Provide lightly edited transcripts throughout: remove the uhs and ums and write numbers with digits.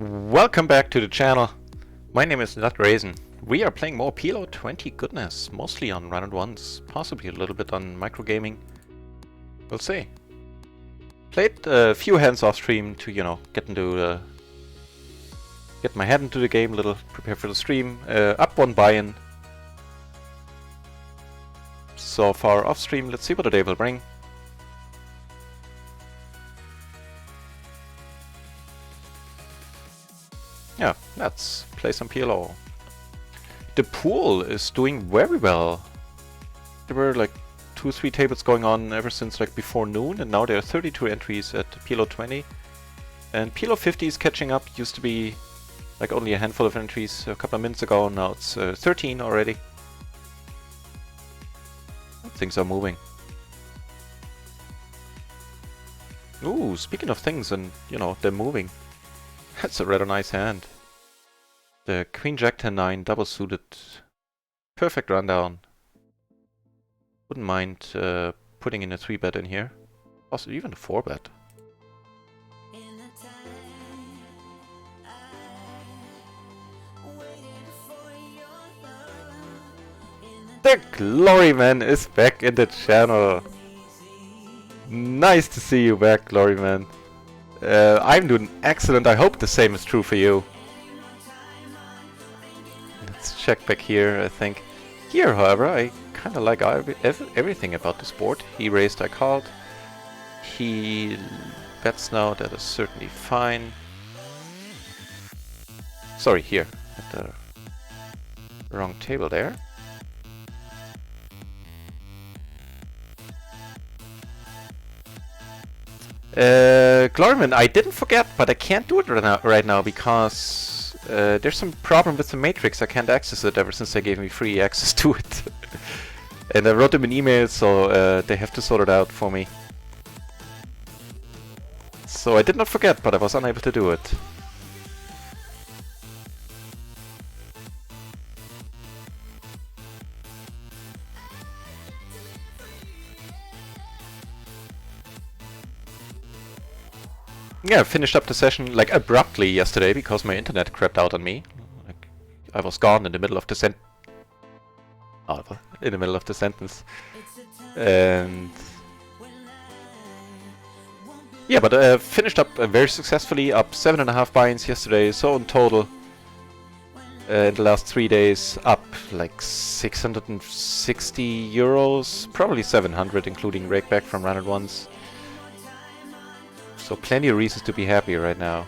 Welcome back to the channel. My name is NutRaisin. We are playing more PLO 20 goodness, mostly on run and ones, possibly a little bit on microgaming. We'll see. Played a few hands off stream to, get my head into the game a little, prepare for the stream. Up one buy-in. So far off stream, let's see what the day will bring. Yeah, let's play some PLO. The pool is doing very well. There were like 2-3 tables going on ever since like before noon, and now there are 32 entries at PLO 20. And PLO 50 is catching up. Used to be like only a handful of entries a couple of minutes ago, now it's 13 already. Things are moving. Ooh, speaking of things and, them moving. That's a rather nice hand. The Queen Jack 10-9 double suited. Perfect rundown. Wouldn't mind putting in a 3-bet in here. Also even a 4-bet. The Gloryman is back in the channel. Nice to see you back, Gloryman. I'm doing excellent. I hope the same is true for you. Let's check back here, I think. Here, however, I kind of like everything about this board. He raised, I called. He bets now, that is certainly fine. Sorry, here. At the wrong table there. Gloryman, I didn't forget, but I can't do it right now because there's some problem with the matrix. I can't access it ever since they gave me free access to it. And I wrote them an email, so they have to sort it out for me. So I did not forget, but I was unable to do it. Yeah, I finished up the session like abruptly yesterday because my internet crapped out on me. Like, I was gone in the middle of the sentence. And yeah, but finished up very successfully, up 7.5 buy-ins yesterday. So in total, in the last 3 days, up like 660 euros, probably 700, including rakeback from run and ones. So plenty of reasons to be happy right now.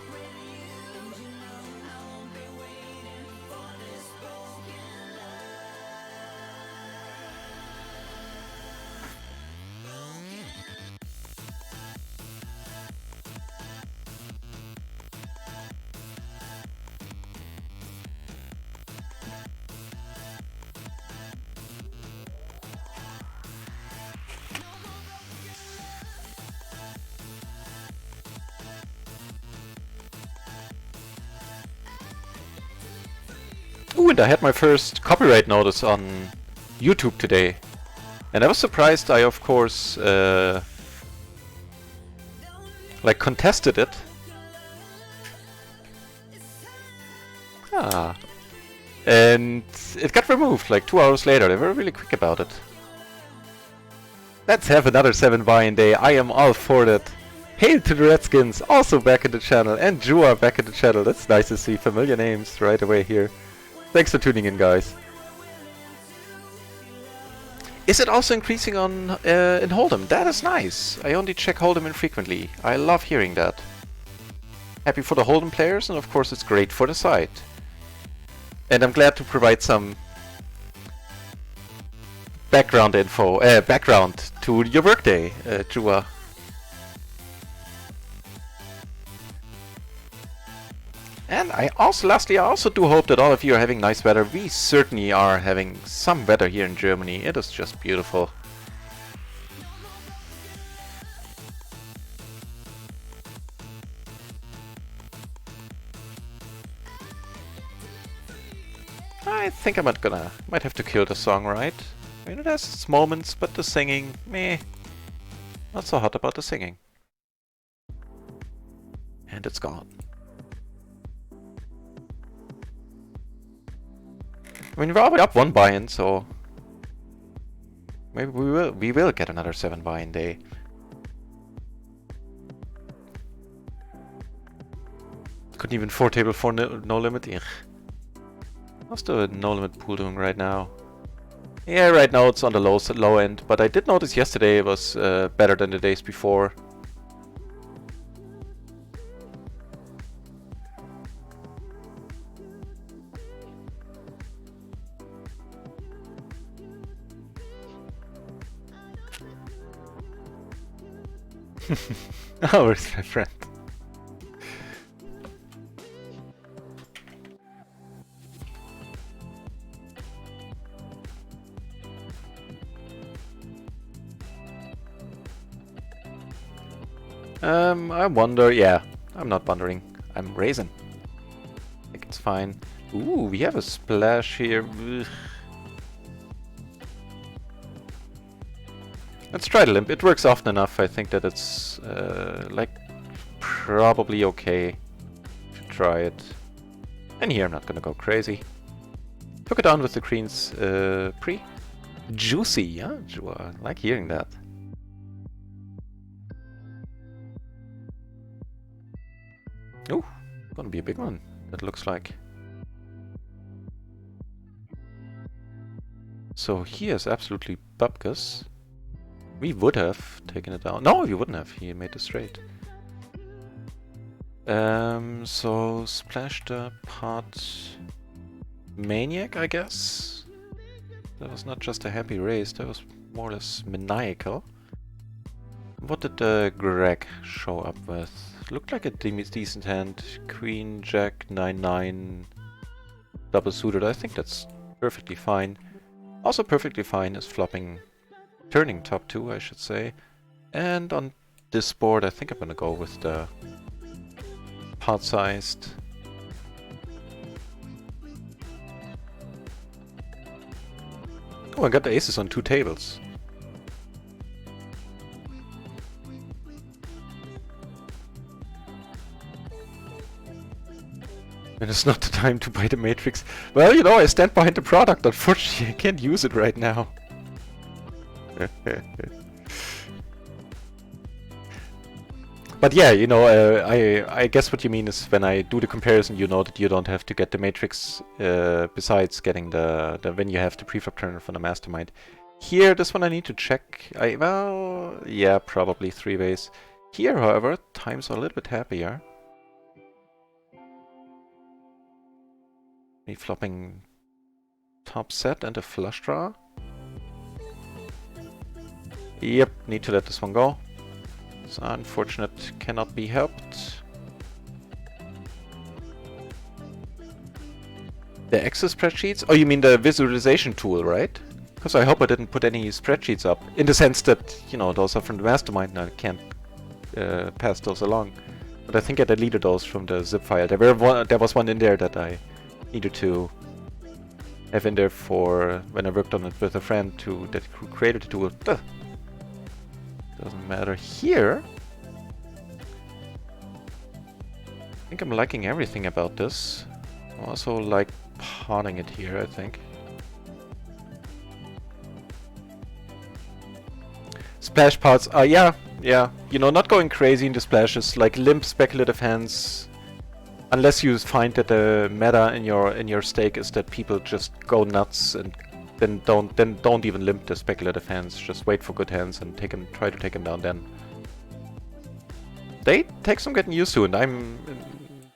Ooh, and I had my first copyright notice on YouTube today. And I was surprised. I, of course, like contested it. And it got removed like 2 hours later. They were really quick about it. Let's have another 7 buy-in day. I am all for that. Hail to the Redskins, also back in the channel. And Jua back in the channel. That's nice to see familiar names right away here. Thanks for tuning in, guys. Is it also increasing on in Hold'em? That is nice. I only check Hold'em infrequently. I love hearing that. Happy for the Hold'em players, and of course it's great for the site. And I'm glad to provide some background info, background to your workday, Jua. And lastly, I also do hope that all of you are having nice weather. We certainly are having some weather here in Germany. It is just beautiful. I think I might have to kill the song, right? I mean, it has its moments, but the singing, meh. Not so hot about the singing. And it's gone. I mean, we're already up 1 buy-in, so maybe we will get another 7 buy-in day. Couldn't even 4 table 4 no limit. Ugh. How's the no limit pool doing right now? Yeah, right now it's on the low end, but I did notice yesterday it was better than the days before. Oh, where's my friend? I wonder, yeah, I'm not wondering. I'm raising. I think it's fine. Ooh, we have a splash here. Ugh. Let's try the limp. It works often enough, I think that it's, like, probably okay to try it. And here I'm not gonna go crazy. Took it on with the queens, pre. Juicy, yeah? I like hearing that. Ooh, gonna be a big one, that looks like. So he is absolutely bupkis. We would have taken it down. No, we wouldn't have. He made it straight. So splash the pot maniac, I guess. That was not just a happy raise, that was more or less maniacal. What did Greg show up with? Looked like a decent hand. Queen, Jack, 9-9, double suited. I think that's perfectly fine. Also perfectly fine is flopping, turning top 2, I should say. And on this board, I think I'm gonna go with the pot-sized. Oh, I got the aces on 2 tables. And it's not the time to buy the Matrix. Well, you know, I stand behind the product. Unfortunately, I can't use it right now. But yeah, you know, I guess what you mean is when I do the comparison, you know that you don't have to get the Matrix besides getting the when you have the preflop turner from the Mastermind. Here, this one I need to check. Well, yeah, probably 3 ways. Here, however, times are a little bit happier. Me flopping top set and a flush draw. Yep, need to let this one go. It's unfortunate, cannot be helped. The Excel spreadsheets? Oh, you mean the visualization tool, right? Because I hope I didn't put any spreadsheets up. In the sense that, you know, those are from the Mastermind and I can't pass those along. But I think I deleted those from the zip file. There was one in there that I needed to have in there for when I worked on it with a friend that created the tool. Doesn't matter here. I think I'm liking everything about this. I also like pawning it here, I think. Splash pots, yeah. You know, not going crazy in the splashes, like limp speculative hands. Unless you find that the meta in your stake is that people just go nuts and then don't even limp the speculative hands. Just wait for good hands and try to take them down. Then they take some getting used to, and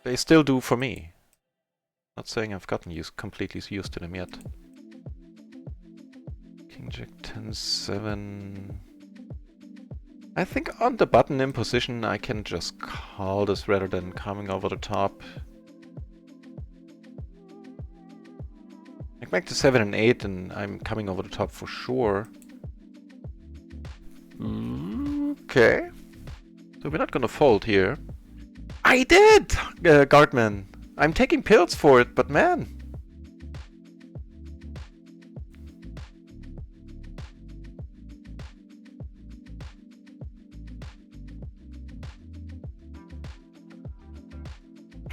they still do for me. Not saying I've gotten completely used to them yet. King Jack 10-7. I think on the button in position I can just call this rather than coming over the top. I make the 7 and 8 and I'm coming over the top for sure. Okay. So we're not gonna fold here. I did! Guardman! I'm taking pills for it, but man!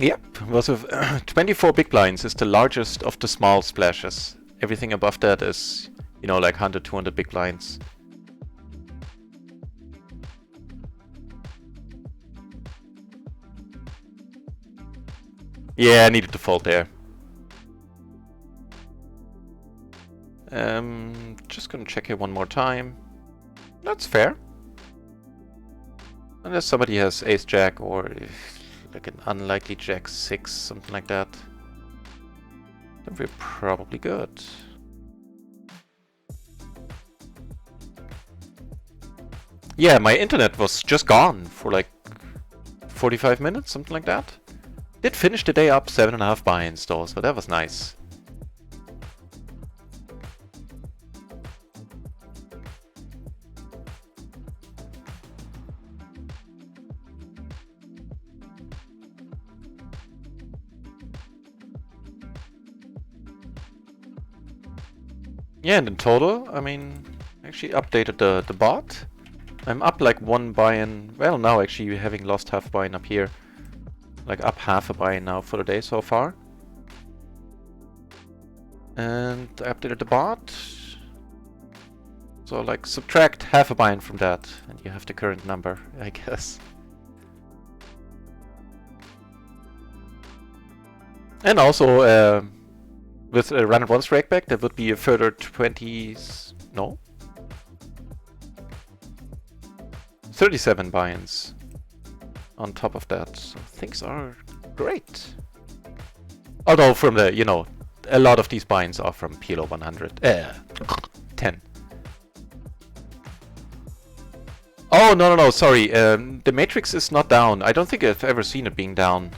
Yep, was with 24 big blinds is the largest of the small splashes. Everything above that is, you know, like 100, 200 big blinds. Yeah, I needed to fold there. Just gonna check here one more time. That's fair. Unless somebody has ace-jack or like an unlikely jack-6, something like that. Then we're probably good. Yeah, my internet was just gone for like 45 minutes, something like that. Did finish the day up 7.5 buy-ins though, so that was nice. Yeah, and in total, I mean, actually updated the bot. I'm up like 1 buy-in. Well, now actually having lost half a buy-in up here. Like up half a buy-in now for the day so far. And I updated the bot. So like subtract half a buy-in from that and you have the current number, I guess. And also with a run once rakeback there would be a further 37 buy-ins on top of that. So things are great. Although from the, you know, a lot of these buy-ins are from PLO 100. 10. Oh, no, sorry. The matrix is not down. I don't think I've ever seen it being down.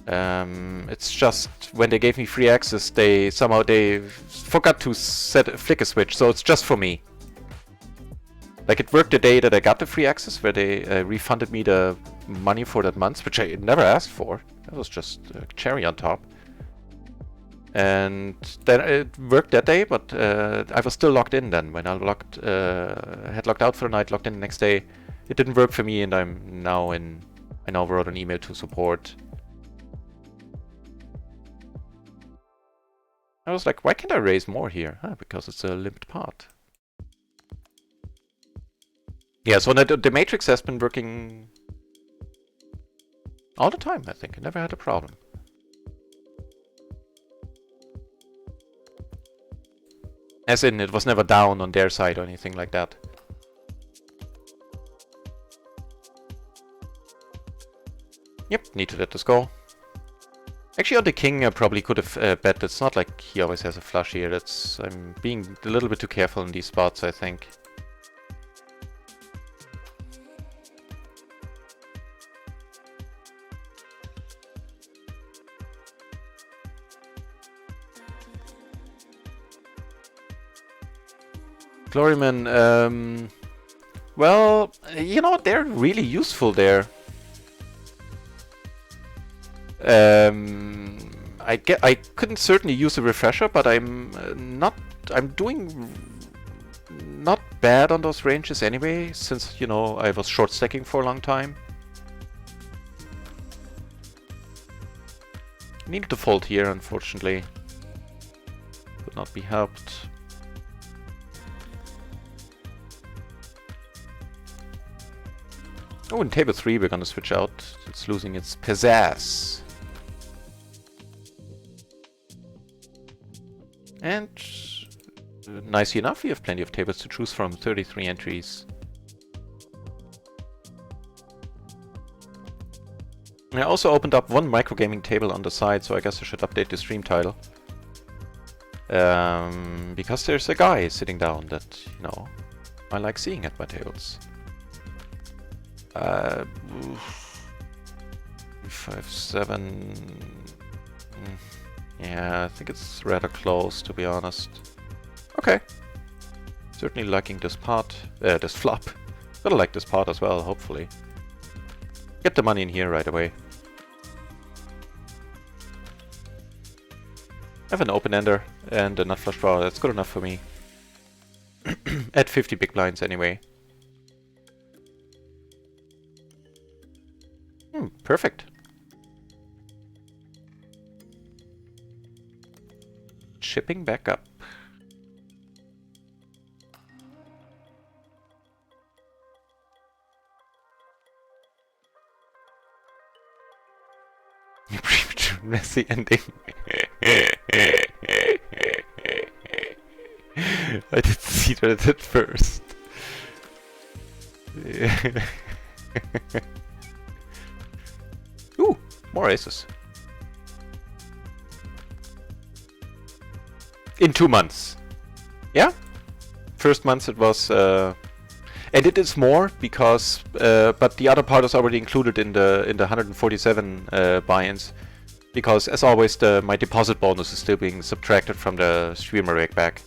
It's just when they gave me free access, they forgot to set a flicker switch, so it's just for me. Like it worked the day that I got the free access, where they refunded me the money for that month, which I never asked for. That was just a cherry on top. And then it worked that day, but I was still logged in then. When I had logged out for the night, logged in the next day, it didn't work for me, and I now wrote an email to support. I was like, why can't I raise more here? Because it's a limped pot. Yeah, so the matrix has been working all the time, I think. I never had a problem. As in, it was never down on their side or anything like that. Yep, need to let this go. Actually, on the king, I probably could have bet. It's not like he always has a flush here. I'm being a little bit too careful in these spots, I think. Gloryman, well, you know, they're really useful there. I couldn't certainly use a refresher, but I'm doing not bad on those ranges anyway, since, you know, I was short stacking for a long time. Needed to fold here, unfortunately. Could not be helped. Oh, in table 3 we're gonna switch out. It's losing its pizzazz. And nicely enough, we have plenty of tables to choose from, 33 entries. I also opened up one microgaming table on the side, so I guess I should update the stream title. Because there's a guy sitting down that, you know, I like seeing at my tables. 5-7. Yeah, I think it's rather close, to be honest. Okay. Certainly liking this pot, this flop. Gonna like this pot as well, hopefully. Get the money in here right away. I have an open-ender and a nut flush draw. That's good enough for me. At 50 big blinds anyway. Perfect. chipping back up. Messy ending. I didn't see that at first. Ooh, more aces. In 2 months. Yeah? First month it was... and it is more because... but the other part is already included in the 147 buy-ins. Because as always my deposit bonus is still being subtracted from the streamer rake back.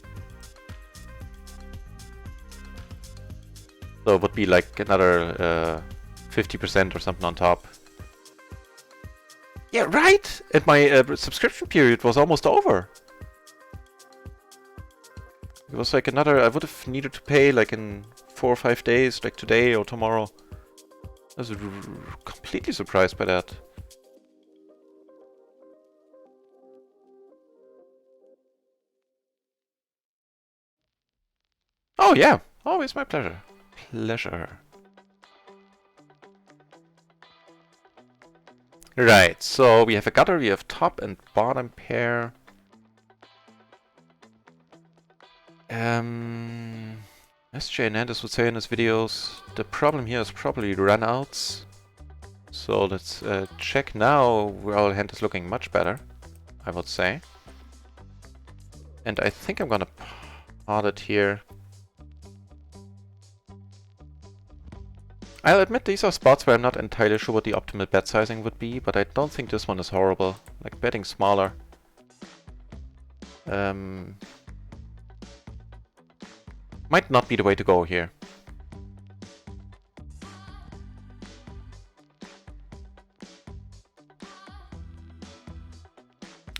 So it would be like another 50% or something on top. Yeah, right! And my subscription period was almost over. It was like another... I would have needed to pay like in 4 or 5 days, like today or tomorrow. I was completely surprised by that. Oh yeah, always my pleasure. Pleasure. Right, so we have a gutter, we have top and bottom pair. As Jay Hernandez would say in his videos, the problem here is probably runouts. So let's check now where our hand is looking much better, I would say. And I think I'm gonna pot it here. I'll admit these are spots where I'm not entirely sure what the optimal bet sizing would be, but I don't think this one is horrible. Like betting smaller. Might not be the way to go here.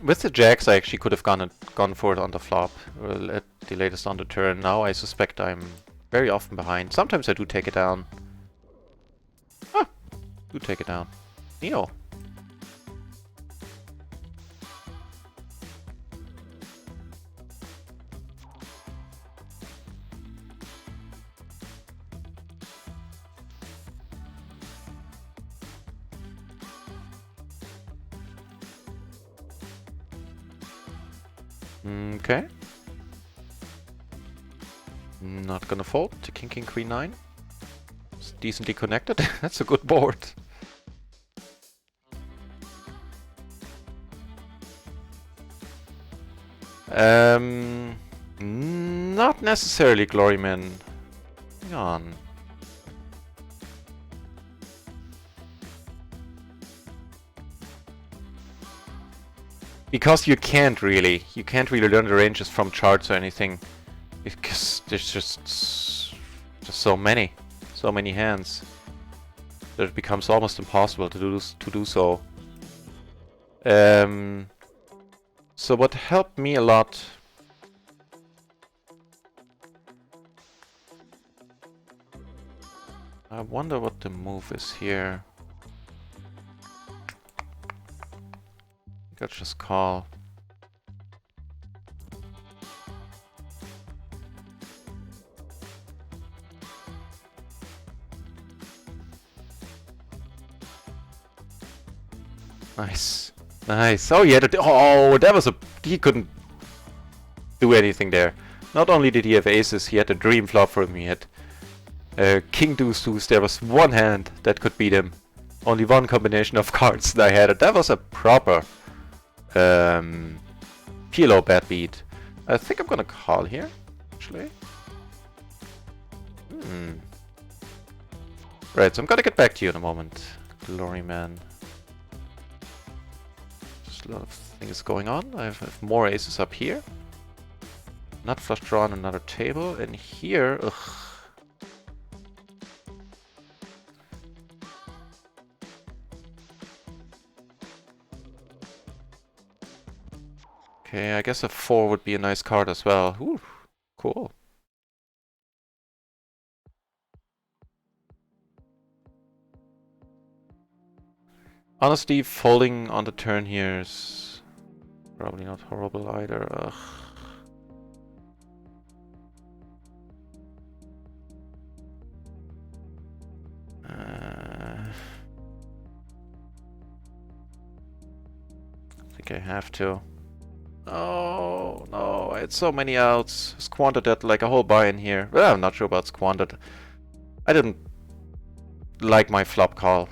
With the jacks, I actually could have gone for it on the flop, or at the latest on the turn. Now I suspect I'm very often behind. Sometimes I do take it down. Ah, do take it down. Neo. Okay. Not gonna fold to King King Queen 9. It's decently connected. That's a good board. Not necessarily, Gloryman. Hang on. Because you can't really learn the ranges from charts or anything, because there's just so many hands that it becomes almost impossible to do so. So what helped me a lot. I wonder what the move is here. Let's just call. Nice. Nice. Oh yeah, oh, that was a... He couldn't do anything there. Not only did he have aces, he had a dream flop for him. He had King Deuce Deuce. There was one hand that could beat him. Only one combination of cards that I had. That was a proper PLO bad beat. I think I'm gonna call here, actually. Right, so I'm gonna get back to you in a moment, Gloryman. There's a lot of things going on. I have more aces up here. Not flush draw on another table, and here, ugh. Okay, I guess a 4 would be a nice card as well. Ooh, cool. Honestly, folding on the turn here is Probably not horrible either. Ugh. I think I have to. Oh no, I had so many outs. Squandered that like a whole buy-in here. Well, I'm not sure about squandered. I didn't like my flop call.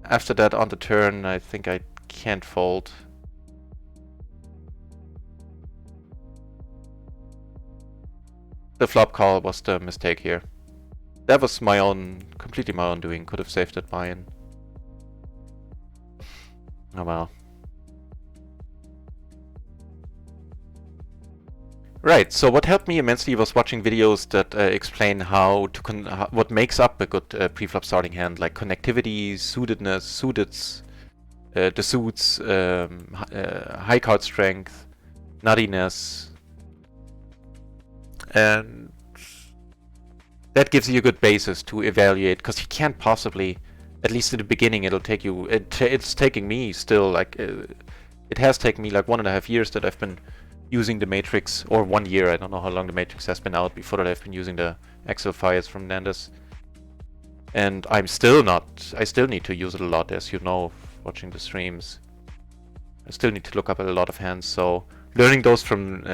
After that on the turn, I think I can't fold. The flop call was the mistake here. That was my own, completely my own doing. Could have saved that buy-in. Oh well. Right, so what helped me immensely was watching videos that explain how to what makes up a good pre-flop starting hand, like connectivity, suitedness, suiteds, the suits, high card strength, nuttiness, and that gives you a good basis to evaluate, because you can't possibly, at least in the beginning, it'll take you, it's taking me still, like, it has taken me like 1.5 years that I've been using the matrix, or 1 year, I don't know how long the matrix has been out. Before that I've been using the Excel files from Nandas. And I'm still not, I still need to use it a lot, as you know, watching the streams. I still need to look up a lot of hands, so learning those from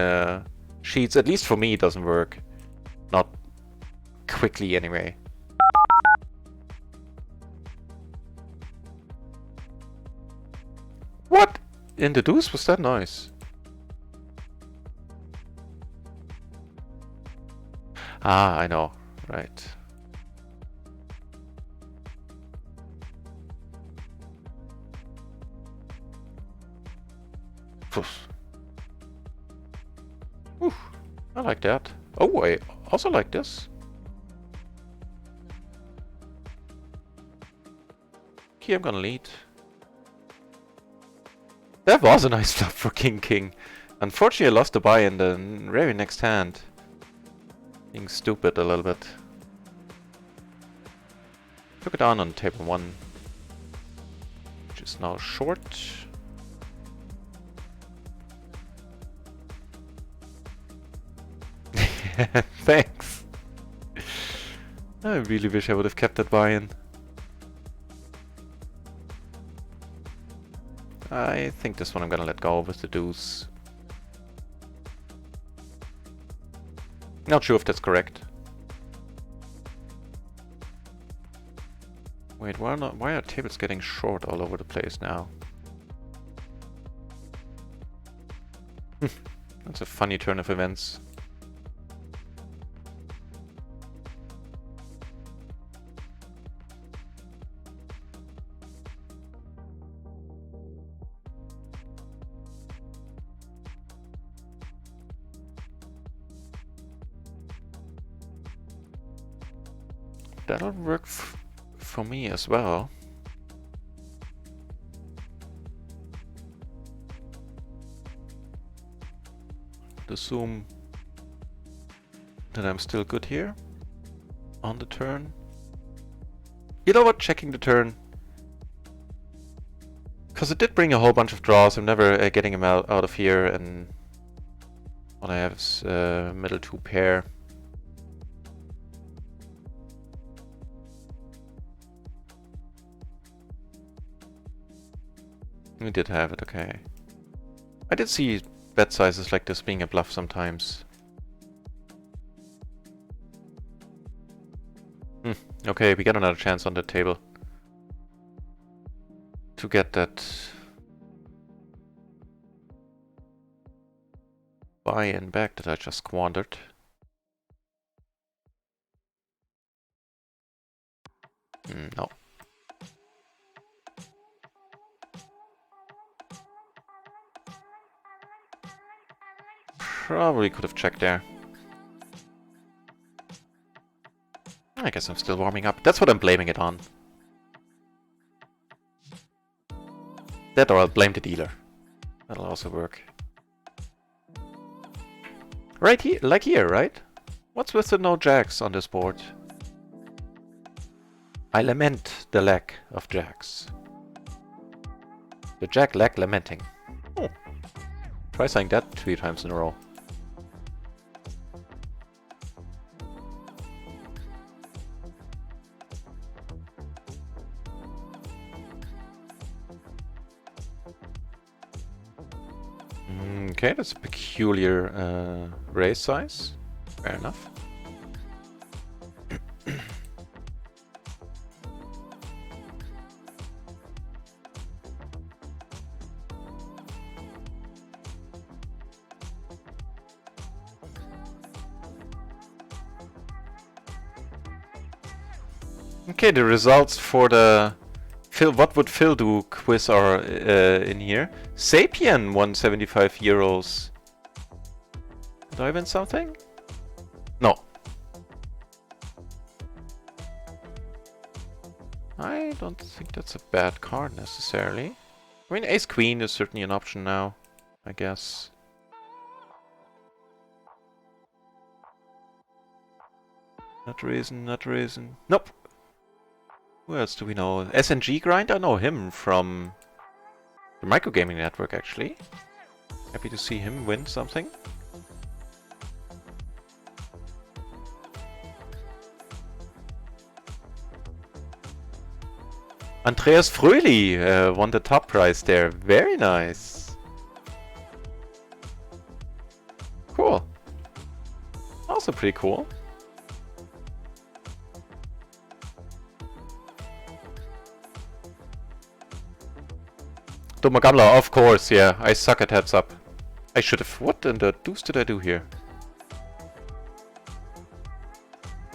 sheets, at least for me, doesn't work. Not quickly anyway. What? In the deuce? Was that nice? Ah, I know. Right. Poof. Ooh, I like that. Oh, I also like this. Okay, I'm gonna lead. That was a nice flop for King. Unfortunately, I lost the buy in the very next hand. Being stupid a little bit. Took it down on table 1, which is now short. Thanks. I really wish I would have kept that buy-in. I think this one I'm gonna let go with the deuce. Not sure if that's correct. Wait, why are tables getting short all over the place now? That's a funny turn of events. That'll work for me as well. Assume that I'm still good here on the turn. You know what? Checking the turn. Because it did bring a whole bunch of draws. I'm never getting him out of here, and what I have is middle 2 pair. We did have it, okay. I did see bet sizes like this being a bluff sometimes. Okay, we got another chance on the table to get that buy-in back that I just squandered. No. Probably could have checked there. I guess I'm still warming up. That's what I'm blaming it on. That, or I'll blame the dealer. That'll also work. Right here, like here, right? What's with the no jacks on this board? I lament the lack of jacks. The jack lack lamenting. Oh. Try saying that 3 times in a row. Okay, that's a peculiar raise size. Fair enough. Okay, the results for the what would Phil do quiz are in here. Sapien won 75 euros. Did I win something? No. I don't think that's a bad card necessarily. I mean, Ace Queen is certainly an option now, I guess. Not reason, not reason. Nope. Who else do we know? SNG Grind? I know him from the Microgaming Network, actually. Happy to see him win something. Andreas Fröhli won the top prize there. Very nice. Cool. Also pretty cool. Domagamla, of course, yeah. I suck at heads up. I should have... What in the deuce did I do here?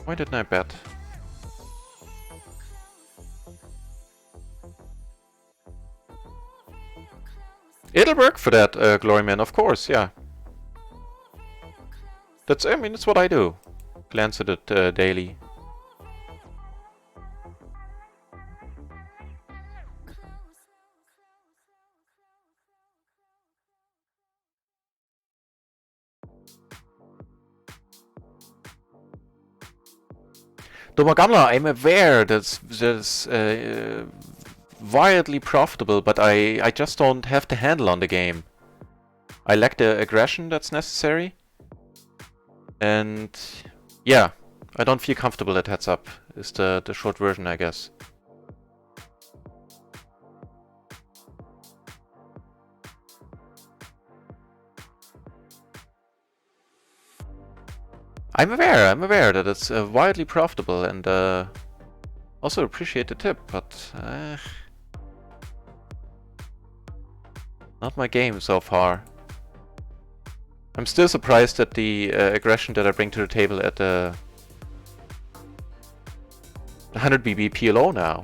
Why didn't I bet? It'll work for that, Gloryman, of course, yeah. That's, I mean, it's what I do. Glance at it daily. Domagamla, I'm aware that's wildly profitable, but I just don't have the handle on the game. I lack the aggression that's necessary. And yeah, I don't feel comfortable at heads up, is the short version, I guess. I'm aware that it's wildly profitable and also appreciate the tip, but not my game so far. I'm still surprised at the aggression that I bring to the table at the 100 BB PLO now.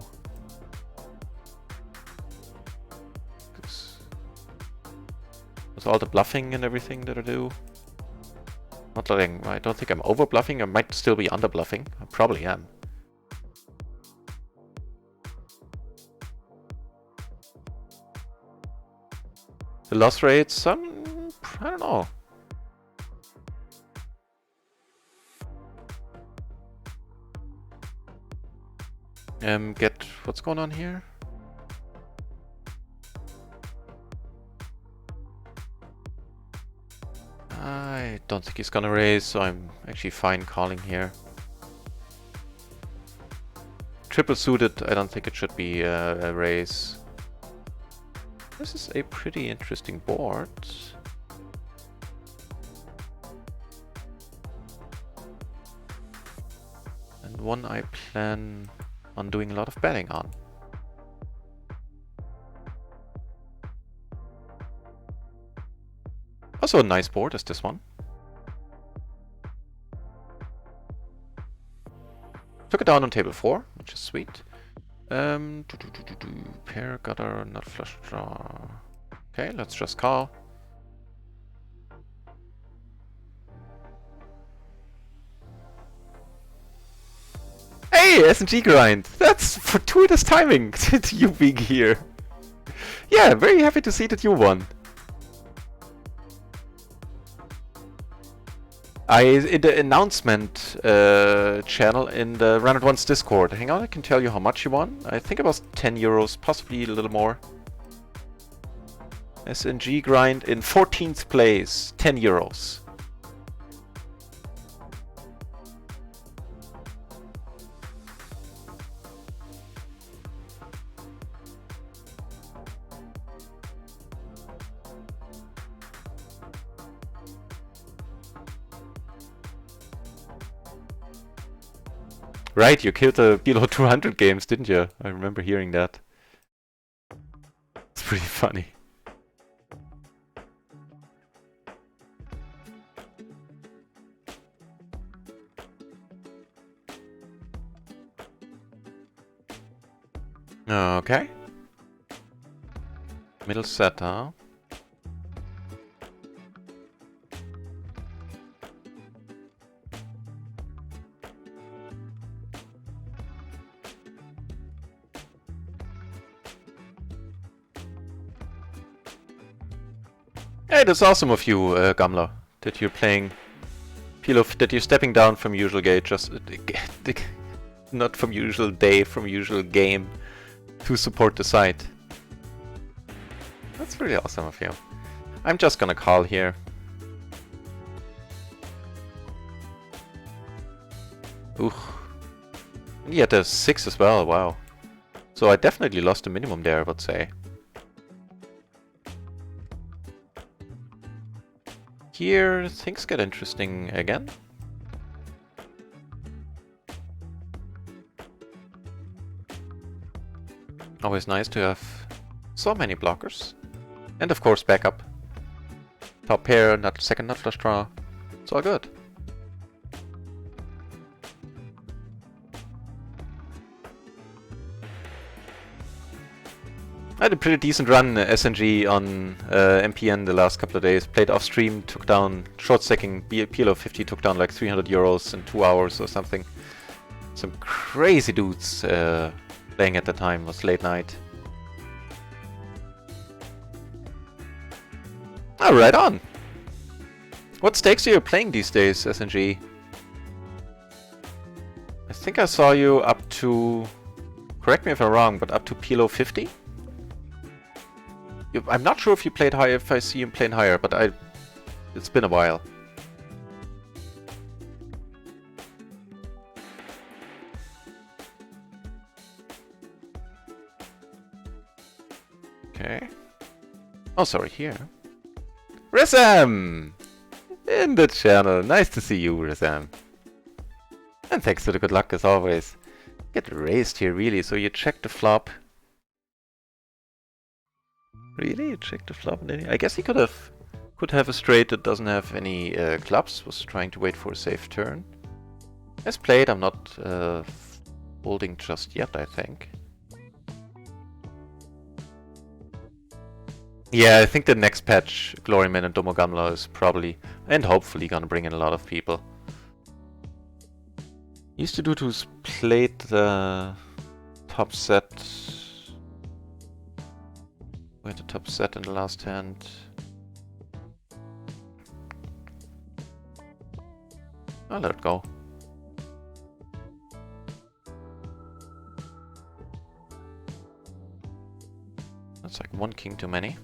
With all the bluffing and everything that I do. Not letting, I don't think I'm over bluffing, I might still be under bluffing. I probably am. The loss rates, I don't know. Get what's going on here? I don't think he's gonna raise, so I'm actually fine calling here. Triple suited, I don't think it should be a raise. This is a pretty interesting board. And one I plan on doing a lot of betting on. Also a nice board is this one. Took it down on table 4, which is sweet. Pair, gutter, not flush draw. Okay, let's just call. Hey, S&G grind! That's fortuitous timing to you being here. Yeah, very happy to see that you won. In the announcement channel in the Run It Once Discord. Hang on, I can tell you how much you won. I think it was 10 euros, possibly a little more. SNG grind in 14th place, 10 euros. Right, you killed the PLO 200 games, didn't you? I remember hearing that. It's pretty funny. Okay. Middle set, huh? Hey, that's awesome of you, Gamla, that you're playing PLO, that you're stepping down from usual game, just not from usual day, from usual game, to support the site. That's really awesome of you. I'm just gonna call here. Ooh. And he had a 6 as well, wow. So I definitely lost the minimum there, I would say. Here, things get interesting again. Always nice to have so many blockers. And of course backup. Top pair, second nut flush draw. It's all good. I had a pretty decent run SNG on MPN the last couple of days. Played off stream, took down short stacking PLO 50, took down like 300 euros in 2 hours or something. Some crazy dudes playing at the time. It was late night. Oh, right on. What stakes are you playing these days, SNG? I think I saw you up to, correct me if I'm wrong, but up to PLO 50? I'm not sure if you played higher, if I see him playing higher, but it's been a while. Okay. Oh, sorry, here. Rizam! In the channel. Nice to see you, Rizam. And thanks for the good luck as always. Get raised here, really, so you check the flop. Really? You checked the flop? I guess he could have a straight that doesn't have any clubs. Was trying to wait for a safe turn. As played, I'm not folding just yet, I think. Yeah, I think the next patch, Gloryman and Domogamla is probably, and hopefully, gonna bring in a lot of people. Used to do to played the top set. We had the top set in the last hand. I'll let it go. That's like one king too many.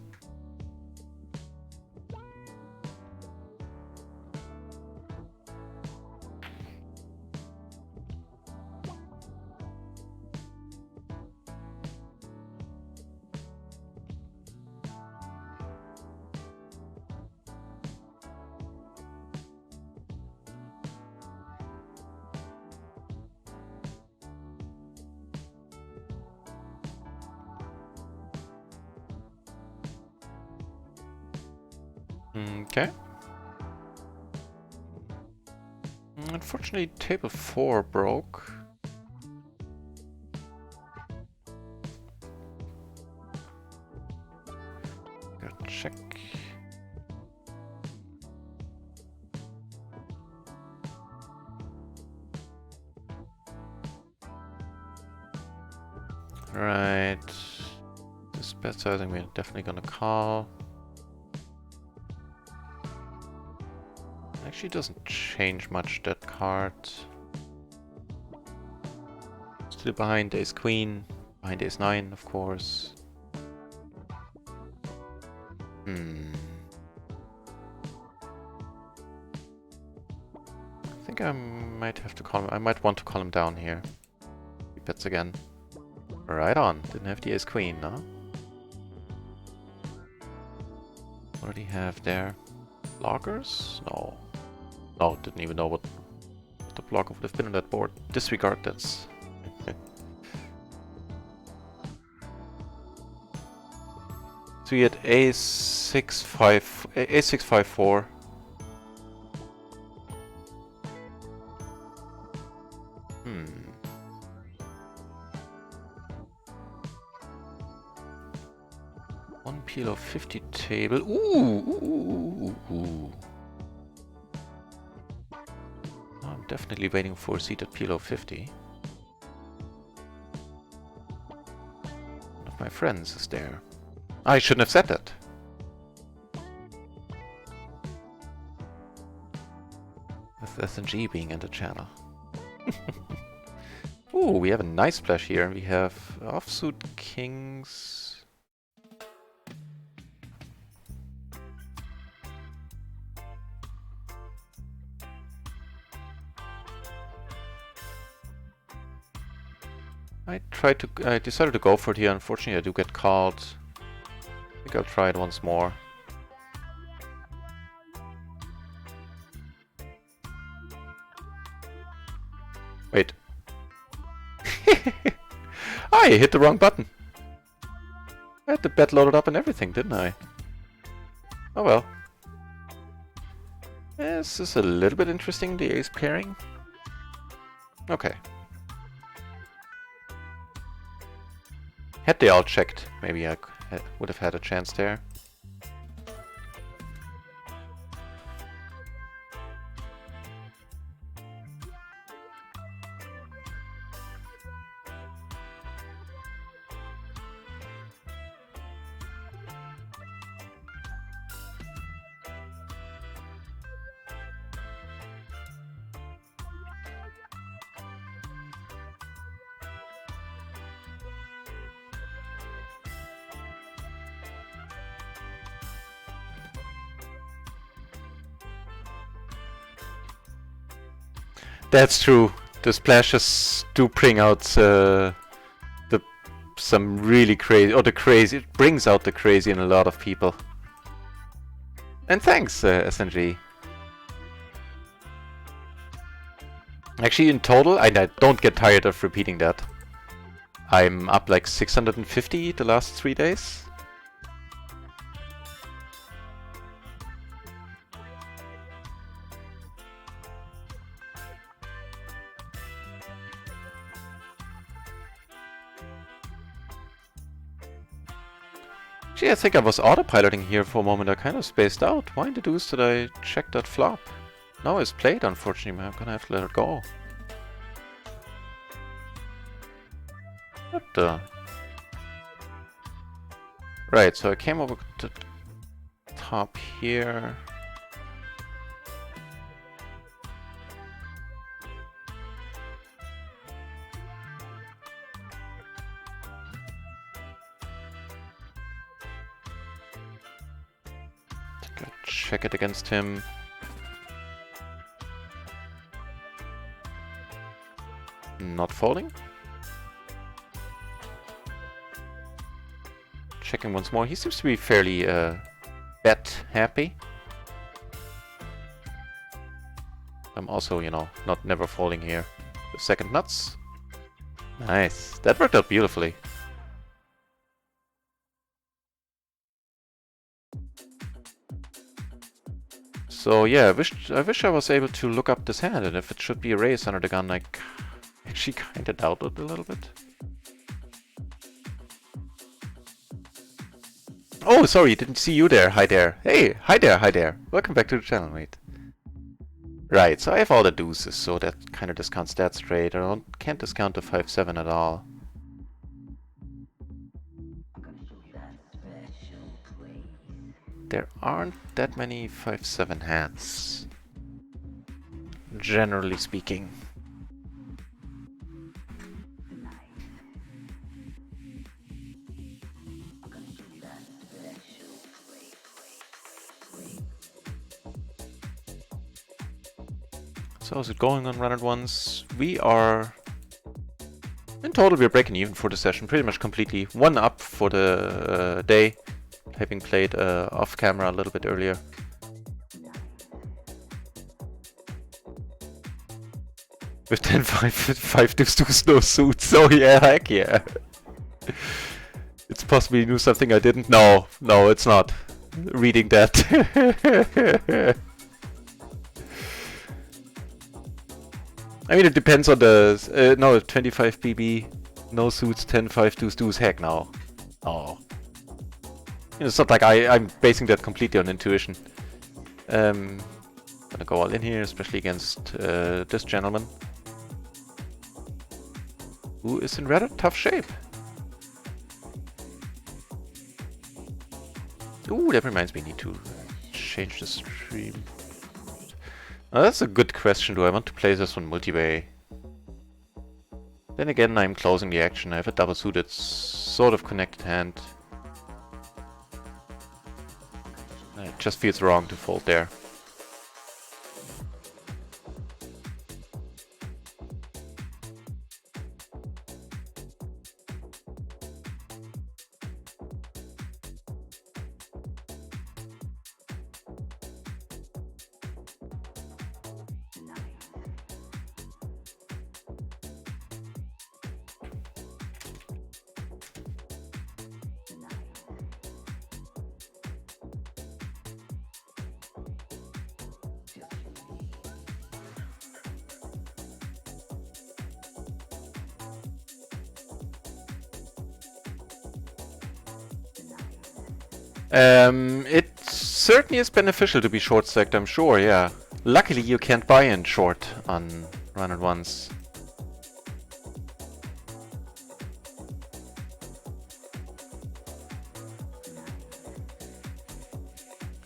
Okay. Unfortunately, table 4 broke. Gotta check. Right. This bet sizing we're definitely gonna call. Actually doesn't change much, that card. Still behind ace queen, behind ace 9 of course. I think I might have to call him. I might want to call him down here. He bets again. Right on. Didn't have the ace queen, no? What did he have there? Blockers? No. No, didn't even know what the blocker would have been on that board. Disregard that's. So he had a6-5-4. One PLO 50 table. Ooh. I'm definitely waiting for a seat at PLO 50. One of my friends is there. I shouldn't have said that. With S&G being in the channel. Ooh, we have a nice splash here. We have offsuit kings. I decided to go for it here. Unfortunately, I do get called. I think I'll try it once more. Wait. I hit the wrong button. I had the bet loaded up and everything, didn't I? Oh well. This is a little bit interesting, the ace pairing. Okay. Had they all checked, maybe I would have had a chance there. That's true. The splashes do bring out some really crazy, or the crazy. It brings out the crazy in a lot of people. And thanks, SNG. Actually, in total, I don't get tired of repeating that. I'm up like 650 the last 3 days. Gee, I think I was autopiloting here for a moment. I kind of spaced out. Why in the deuce did I check that flop? Now it's played, unfortunately. I'm gonna have to let it go. What the? Right, so I came over to the top here. Check it against him. Not folding. Checking once more. He seems to be fairly bet happy. I'm also, you know, never folding here. The second nuts. Nice. That worked out beautifully. So yeah, I wish I was able to look up this hand, and if it should be a raise under the gun, I actually kinda doubt it a little bit. Oh, sorry, didn't see you there. Hi there. Hey, hi there. Welcome back to the channel, mate. Right, so I have all the deuces, so that kind of discounts that straight. Can't discount the 5-7 at all. There aren't that many 5-7 hands, generally speaking. So how's it going on Run It Once? We are... In total, we're breaking even for the session, pretty much completely. One up for the day, having played off camera a little bit earlier. With 10-5 deuce deuce no suits, oh yeah, heck yeah. It's possibly knew something I didn't. No, it's not. Reading that. I mean, it depends on the... no, 25 BB, no suits, 10-5 deuce deuce, heck no. Oh. It's not like I'm basing that completely on intuition. Gonna go all in here, especially against this gentleman, who is in rather tough shape. Ooh, that reminds me, I need to change the stream. Now, that's a good question. Do I want to play this on multi-way? Then again, I'm closing the action. I have a double suited, sort of connected hand. It just feels wrong to fold there. It certainly is beneficial to be short-stacked, I'm sure, yeah. Luckily you can't buy in short on Run It Once.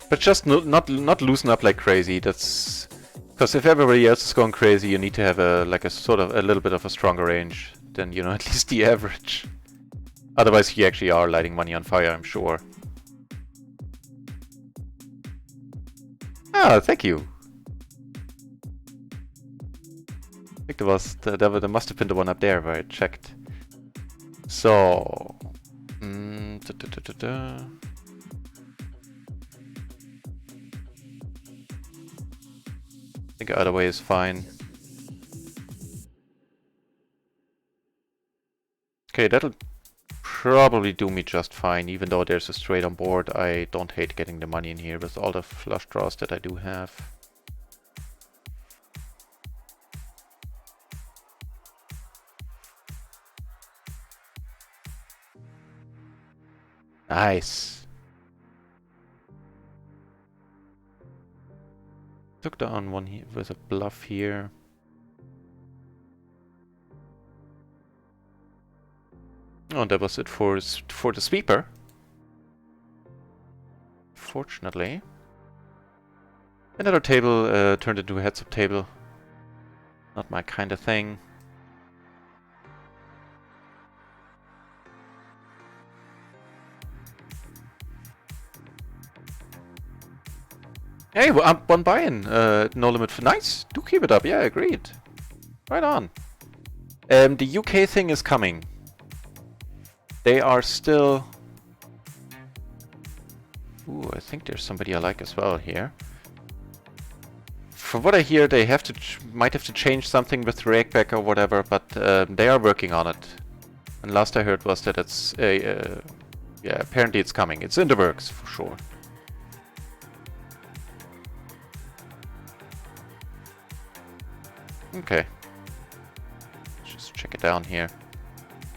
But just not loosen up like crazy. That's because if everybody else is going crazy, you need to have a sort of a little bit of a stronger range than, you know, at least the average. Otherwise you actually are lighting money on fire, I'm sure. Ah, thank you. I think there must have been the one up there where I checked. So, I think either way is fine. Okay, that'll probably do me just fine, even though there's a straight on board. I don't hate getting the money in here with all the flush draws that I do have. Nice. Took down one here with a bluff here. Oh, that was it for the sweeper. Fortunately. Another table turned into a heads-up table. Not my kind of thing. Hey, well, one buy-in. No limit for... Nice! Do keep it up. Yeah, agreed. Right on. The UK thing is coming. They are still... Ooh, I think there's somebody I like as well here. From what I hear, they have to might have to change something with Rakeback or whatever, but they are working on it. And last I heard was that it's yeah, apparently it's coming. It's in the works for sure. Okay. Let's just check it down here.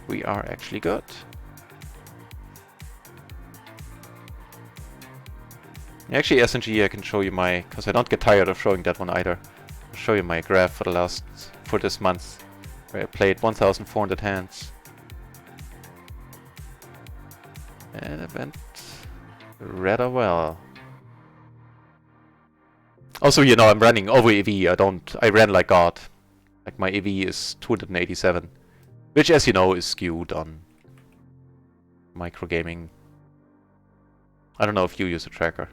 We are actually good. Actually, S&G, I can show you my, because I don't get tired of showing that one either. I'll show you my graph for this month, where I played 1,400 hands. And it went rather well. Also, you know, I'm running over EV. I ran like God. Like my EV is 287, which, as you know, is skewed on microgaming. I don't know if you use a tracker.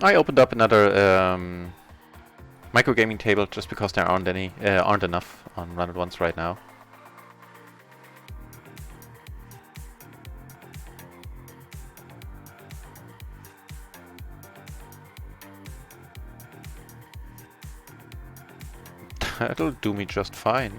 I opened up another micro gaming table just because there aren't enough on Run It Once right now. That'll do me just fine.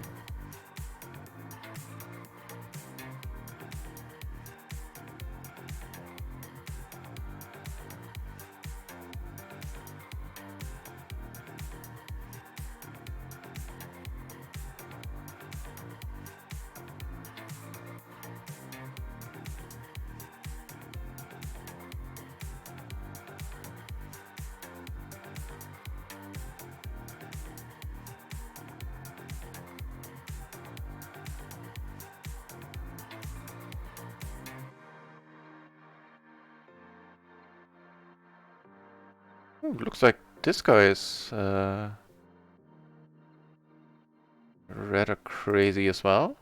Looks like this guy is rather crazy as well.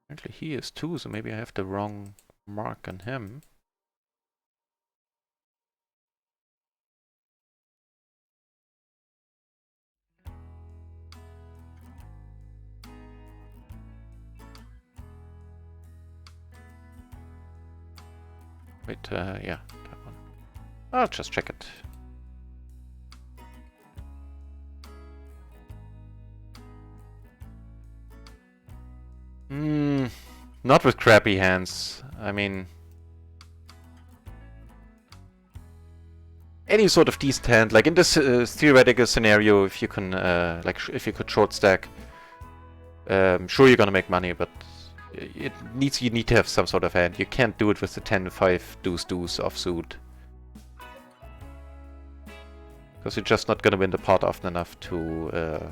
Apparently he is too, so maybe I have the wrong mark on him. Wait, yeah, that one. I'll just check it. Not with crappy hands. I mean, any sort of decent hand, like in this theoretical scenario, if you can, if you could short stack, sure you're gonna make money, but you need to have some sort of hand. You can't do it with the 10-5 deuce offsuit. Because you're just not gonna win the pot often enough to,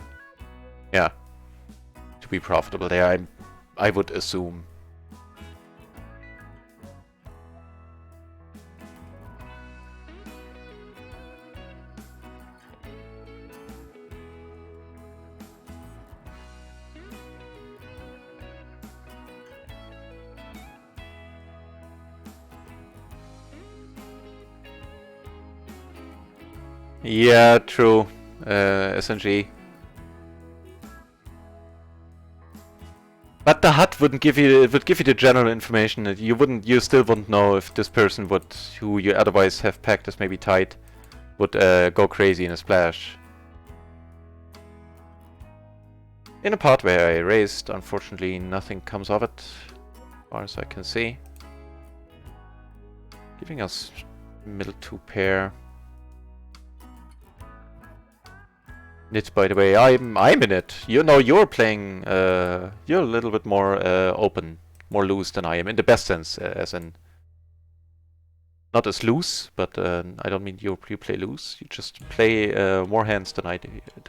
yeah, to be profitable there, I would assume. Yeah, true. SNG. But the HUD wouldn't give you. It would give you the general information that you still wouldn't know if this person who you otherwise have pegged as maybe tight, would go crazy in a splash. In a pot where I raised, unfortunately nothing comes of it, as far as I can see. Giving us middle two pair. Nit, by the way, I'm in it. You know, you're playing. You're a little bit more open, more loose than I am, in the best sense, as in not as loose, but I don't mean you play loose. You just play more hands than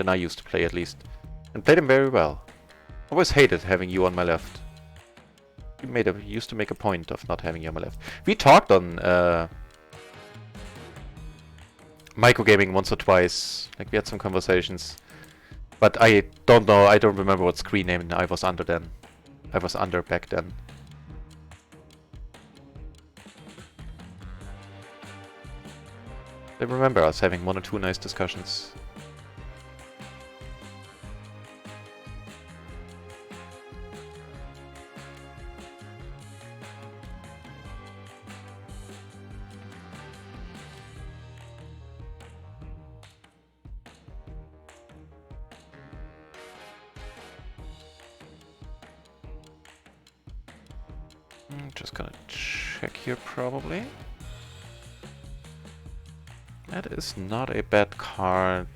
I used to play, at least, and play them very well. I always hated having you on my left. You used to make a point of not having you on my left. We talked on microgaming once or twice, like we had some conversations, but I don't know, I don't remember what screen name I was under then. I was under back then. I remember us having one or two nice discussions. Just gonna check here, probably. That is not a bad card.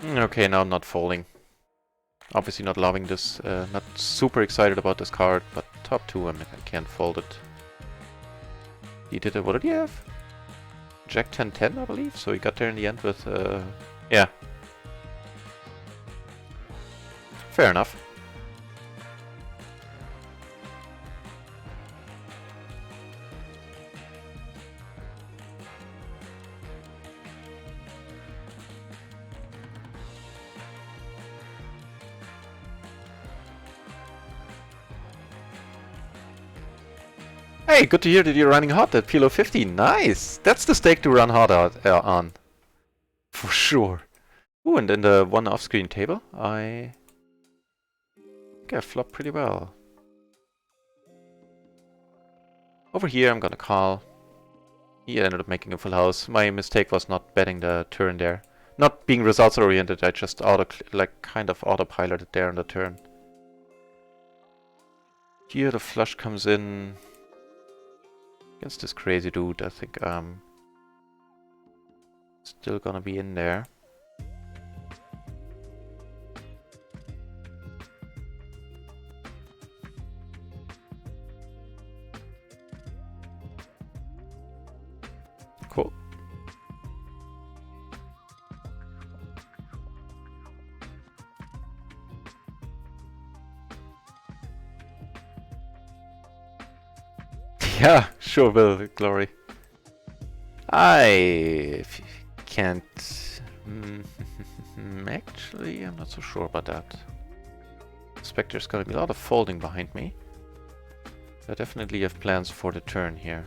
Okay, now I'm not folding. Obviously not loving this, not super excited about this card, but top two, I mean, I can't fold it. He did what did he have? Jack 10-10, I believe, so he got there in the end with, yeah. Fair enough. Hey, good to hear that you're running hot at PLO 15. Nice! That's the stake to run hot on. For sure. Ooh, and then the one off-screen table, I think I flopped pretty well. Over here, I'm gonna call. He ended up making a full house. My mistake was not betting the turn there. Not being results oriented, I just kind of autopiloted there on the turn. Here the flush comes in against this crazy dude. I think still gonna be in there. Cool. Yeah, sure will, Glory. I can't... actually, I'm not so sure about that. I suspect there's gonna be a lot of folding behind me. I definitely have plans for the turn here.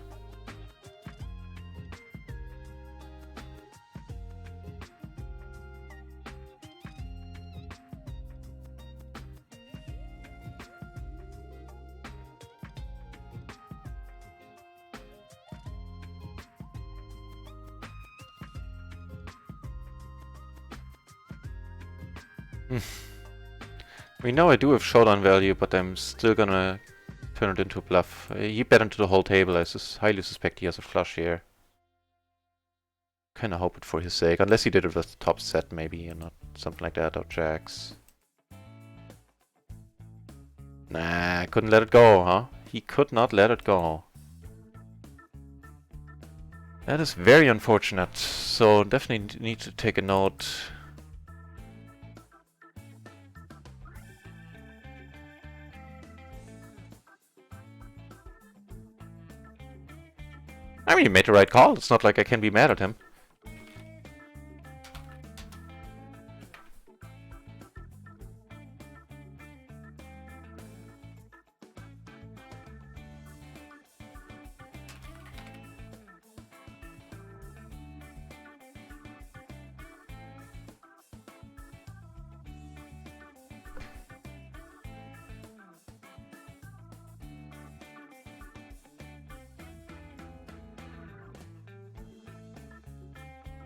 We know I do have showdown value, but I'm still gonna turn it into a bluff. He bet into the whole table. I highly suspect he has a flush here. Kinda hope it for his sake, unless he did it with top set maybe, and not something like that, or jacks. Nah, I couldn't let it go, huh? He could not let it go. That is very unfortunate, so definitely need to take a note. I mean, he made the right call. It's not like I can be mad at him.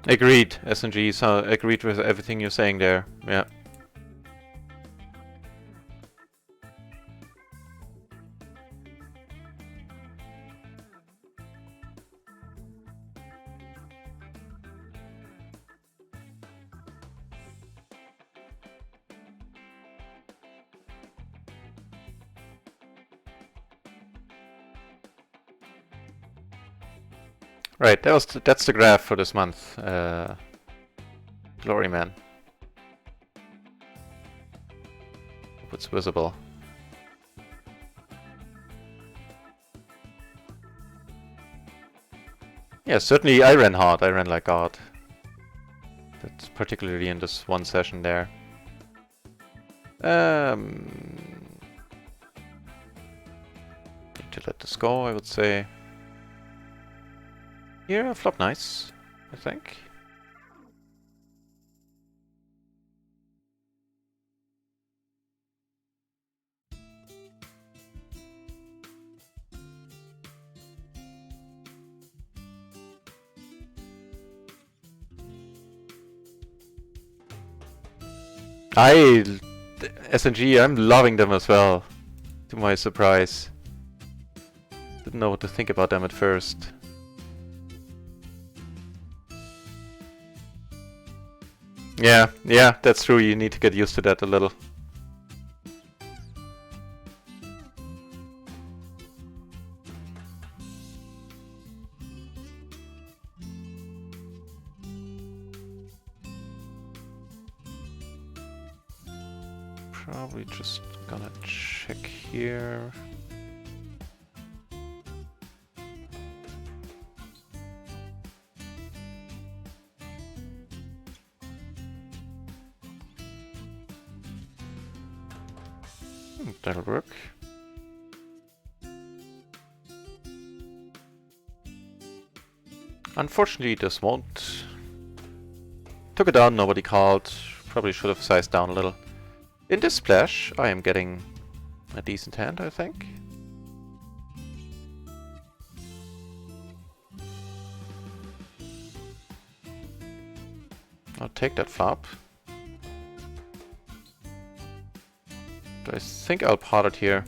Agreed, SNG, so agreed with everything you're saying there, yeah. Right, that's the graph for this month. Glory man. Hope it's visible. Yeah, certainly I ran hard. I ran like God. That's particularly in this one session there. Need to let this go, I would say. Here, flop nice, I think. SNG, I'm loving them as well, to my surprise. Didn't know what to think about them at first. Yeah, that's true, you need to get used to that a little. Probably just gonna check here. That'll work. Unfortunately, this won't. Took it down, nobody called. Probably should have sized down a little. In this splash, I am getting a decent hand, I think. I'll take that flop. I think I'll pot it here.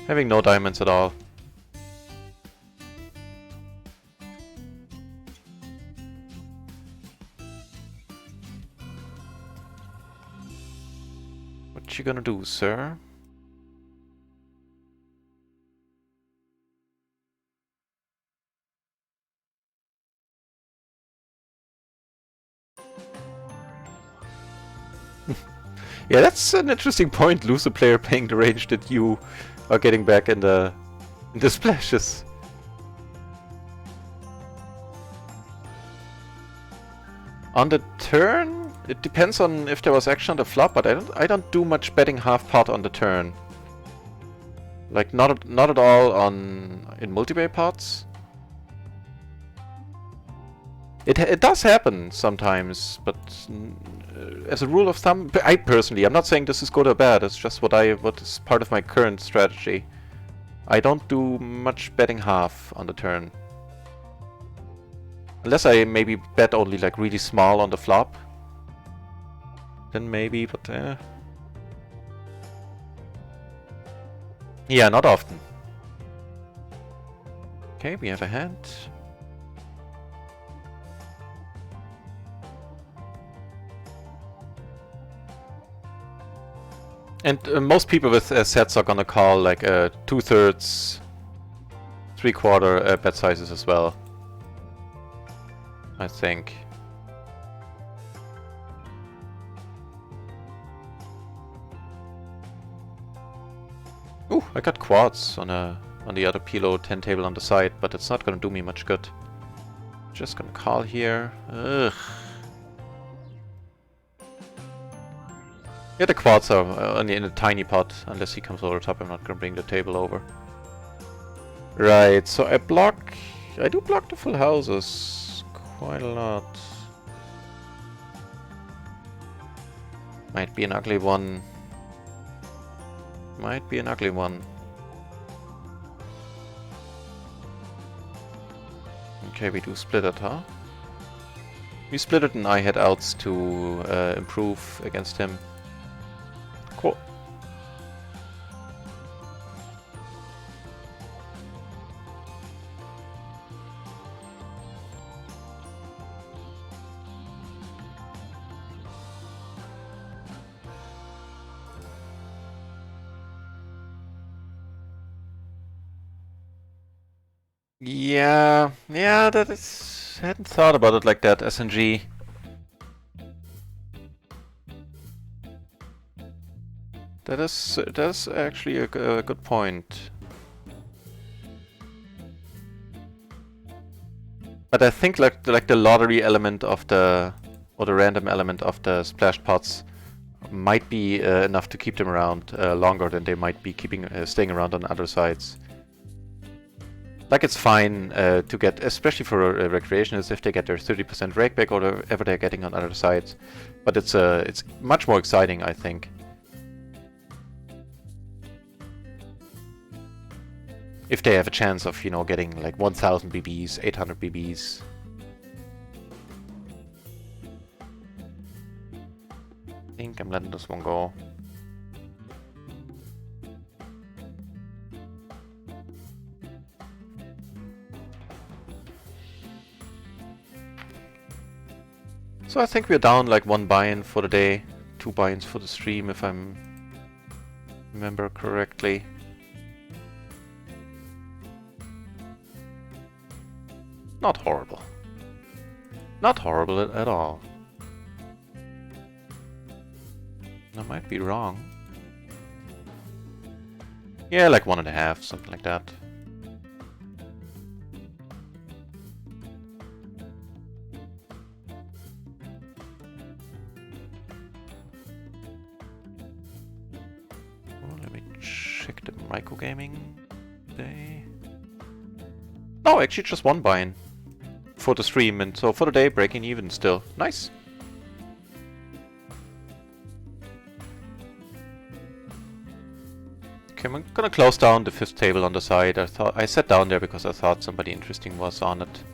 Having no diamonds at all. What you gonna do, sir? Yeah, that's an interesting point. Lose a player paying the range that you are getting back in the splashes. On the turn, it depends on if there was action on the flop, but I don't do much betting half pot on the turn. Like not at all in multiplayer pots. It does happen sometimes, but as a rule of thumb, I'm not saying this is good or bad. It's just what is part of my current strategy. I don't do much betting half on the turn, unless I maybe bet only like really small on the flop. Then maybe, but yeah, not often. Okay, we have a hand. And most people with sets are gonna call like 2/3, 3/4 bet sizes as well, I think. Ooh, I got quads on the other PLO 10 table on the side, but it's not gonna do me much good. Just gonna call here. Ugh. Yeah, the quads are only in a tiny pot. Unless he comes over top, I'm not gonna bring the table over. Right, so I do block the full houses quite a lot. Might be an ugly one. Might be an ugly one. Okay, we do split it, huh? We split it and I head outs to improve against him. Cool. Yeah, that is... I hadn't thought about it like that, SNG. That is actually a good point. But I think like the lottery element of the, or the random element of the splash pots might be enough to keep them around longer than they might be staying around on other sides. Like it's fine to get, especially for recreationists, if they get their 30% rake back or whatever they're getting on other sides. But it's much more exciting, I think. If they have a chance of, you know, getting like 1000 BBs, 800 BBs. I think I'm letting this one go. So I think we're down like 1 buy-in for the day, 2 buy-ins for the stream if I remember correctly. Not horrible. Not horrible at all. I might be wrong. Yeah, like 1.5, something like that. micro gaming day. No, actually just one buy-in for the stream, and so for the day breaking even still. Nice. Okay, I'm gonna close down the 5th table on the side. I sat down there because I thought somebody interesting was on it.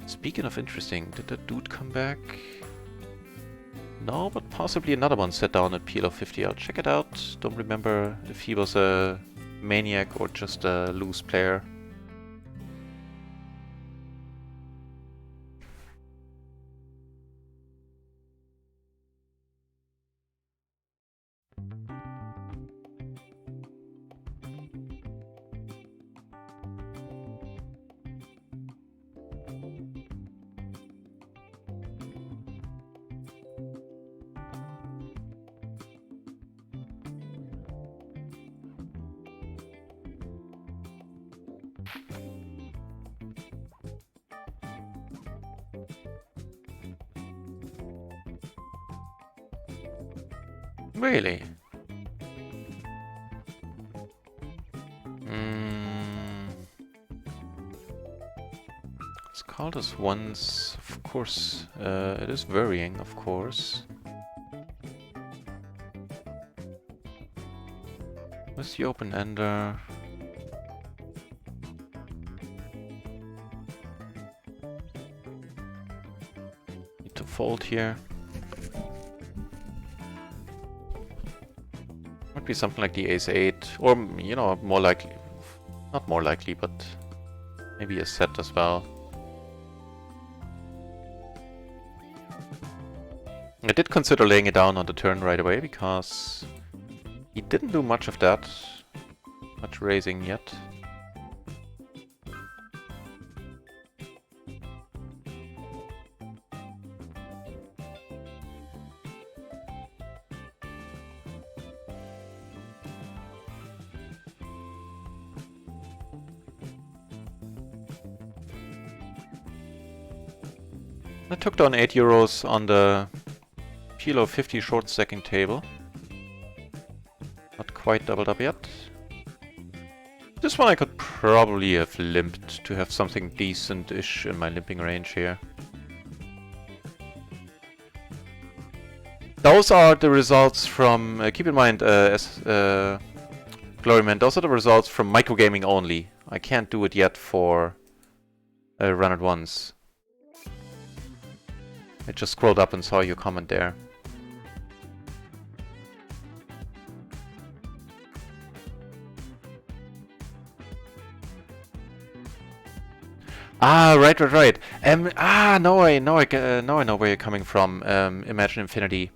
Speaking of interesting, did that dude come back? No, but possibly another one sat down at PLO 50. I'll check it out. Don't remember if he was a maniac or just a loose player. Really? Let's call this once. Of course, it is varying, of course. Where's the open-ender? Need to fold here. Might be something like the ace-8, or, you know, more likely, not more likely, but maybe a set as well. I did consider laying it down on the turn right away, because he didn't do much of that, much raising yet. I took down €8 on the PLO 50 short stacking table. Not quite doubled up yet. This one I could probably have limped to have something decent-ish in my limping range here. Those are the results from, keep in mind, Gloryman, those are the results from microgaming only. I can't do it yet for run at once. I just scrolled up and saw your comment there. Ah, right. Now I know where you're coming from. Imagine Infinity.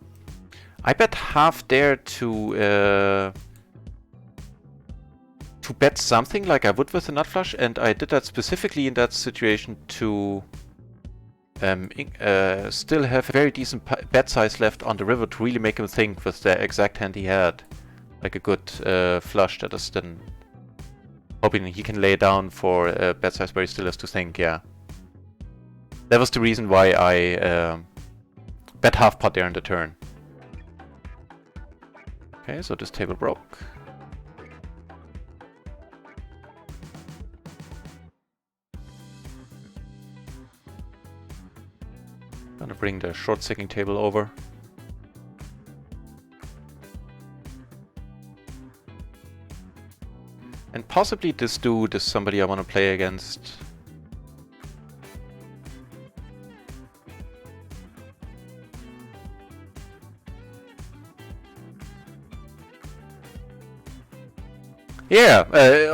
I bet half there to bet something like I would with a nut flush, and I did that specifically in that situation to still have a very decent bet size left on the river to really make him think with the exact hand he had. Like a good flush that is then hoping he can lay down for a bet size where he still has to think, yeah. That was the reason why I bet half pot there in the turn. Okay, so this table broke. Gonna bring the short stacking table over. And possibly this dude is somebody I want to play against. Yeah,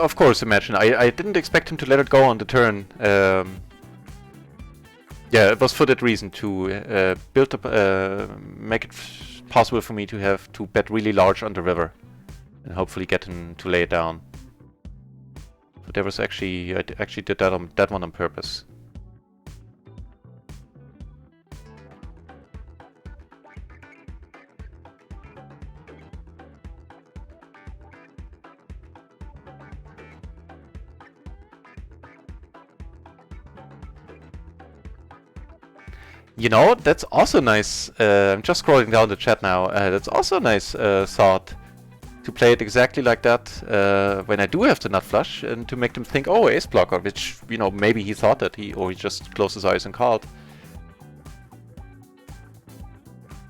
of course, Imagine. I didn't expect him to let it go on the turn. Yeah, it was for that reason, to build up, make it possible for me to have to bet really large on the river, and hopefully get him to lay it down. But there was actually, I actually did that one on purpose. You know, that's also nice. I'm just scrolling down the chat now. That's also a nice thought, to play it exactly like that when I do have the nut flush, and to make them think, oh, ace blocker, which, you know, maybe he thought that he just closed his eyes and called.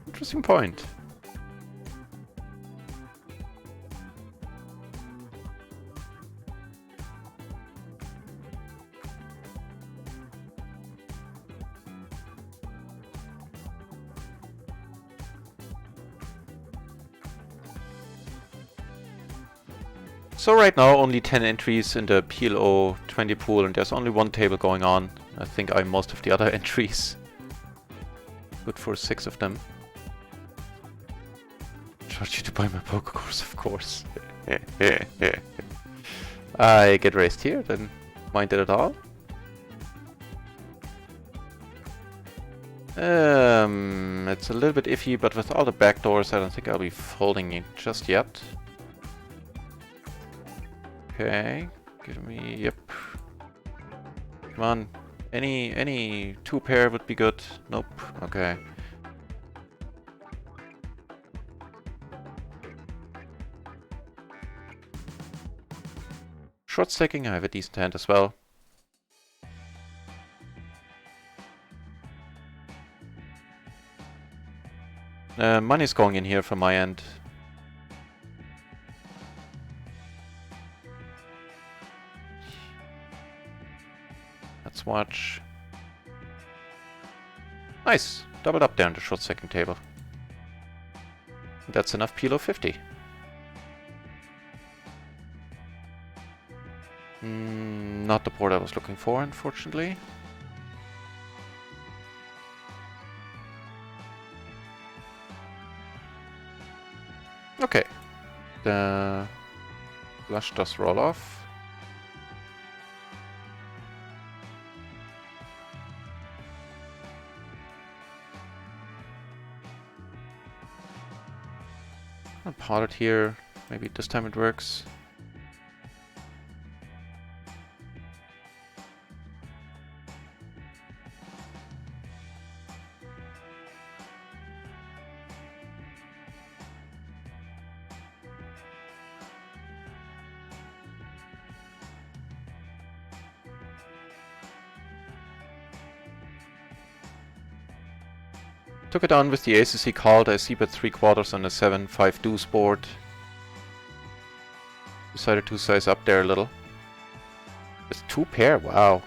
Interesting point. So right now only 10 entries in the PLO 20 pool, and there's only one table going on. I think I'm most of the other entries. Good for 6 of them. Charge you to buy my poker course, of course. I get raised here, then mind it at all. It's a little bit iffy, but with all the backdoors, I don't think I'll be folding it just yet. Okay, give me, yep. Come on, any 2 pair would be good. Nope, okay. Short stacking, I have a decent hand as well. Money's going in here from my end. Let's watch. Nice! Doubled up there on the short stacking table. That's enough PLO 50. Not the board I was looking for, unfortunately. Okay. The flush does roll off. I'll pot it here. Maybe this time it works. Took it on with the aces he called. I see bet 3/4 on a 7-5 deuce board. Decided to size up there a little. It's 2 pair, wow.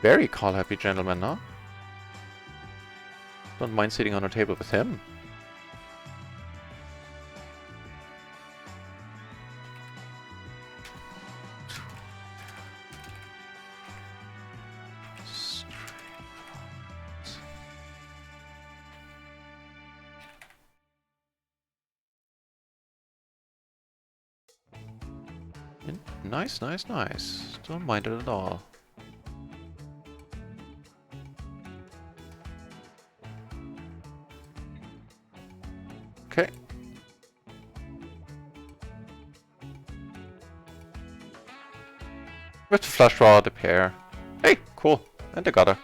Very call happy gentleman, huh? Don't mind sitting on a table with him. Nice, nice, nice. Don't mind it at all. Okay. With the flush draw, the pair. Hey, cool. And the gutter.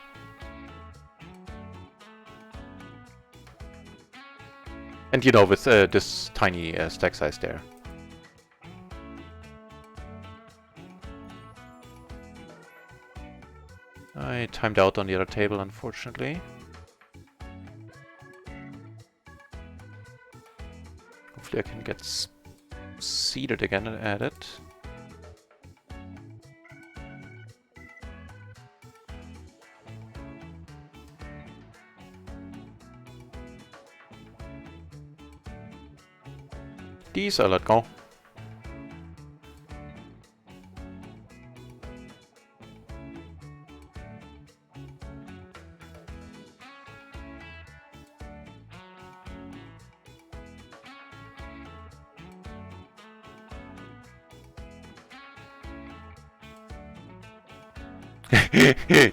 And you know, with this tiny stack size there. I timed out on the other table, unfortunately. Hopefully I can get seated again at it. These I let go.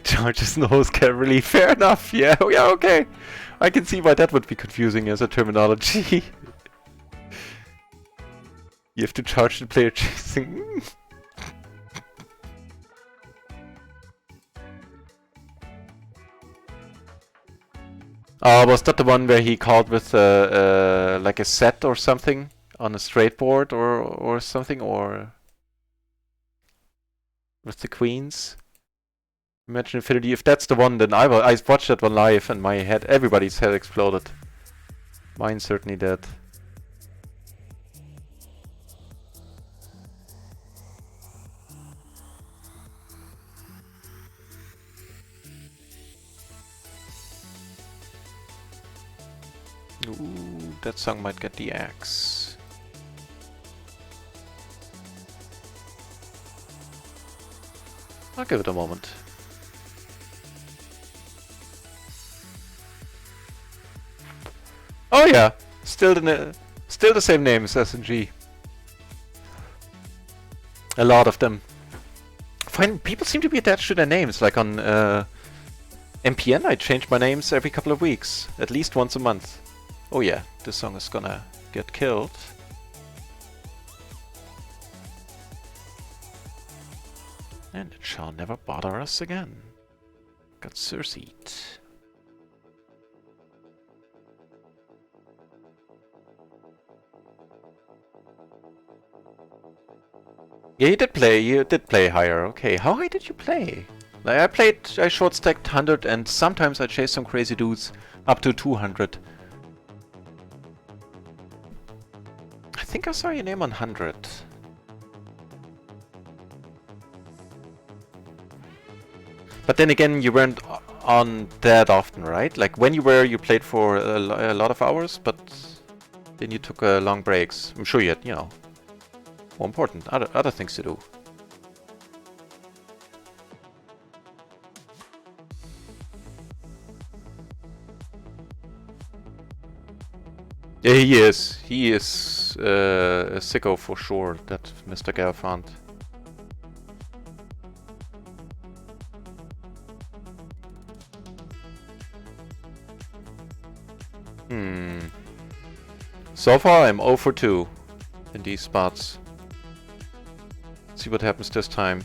George's nose can really fair enough. Yeah, yeah, okay. I can see why that would be confusing as a terminology. You have to charge the player chasing. Was that the one where he called with like a set or something on a straight board or something, or with the queens? Imagine Infinity. If that's the one, then I watched that one live and my head, everybody's head exploded. Mine certainly did. Ooh, that song might get the axe. I'll give it a moment. Oh yeah, still the same names, S and G. A lot of them. People seem to be attached to their names. Like on MPN, I change my names every couple of weeks, at least once a month. Oh yeah, this song is gonna get killed. And it shall never bother us again. Got Cersei'd. Yeah, you did play higher. Okay, how high did you play? Like I short stacked 100 and sometimes I chased some crazy dudes up to 200. I think I saw your name on 100. But then again, you weren't on that often, right? Like when you were, you played for a lot of hours, but then you took long breaks. I'm sure you had, you know, more important, other things to do. Yeah, he is. He is a sicko for sure, that Mr. Gelfand. So far I'm 0 for 2 in these spots. Let's see what happens this time.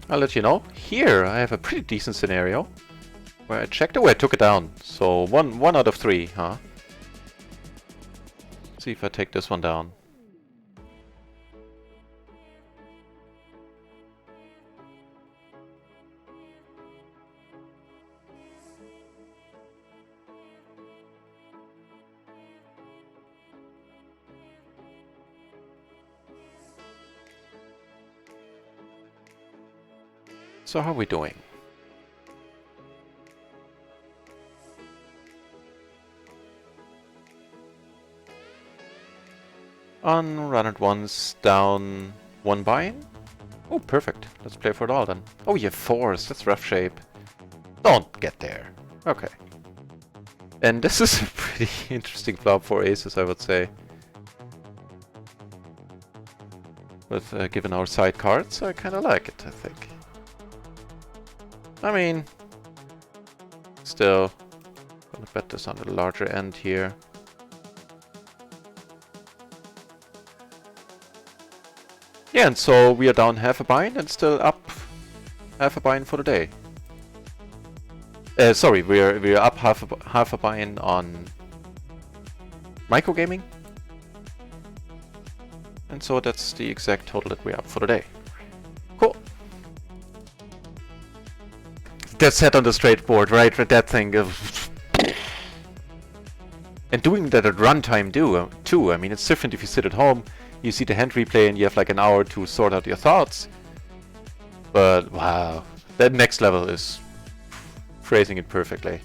I'll let you know. Here I have a pretty decent scenario where I checked. Oh, I took it down. So one out of 3, huh? Let's see if I take this one down. So how are we doing? On run it once, down 1 buy-in? Oh, perfect. Let's play for it all then. Oh, you have 4s. That's rough shape. Don't get there. Okay. And this is a pretty interesting flop for aces, I would say. With given our side cards, I kind of like it, I think. I mean, still, gonna bet this on the larger end here. Yeah, and so we are down half a buy-in and still up half a buy-in for the day. Sorry, we're up half a buy-in on microgaming, and so that's the exact total that we're up for the day. Cool. That's set on the straight board, right? With that thing of and doing that at runtime too. I mean, it's different if you sit at home, you see the hand replay, and you have like an hour to sort out your thoughts. But wow, that next level is phrasing it perfectly.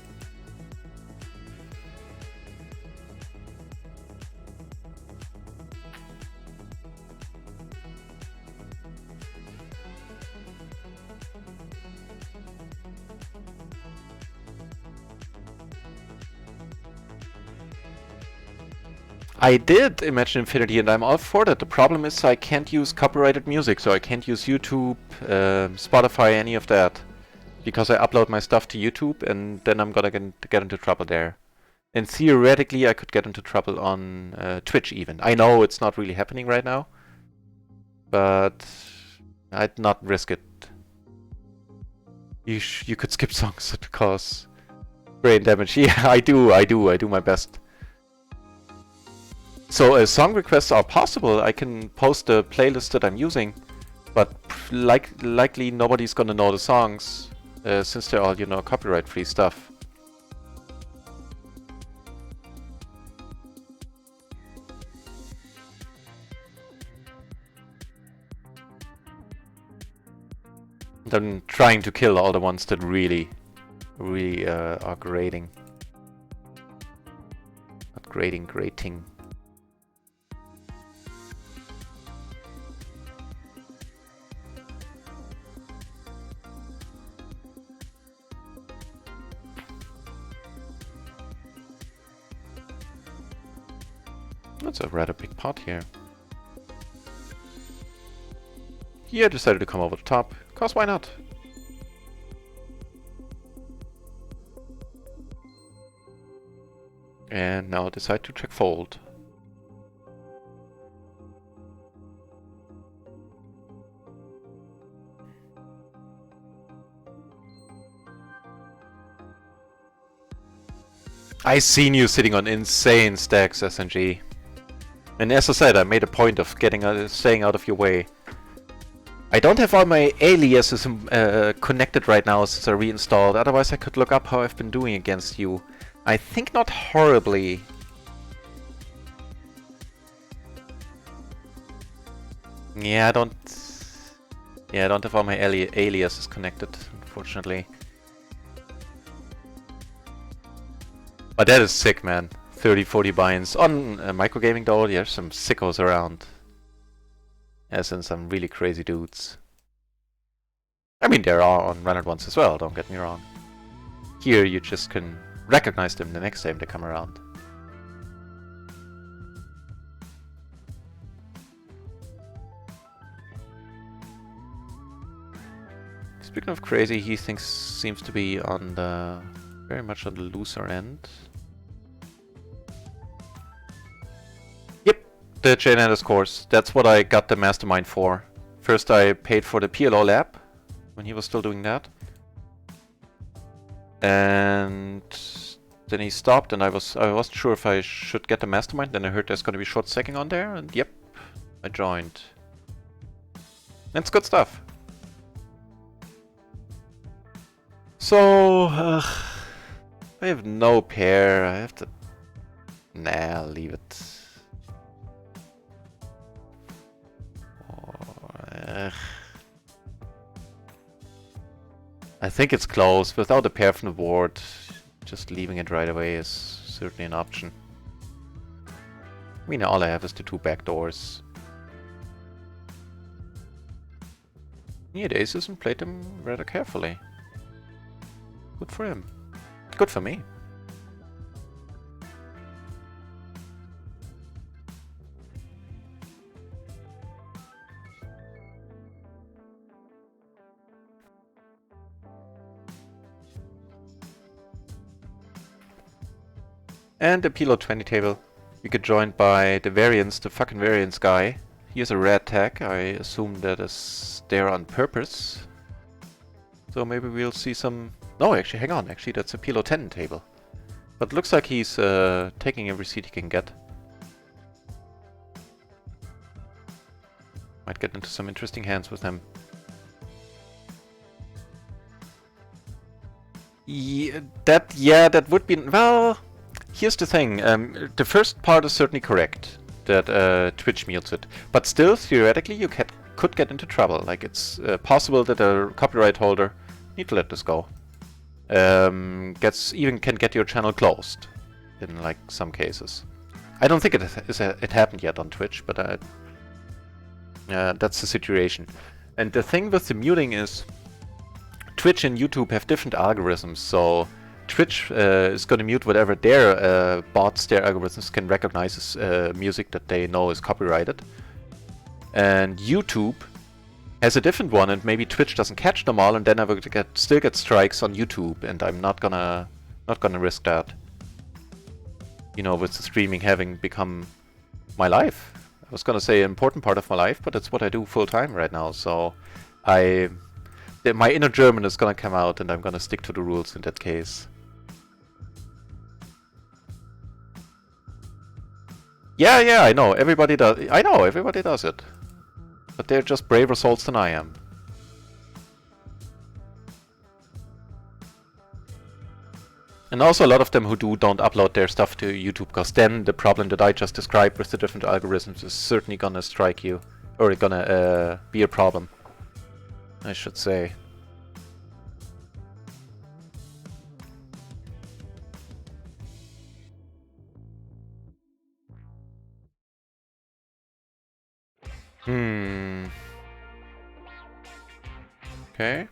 I did Imagine Infinity and I'm all for that. The problem is I can't use copyrighted music, so I can't use YouTube, Spotify, any of that. Because I upload my stuff to YouTube and then I'm gonna get into trouble there. And theoretically, I could get into trouble on Twitch even. I know it's not really happening right now, but I'd not risk it. You could skip songs to cause brain damage. Yeah, I do my best. So song requests are possible. I can post the playlist that I'm using, but likely nobody's gonna know the songs since they're all, you know, copyright-free stuff. And I'm trying to kill all the ones that really are grating. Not grating. That's a rather big pot here. He decided to come over the top, cause why not? And now decide to check fold. I seen you sitting on insane stacks, SNG. And as I said, I made a point of staying out of your way. I don't have all my aliases connected right now since I reinstalled, otherwise I could look up how I've been doing against you. I think not horribly. Yeah, I don't have all my aliases connected, unfortunately. But that is sick, man. 30-40 binds. On microgaming though, there's some sickos around. As in some really crazy dudes. I mean, there are on Runner ones as well, don't get me wrong. Here you just can recognize them the next time they come around. Speaking of crazy, he seems to be on the very much on the looser end. Yep, the J-Landers course. That's what I got the mastermind for. First I paid for the PLO lab, when he was still doing that. And then he stopped and I wasn't sure if I should get the mastermind. Then I heard there's gonna be short stacking on there, and yep, I joined. And it's good stuff. So, I have no pair. I have to... Nah, I'll leave it. I think it's close. Without a pair from the board, just leaving it right away is certainly an option. I mean, all I have is the two back doors. He had aces and played them rather carefully. Good for him. Good for me. And the PLO 20 table. We get joined by the variance, the fucking variance guy. He has a red tag. I assume that is there on purpose. So maybe we'll see some... No, actually, hang on. Actually, that's a PLO 10 table. But looks like he's taking every seat he can get. Might get into some interesting hands with him. Yeah, that would be... Well, here's the thing. The first part is certainly correct, that Twitch mutes it. But still, theoretically, you could get into trouble. Like, it's possible that a copyright holder need to let this go. Even can get your channel closed in like some cases. I don't think it happened yet on Twitch, but that's the situation. And the thing with the muting is Twitch and YouTube have different algorithms, so Twitch is going to mute whatever their bots, their algorithms can recognize as music that they know is copyrighted. And YouTube has a different one, and maybe Twitch doesn't catch them all, and then I will still get strikes on YouTube, and I'm not gonna risk that. you know, with the streaming having become my life. I was gonna say an important part of my life, but it's what I do full time right now. So my inner German is gonna come out, and I'm gonna stick to the rules in that case. Yeah, I know. Everybody does. I know, everybody does it. But they're just braver souls than I am. And also a lot of them who don't upload their stuff to YouTube, because then the problem that I just described with the different algorithms is certainly gonna strike you. Or gonna be a problem, I should say. Okay.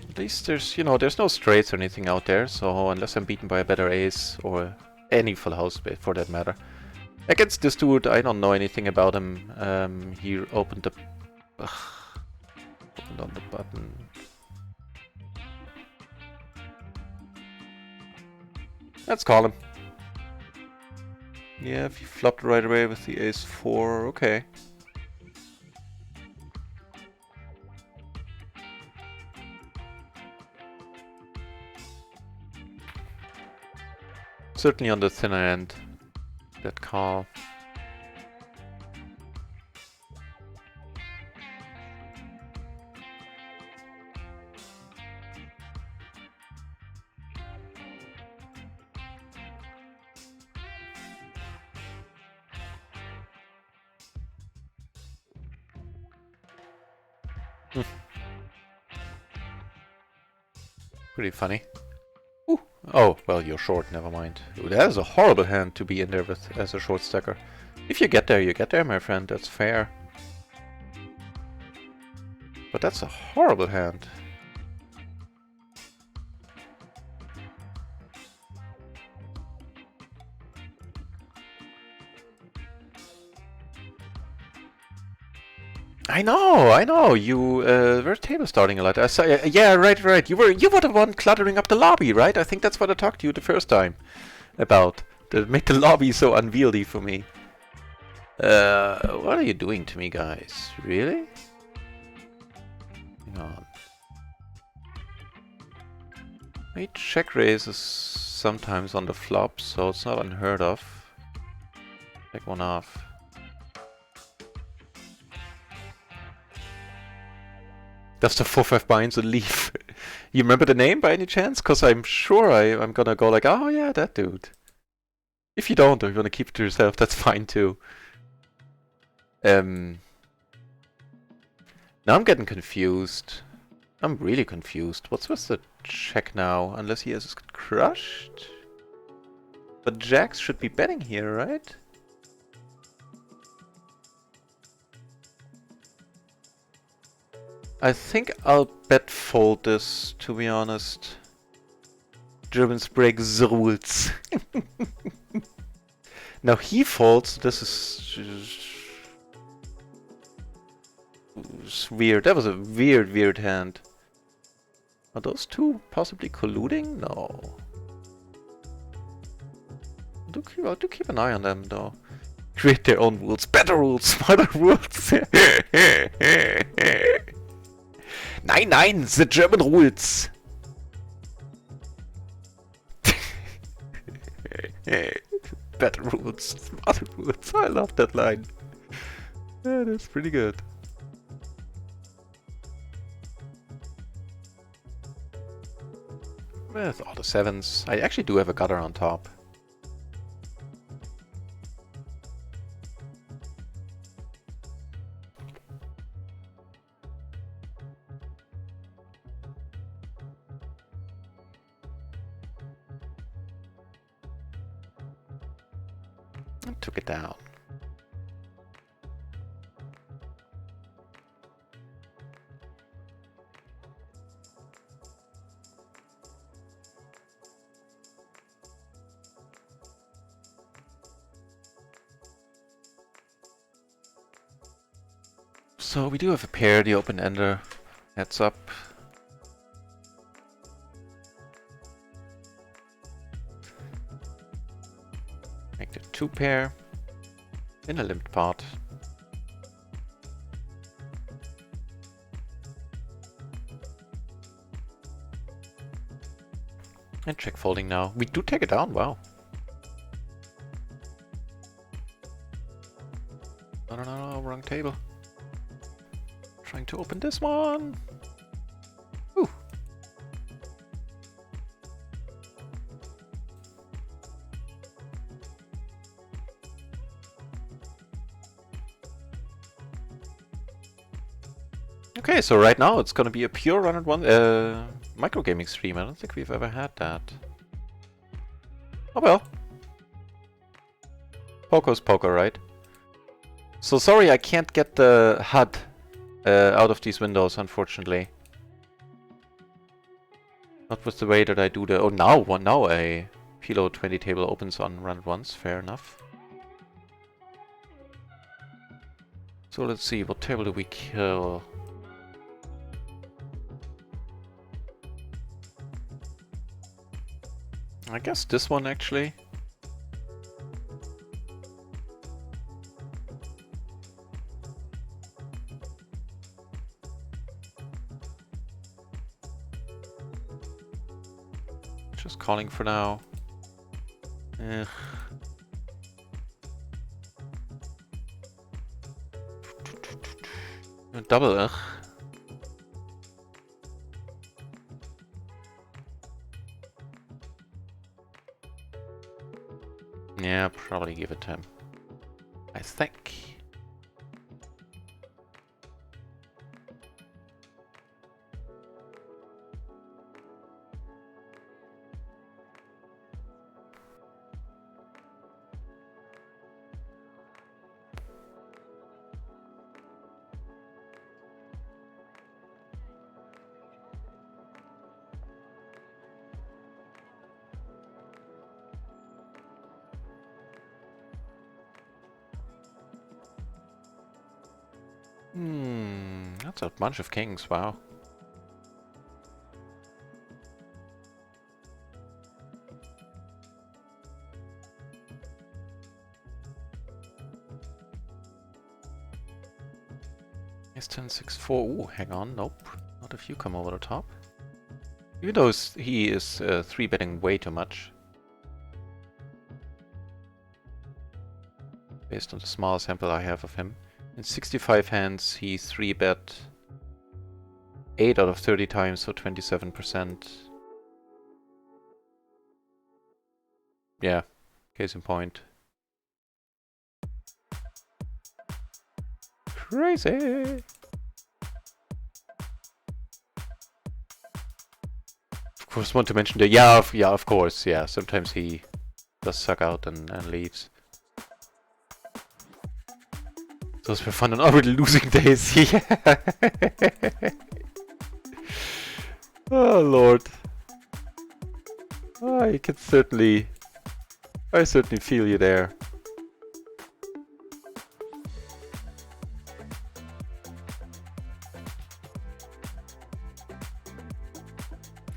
At least there's, you know, there's no straights or anything out there, so unless I'm beaten by a better ace, or any full house for that matter. Against this dude, I don't know anything about him. He opened the... opened on the button. Let's call him. Yeah, if he flopped right away with the ace-4, okay. Certainly on the thinner end, that call. Pretty funny. Ooh. Oh, well, you're short, never mind. Ooh, that is a horrible hand to be in there with as a short stacker. If you get there, my friend, that's fair. But that's a horrible hand. I know. You were table starting a lot. I saw, yeah, right. You were the one cluttering up the lobby, right? I think that's what I talked to you the first time about. That made the lobby so unwieldy for me. What are you doing to me, guys? Really? Hang on. I check raises sometimes on the flop, so it's not unheard of. Take one off. Does the 4-5 binds and leave? You remember the name by any chance? Because I'm sure I'm gonna go like, oh yeah, that dude. If you don't, or you wanna keep it to yourself, that's fine too. Now I'm getting confused. I'm really confused. What's with the check now? Unless he has crushed? But jacks should be betting here, right? I think I'll bet fold this, to be honest. Germans break the rules. Now he folds, this is weird. That was a weird hand. Are those two possibly colluding? No. I'll do keep an eye on them though. Create their own rules. Better rules, smarter rules. Nein, the German rules. Better rules, smarter rules. I love that line. Yeah, that's pretty good. With all the sevens, I actually do have a gutter on top. Took it down. So we do have a pair, the open ender. Heads up. Make the 2 pair in a limped part. And check folding now. We do take it down, wow. No, wrong table. Trying to open this one. Ooh. Okay, so right now it's gonna be a pure run and one micro gaming stream. I don't think we've ever had that. Oh well. Poco's poker, right? So sorry I can't get the HUD out of these windows, unfortunately. Not with the way that I do the... Oh, now a PLO 20 table opens on run once. Fair enough. So let's see, what table do we kill? I guess this one, actually. Just calling for now. Ugh. Double ugh. Yeah, probably give it to him. I think. That's a bunch of kings, wow. Ace 10, 6, 4. Ooh, hang on, nope. Not if you come over the top. Even though he is 3-betting way too much. Based on the small sample I have of him. In 65 hands, he 3-bet 8 out of 30 times, so 27%. Yeah, case in point. Crazy! Of course, want to mention the... Yeah, of course, yeah. Sometimes he does suck out and leaves. Those were fun on already losing days. Yeah. Oh lord. I certainly feel you there.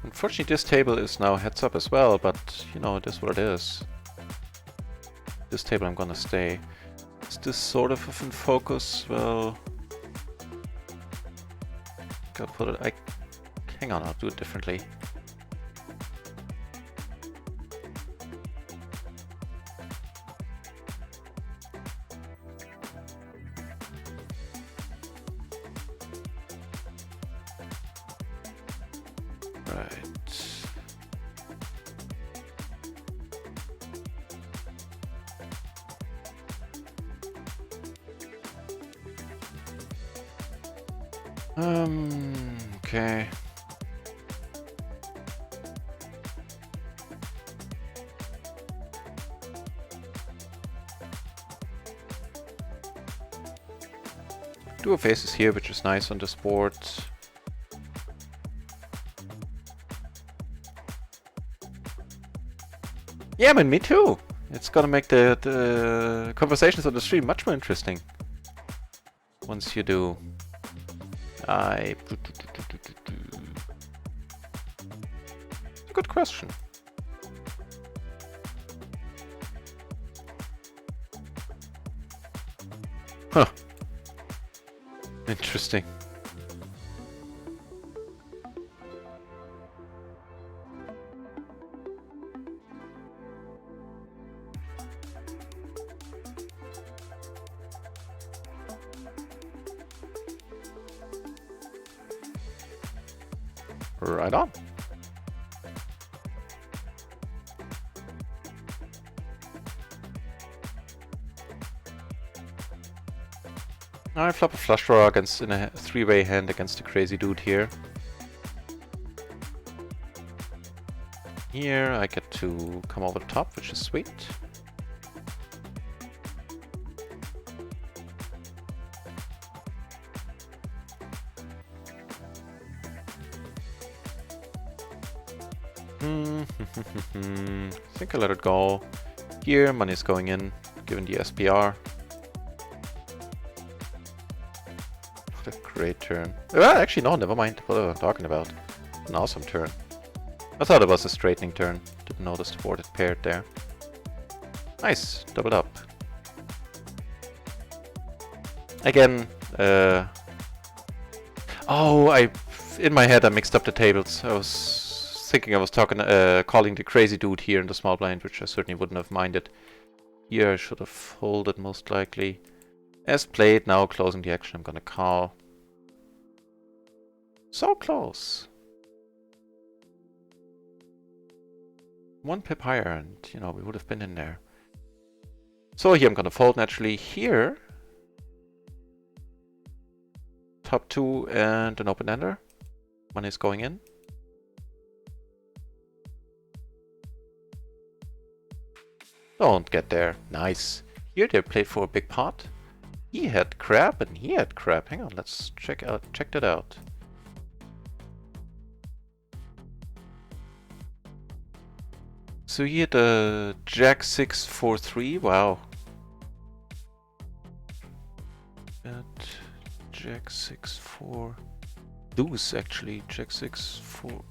Unfortunately, this table is now heads up as well, but you know, it is what it is. This table I'm gonna stay. Is this sort of in focus? Well, gotta put it. Hang on, I'll do it differently. Right. Okay. Duo faces here, which is nice on this board. Yeah, man, me too. It's gonna make the conversations on the stream much more interesting. Once you do. It's a good question. Huh. Interesting. Right on. Now I flop a flush draw against in a three-way hand against the crazy dude here. Here I get to come over the top, which is sweet. I think I let it go. Here, money's going in, given the SPR. What a great turn. Actually, no, never mind what I'm talking about. An awesome turn. I thought it was a straightening turn. Didn't notice the board had paired there. Nice, doubled up. Again, oh, in my head I mixed up the tables. I was thinking I was calling the crazy dude here in the small blind, which I certainly wouldn't have minded. Here I should have folded most likely. As played, now closing the action, I'm gonna call. So close. One pip higher and, you know, we would have been in there. So here I'm gonna fold naturally. Here, top two and an open ender. Money's going in. Don't get there. Nice. Here they played for a big pot. He had crap and he had crap. Hang on, let's check that out. So he had a Jack 6-4-3. Wow. At Jack 6-4. Deuce actually. Jack 6-4.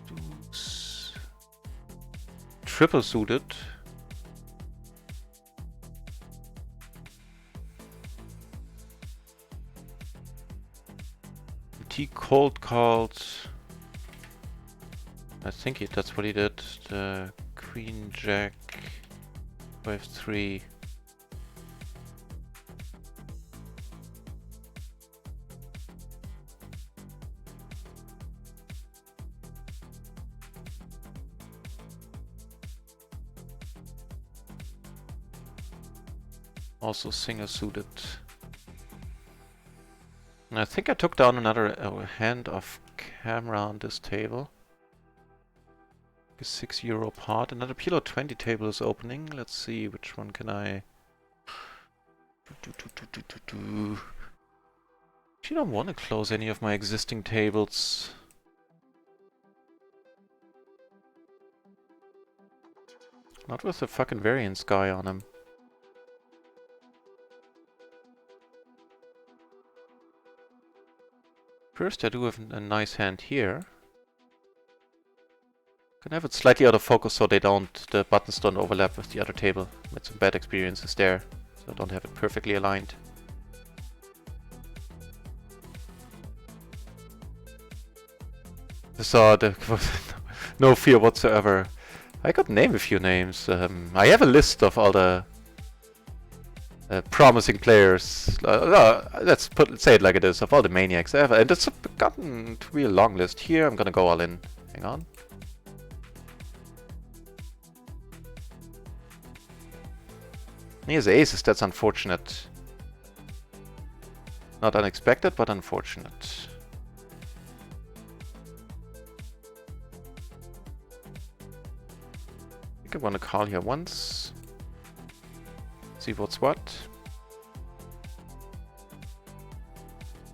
Deuce. Triple suited. He cold called. I think that's what he did. The Queen Jack 5-3. Also single suited. And I think I took down another hand off camera on this table. A €6 pot. Another PLO 20 table is opening. Let's see, which one can I... Actually, don't want to close any of my existing tables. Not with the fucking variance guy on him. First, I do have a nice hand here. Can have it slightly out of focus so the buttons don't overlap with the other table. Made some bad experiences there, so I don't have it perfectly aligned. So no fear whatsoever. I could name a few names. I have a list of all the promising players. Let's say it like it is, of all the maniacs ever. And it's gotten to be a long list. Here I'm gonna go all in. Hang on. He has aces, that's unfortunate. Not unexpected, but unfortunate. I think I want to call here once. See what's what.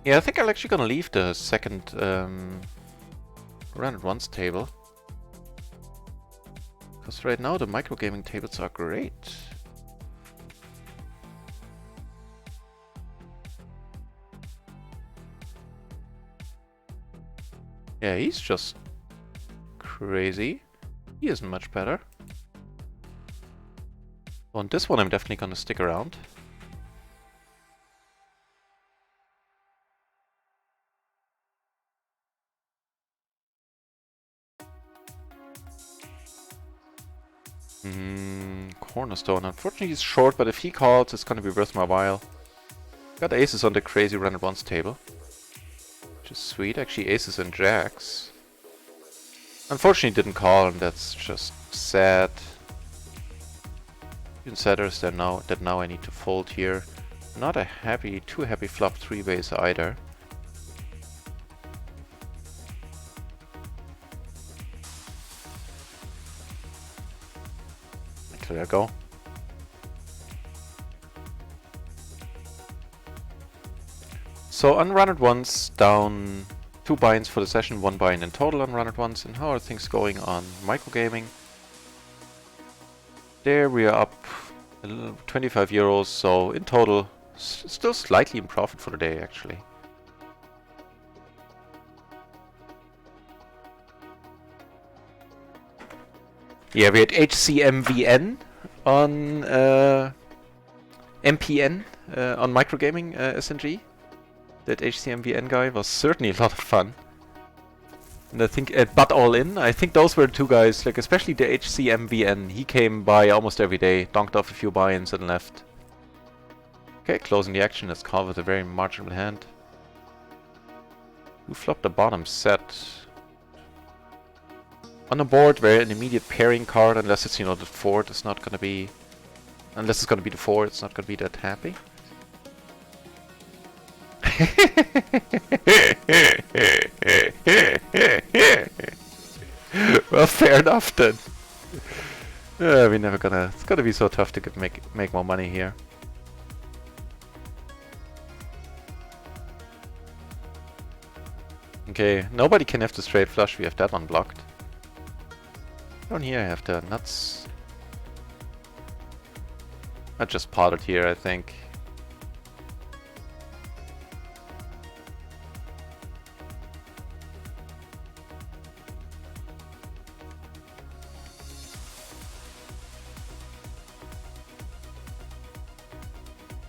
Yeah, I think I'm actually gonna leave the second run at once table. Because right now the microgaming tables are great. Yeah, he's just crazy. He isn't much better. On this one, I'm definitely gonna stick around. Cornerstone. Unfortunately, he's short, but if he calls, it's gonna be worth my while. Got aces on the crazy run at once table. Which is sweet. Actually, aces and jacks. Unfortunately, didn't call, and that's just sad. Even sadder is that now I need to fold here. Not a too happy flop 3-ways either. There I go. So unrun ones down 2 buy-ins for the session, 1 buy-in in total on run ones. And how are things going on microgaming? There we are up 25 euros, so in total still slightly in profit for the day actually. Yeah, we had HCMVN on MPN on microgaming SNG. That HCMVN guy was certainly a lot of fun. And I think at But All In, I think those were the 2 guys, like especially the HCMVN. He came by almost every day, donked off a few buy-ins and left. Okay, closing the action. Let's call with a very marginal hand. Who flopped the bottom set? On the board, where an immediate pairing card, unless it's, you know, the 4, it's not gonna be... Unless it's gonna be the 4, it's not gonna be that happy. Well, fair enough then. We're never gonna... It's gonna be so tough to make more money here. Okay, nobody can have the straight flush, we have that one blocked. Down here I have the nuts. I just potted here, I think.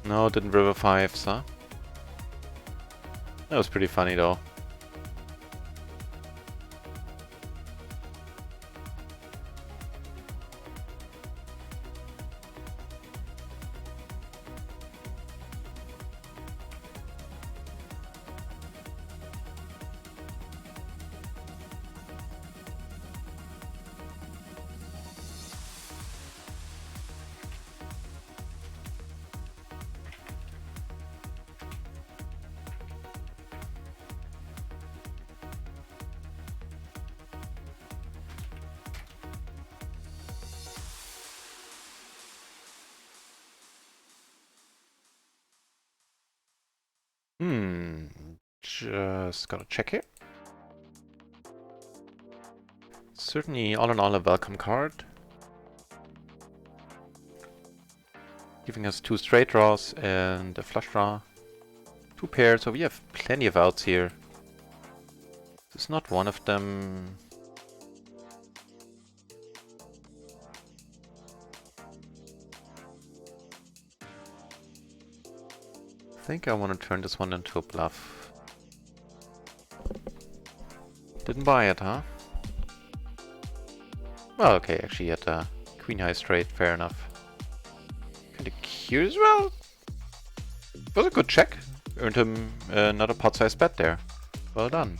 No, didn't river 5s, huh? That was pretty funny though. Just gotta check here. Certainly, all in all, a welcome card. Giving us 2 straight draws and a flush draw. 2 pairs, so we have plenty of outs here. This is not one of them. I think I want to turn this one into a bluff. Didn't buy it, huh? Well, okay, actually he had a queen high straight, fair enough. Kinda curious, well, was a good check. Earned him another pot-sized bet there. Well done.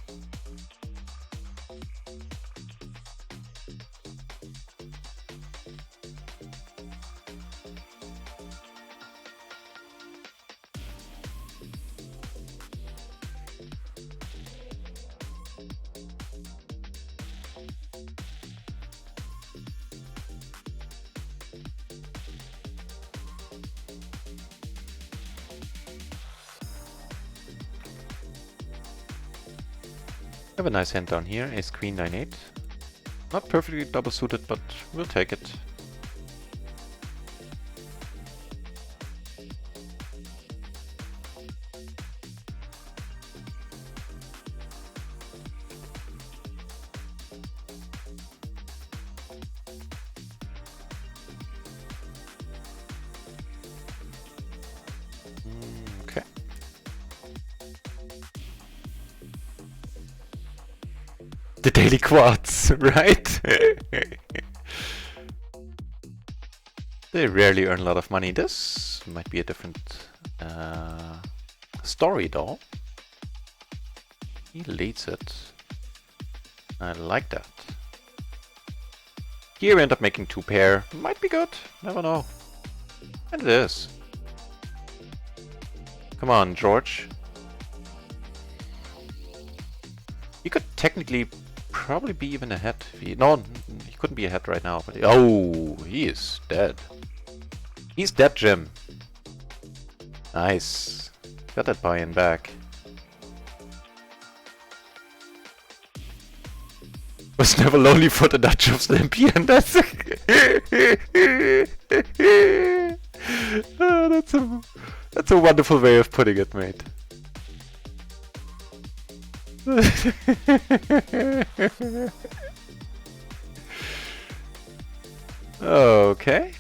Have a nice hand down here, ace queen 9-8. Not perfectly double suited, but we'll take it. The daily quads, right? They rarely earn a lot of money. This might be a different story though. He leads it. I like that. Here we end up making 2 pair. Might be good. Never know. And it is. Come on, George. He could technically probably be even ahead. No, he couldn't be ahead right now. But oh, he is dead. He's dead, Jim. Nice. Got that buy-in back. Was never lonely for the Dutch of the MPN. That's a wonderful way of putting it, mate. Okay.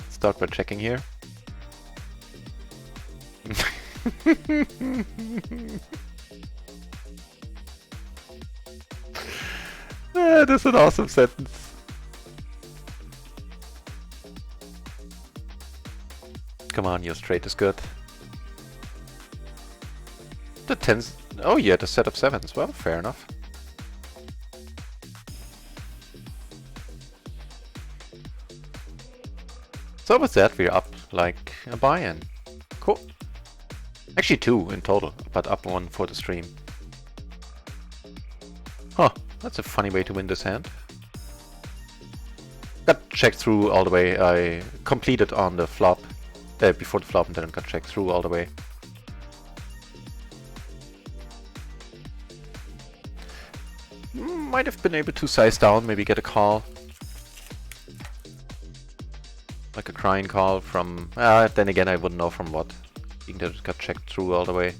Start by checking here. That's an awesome sentence. Come on, your straight is good. The 10s. Oh, yeah, the set of 7s. Well, fair enough. So with that, we're up like a buy-in. Cool. Actually 2 in total, but up 1 for the stream. Huh, that's a funny way to win this hand. Got checked through all the way. I completed on the flop, before the flop, and then got checked through all the way. Might have been able to size down, maybe get a call. Like a crying call from... then again I wouldn't know from what. Being that it got checked through all the way.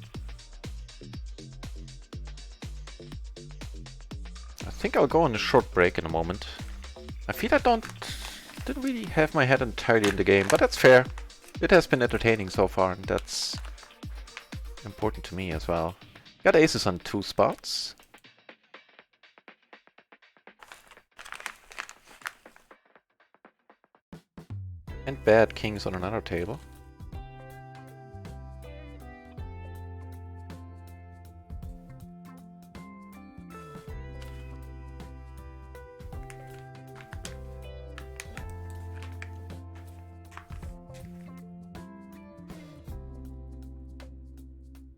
I think I'll go on a short break in a moment. I feel I didn't really have my head entirely in the game, but that's fair. It has been entertaining so far, and that's important to me as well. Got aces on 2 spots. And bad kings on another table.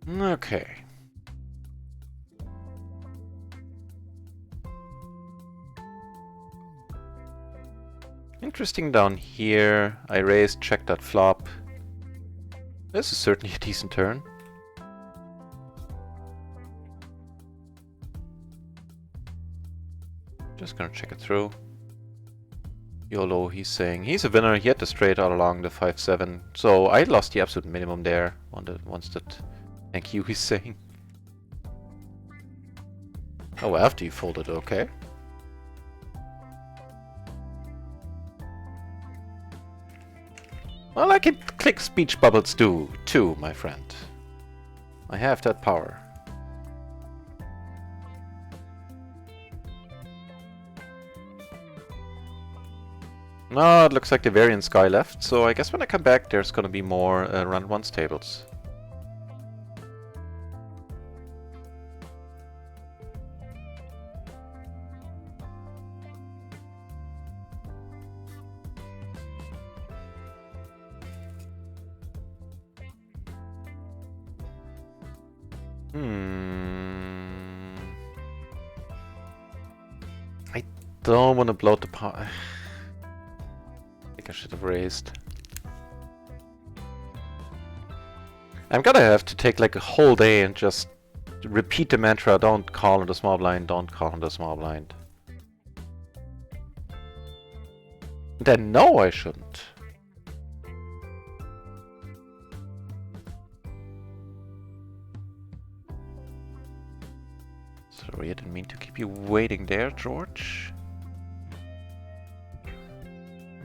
Okay. Interesting down here. I raised, checked that flop. This is certainly a decent turn. Just gonna check it through. YOLO, he's saying. He's a winner. He had the straight all along, the 5-7. So I lost the absolute minimum there. Once that... Thank you, he's saying. Oh, after you folded, okay. Well, I can click speech bubbles too, my friend. I have that power. No, it looks like the variance guy left, so I guess when I come back there's gonna be more run once tables. I don't want to bloat the pot. I think I should have raised. I'm gonna have to take like a whole day and just repeat the mantra, don't call on the small blind, don't call on the small blind. Then no, I shouldn't. Sorry, I didn't mean to keep you waiting there, George.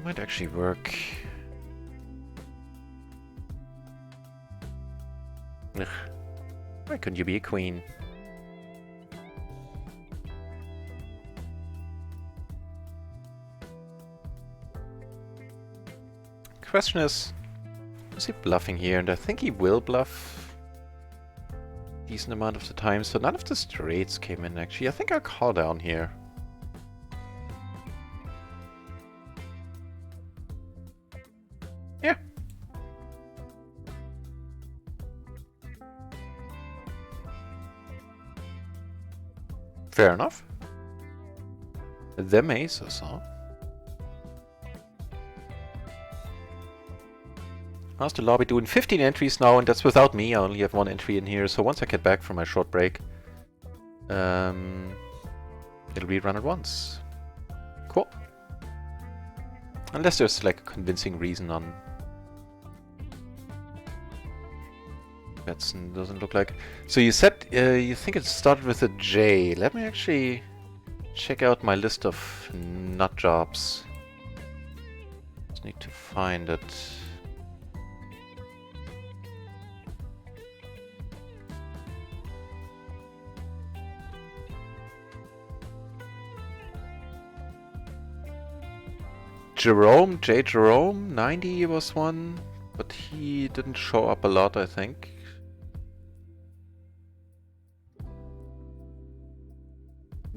Might actually work. Ugh. Why couldn't you be a queen? question is he bluffing here? And I think he will bluff decent amount of the time. So none of the straights came in actually. I think I'll call down here. Yeah. Fair enough. Them aces, huh? How's the lobby doing? 15 entries now, and that's without me. I only have 1 entry in here, so once I get back from my short break, it'll rerun it once. Cool. Unless there's like a convincing reason on... That doesn't look like... So you said you think it started with a J. Let me actually check out my list of nut jobs. Just need to find it. Jerome, J. Jerome, 90 was one, but he didn't show up a lot, I think.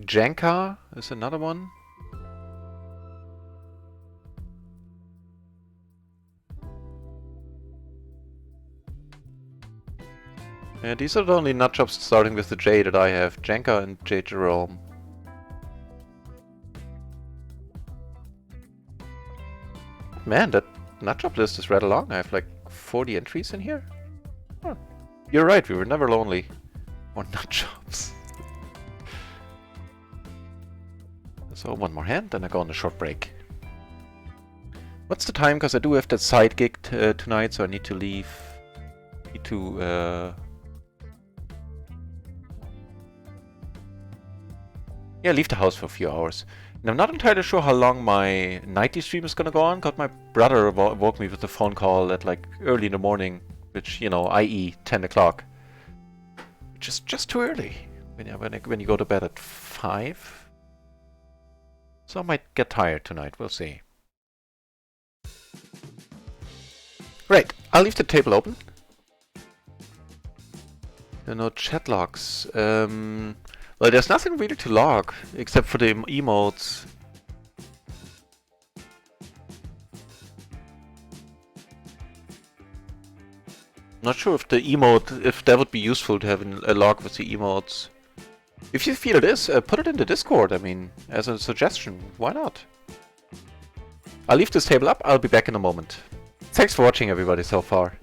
Janka is another one. Yeah, these are the only nut jobs starting with the J that I have. Janka and J. Jerome. Man, that nut job list is rather long. I have like 40 entries in here. Huh. You're right, we were never lonely. More nut jobs. So one more hand, then I go on a short break. What's the time? Because I do have that side gig tonight, so I need to leave. Need to leave the house for a few hours. And I'm not entirely sure how long my nightly stream is gonna go on. Got my brother woke me with a phone call at like early in the morning, which, you know, i.e. 10 o'clock. Which is just too early when you go to bed at 5. So I might get tired tonight, we'll see. Right, I'll leave the table open. There are no chat logs. Well, there's nothing really to log, except for the emotes. Not sure if the emote, if that would be useful to have a log with the emotes. If you feel it is, put it in the Discord, I mean, as a suggestion, why not? I'll leave this table up, I'll be back in a moment. Thanks for watching everybody so far.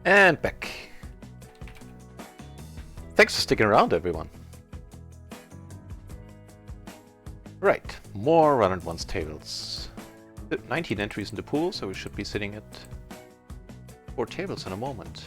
And back. Thanks for sticking around, everyone. Right, more run-at-once tables. 19 entries in the pool, so we should be sitting at 4 tables in a moment.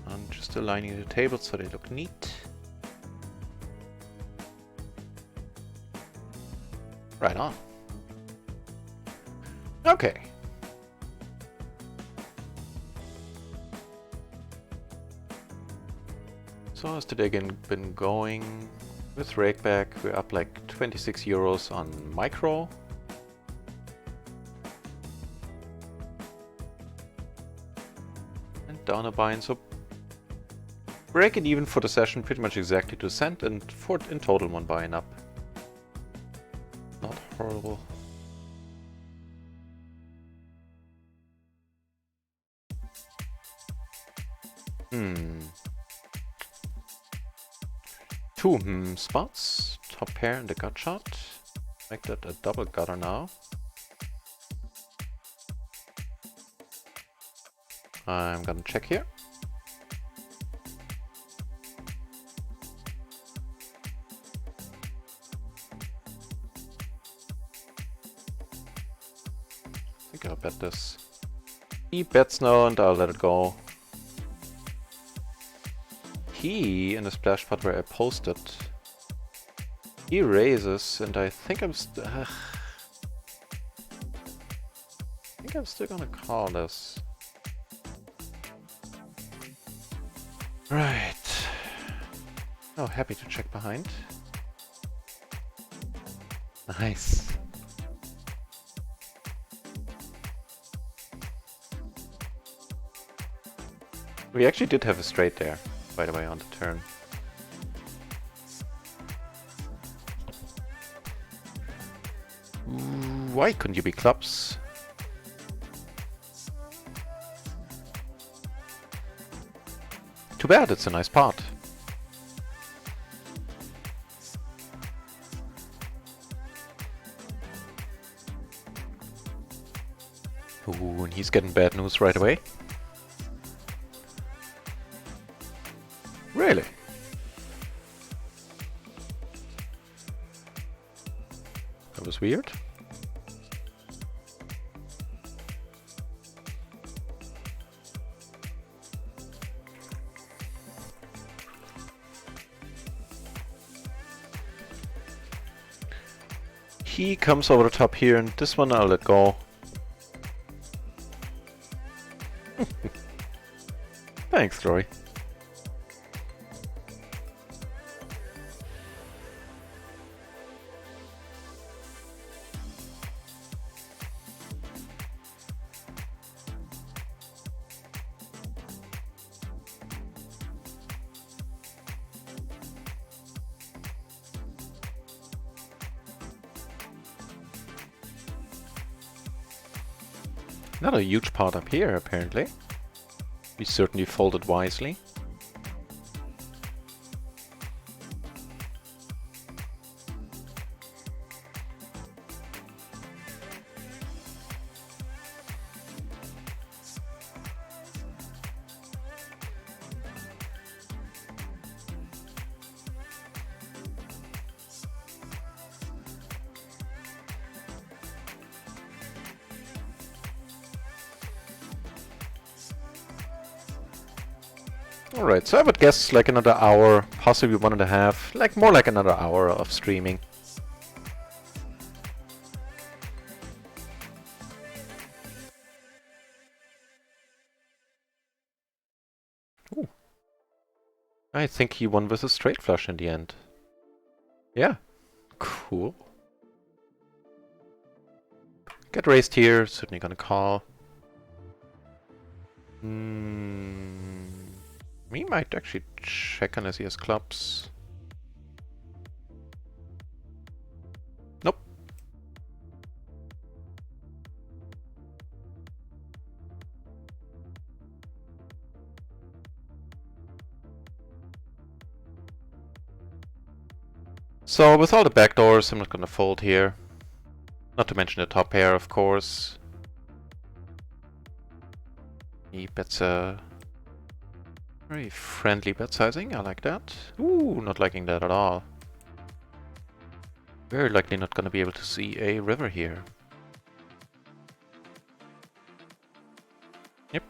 I'm just aligning the tables so they look neat. Right on. Okay. So how's today been going? With Rakeback, we're up like 26 euros on micro. And down a bind, so break it even for the session, pretty much exactly to cent, and for in total 1 buy-in up. Not horrible. Two spots. Top pair and the gut shot. Make that a double gutter now. I'm gonna check here. I think I'll bet this. He bets no and I'll let it go. He, in the splash pot where I posted, he raises, and I think I'm still gonna call this. Right. Oh, happy to check behind. Nice. We actually did have a straight there, by the way, on the turn. Why couldn't you be clubs? Too bad, it's a nice pot. Ooh, and he's getting bad news right away. Really? That was weird. He comes over the top here, and this one I'll let go. Thanks, Rory. Not a huge part up here, apparently. We certainly folded wisely. Alright, so I would guess like another hour, possibly 1.5, like more like another hour of streaming. Ooh. I think he won with a straight flush in the end. Yeah, cool. Get raised here, certainly gonna call. We might actually check unless he has clubs. Nope. So with all the backdoors, I'm not gonna fold here. Not to mention the top pair, of course. He bets a very friendly bet sizing, I like that. Ooh, not liking that at all. Very likely not gonna be able to see a river here. Yep.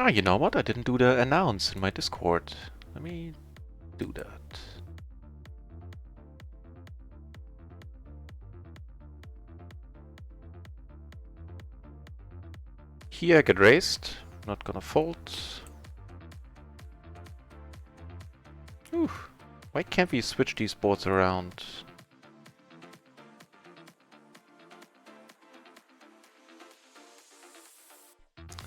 Ah, you know what? I didn't do the announce in my Discord. Let me do that. Here I get raised. Not gonna fold. Ooh, why can't we switch these boards around?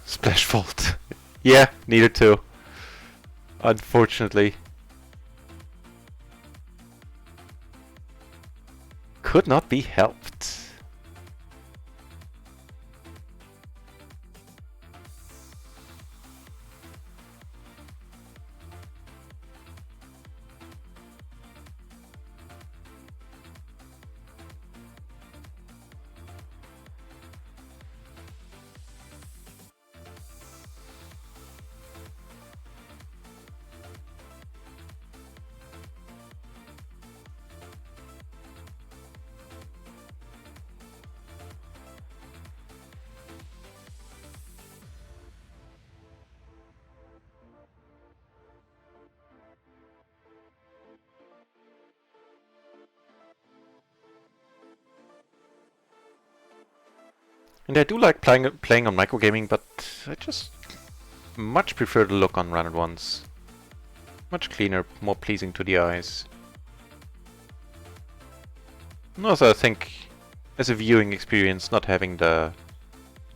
Splash fold. Yeah, needed to. Unfortunately. Could not be helped. And I do like playing on microgaming, but I just much prefer the look on run-it ones. Much cleaner, more pleasing to the eyes. And also, I think, as a viewing experience, not having the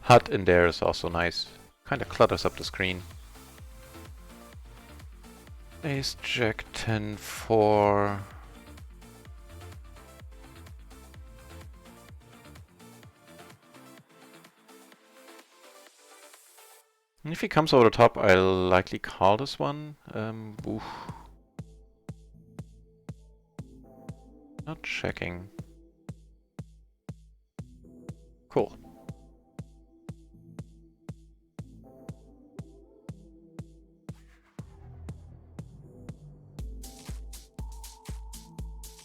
HUD in there is also nice. Kind of clutters up the screen. Ace, Jack, 10, 4. And if he comes over the top, I'll likely call this one. Oof. Not checking. Cool.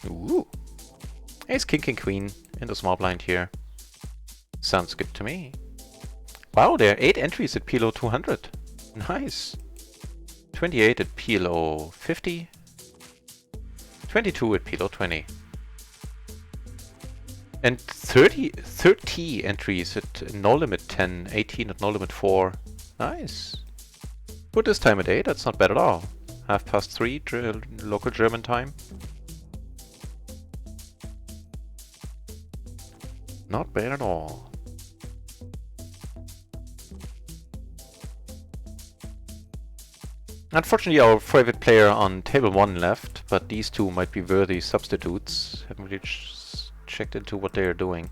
Ooh. Ace, king, king, queen in the small blind here. Sounds good to me. Wow, there are 8 entries at PLO 200. Nice. 28 at PLO 50. 22 at PLO 20. And 30 entries at no limit 10, 18 at no limit 4. Nice. For this time of day, that's not bad at all. 3:30 local German time. Not bad at all. Unfortunately, our favorite player on table 1 left, but these two might be worthy substitutes. Haven't really checked into what they are doing.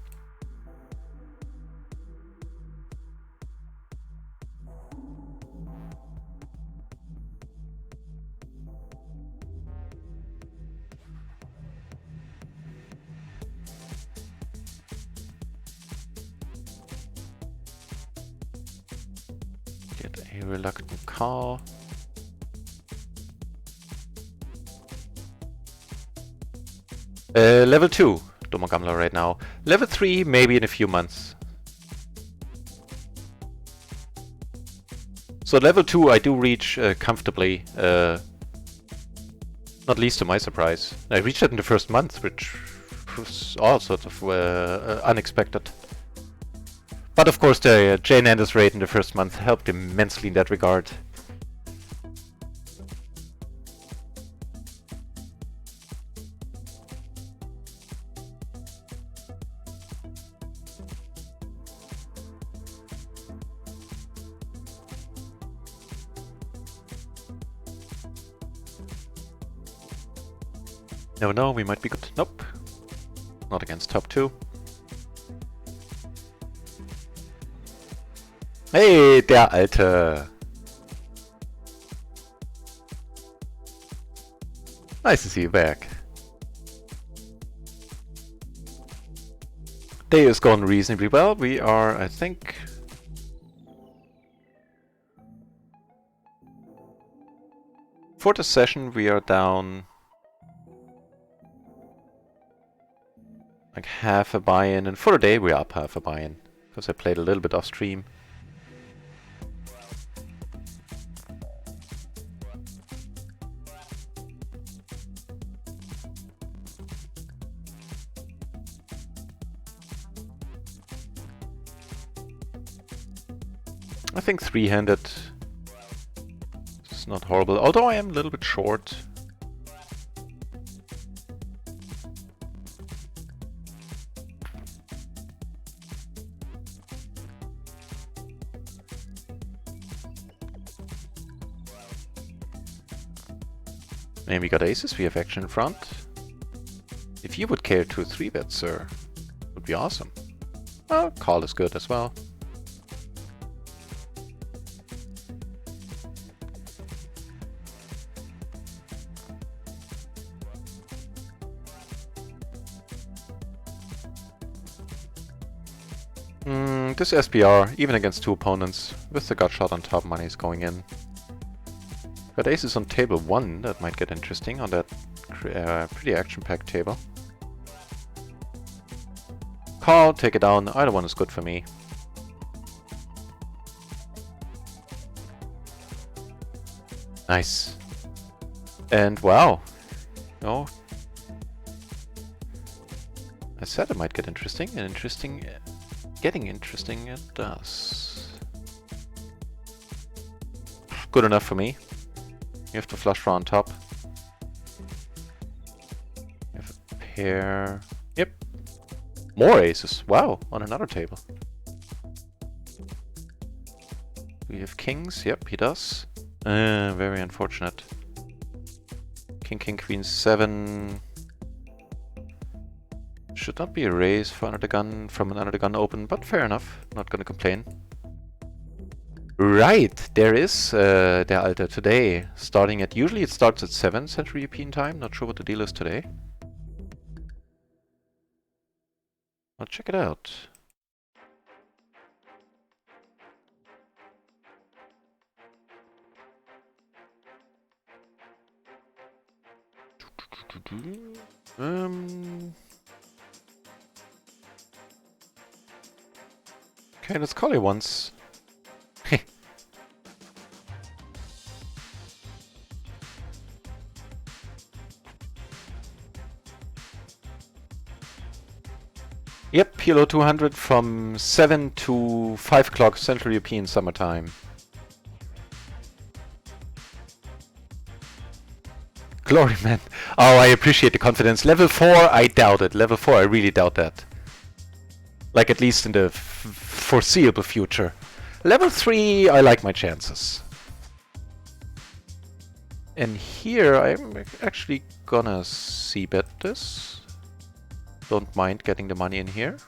Get a reluctant call. Level 2, Domogamla right now. Level 3, maybe in a few months. So level 2 I do reach comfortably Not least to my surprise. I reached it in the first month, which was all sorts of unexpected. But of course the Jane Anders raid in the first month helped immensely in that regard. No, we might be good. Nope. Not against top 2. Hey, der Alte! Nice to see you back. Day is going reasonably well. We are, I think... For the session we are down... like half a buy-in, and for the day we're up half a buy-in. Because I played a little bit off stream. I think three-handed is not horrible, although I am a little bit short. And we got aces, we have action in front. If you would care to 3-bet, sir, would be awesome. Well, call is good as well. This SPR, even against 2 opponents, with the gut shot on top, money is going in. Got aces on table 1, that might get interesting on that pretty action-packed table. Call, take it down, either one is good for me. Nice. And wow. Oh. I said it might get interesting, and getting interesting it does. Good enough for me. You have to flush draw on top. You have a pair. Yep. More aces. Wow, on another table. We have kings. Yep, he does. Very unfortunate. King, king, queen, 7. Should not be a raise for another gun from an another gun open, but fair enough. Not gonna complain. Right, there is Der Alte today, starting at, usually it starts at 7 Central European time, not sure what the deal is today. I'll check it out. Okay, let's call you once. Yep, PLO 200 from 7 to 5 o'clock Central European summertime. Glory, man. Oh, I appreciate the confidence. Level 4, I doubt it. Level 4, I really doubt that. Like, at least in the foreseeable future. Level 3, I like my chances. And here, I'm actually gonna c-bet this. Don't mind getting the money in here.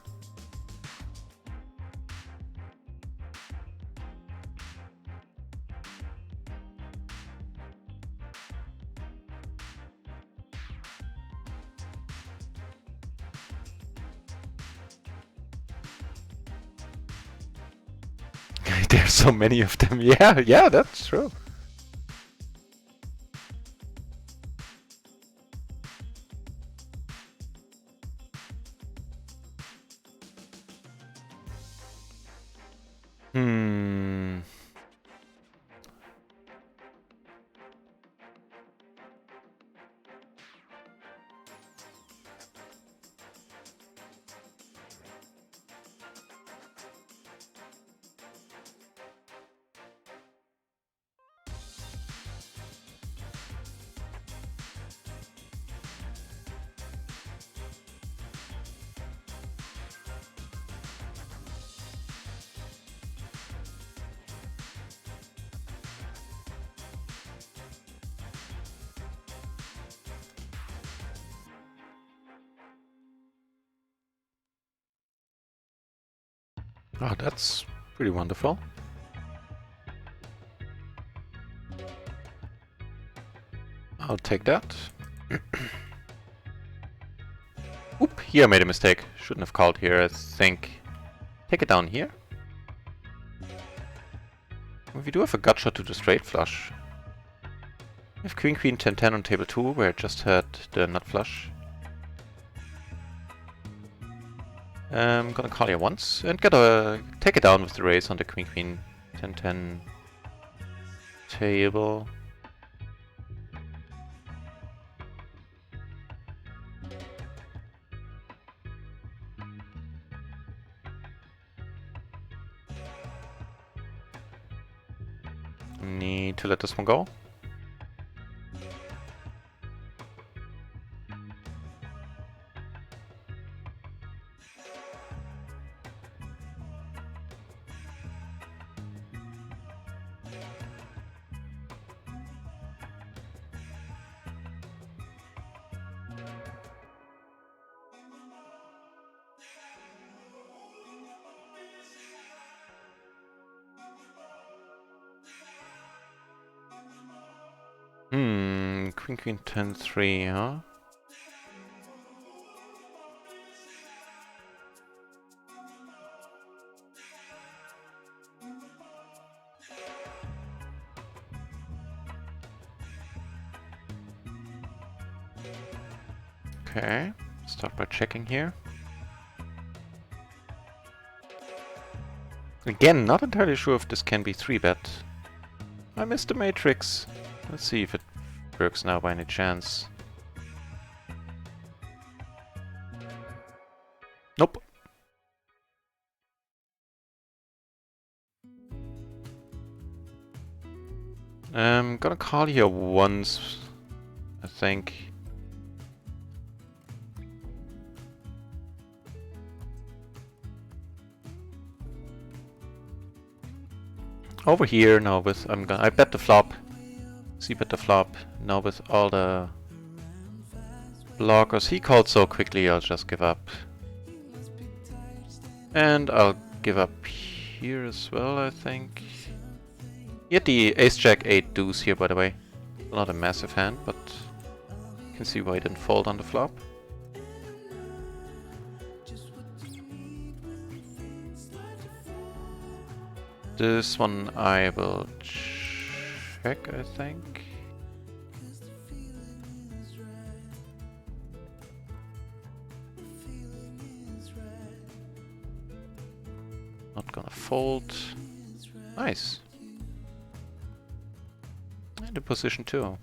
There's so many of them. Yeah, that's true. Oh, that's pretty wonderful. I'll take that. Oop, here I made a mistake. Shouldn't have called here, I think. Take it down here. We do have a gut shot to the straight flush. We have Queen Queen 10-10 on table 2, where I just had the nut flush. I'm gonna call here once and take it down with the raise on the Queen Queen 10-10 table. Need to let this one go. Queen Queen 10-3, huh? Okay, start by checking here. Again, not entirely sure if this can be 3-bet. I missed the matrix. Let's see if it works now by any chance. Nope. I'm gonna call here once, I think. Over here now with I bet the flop. C-bet the flop. Now with all the blockers he called so quickly, I'll just give up. And I'll give up here as well, I think. He had the ace-jack 8 deuce here, by the way. Not a massive hand, but you can see why he didn't fold on the flop. This one I will check, I think. Not gonna fold. Nice. And a position too.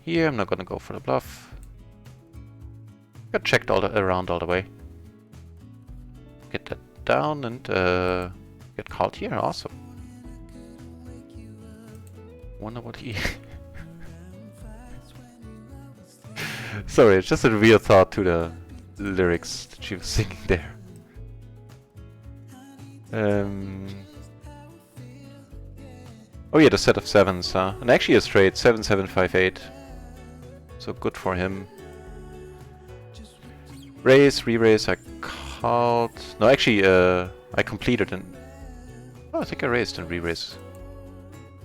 Here I'm not gonna go for the bluff. Got checked around all the way. Get that down and get called here. Awesome. Wonder what he... Sorry, it's just a weird thought to the lyrics that she was singing there. Oh yeah, the set of sevens, huh? And actually a straight 7-7-5-8. So good for him. Raise, re-raise, I called. No, actually, I completed and... Oh, I think I raised and re-raised.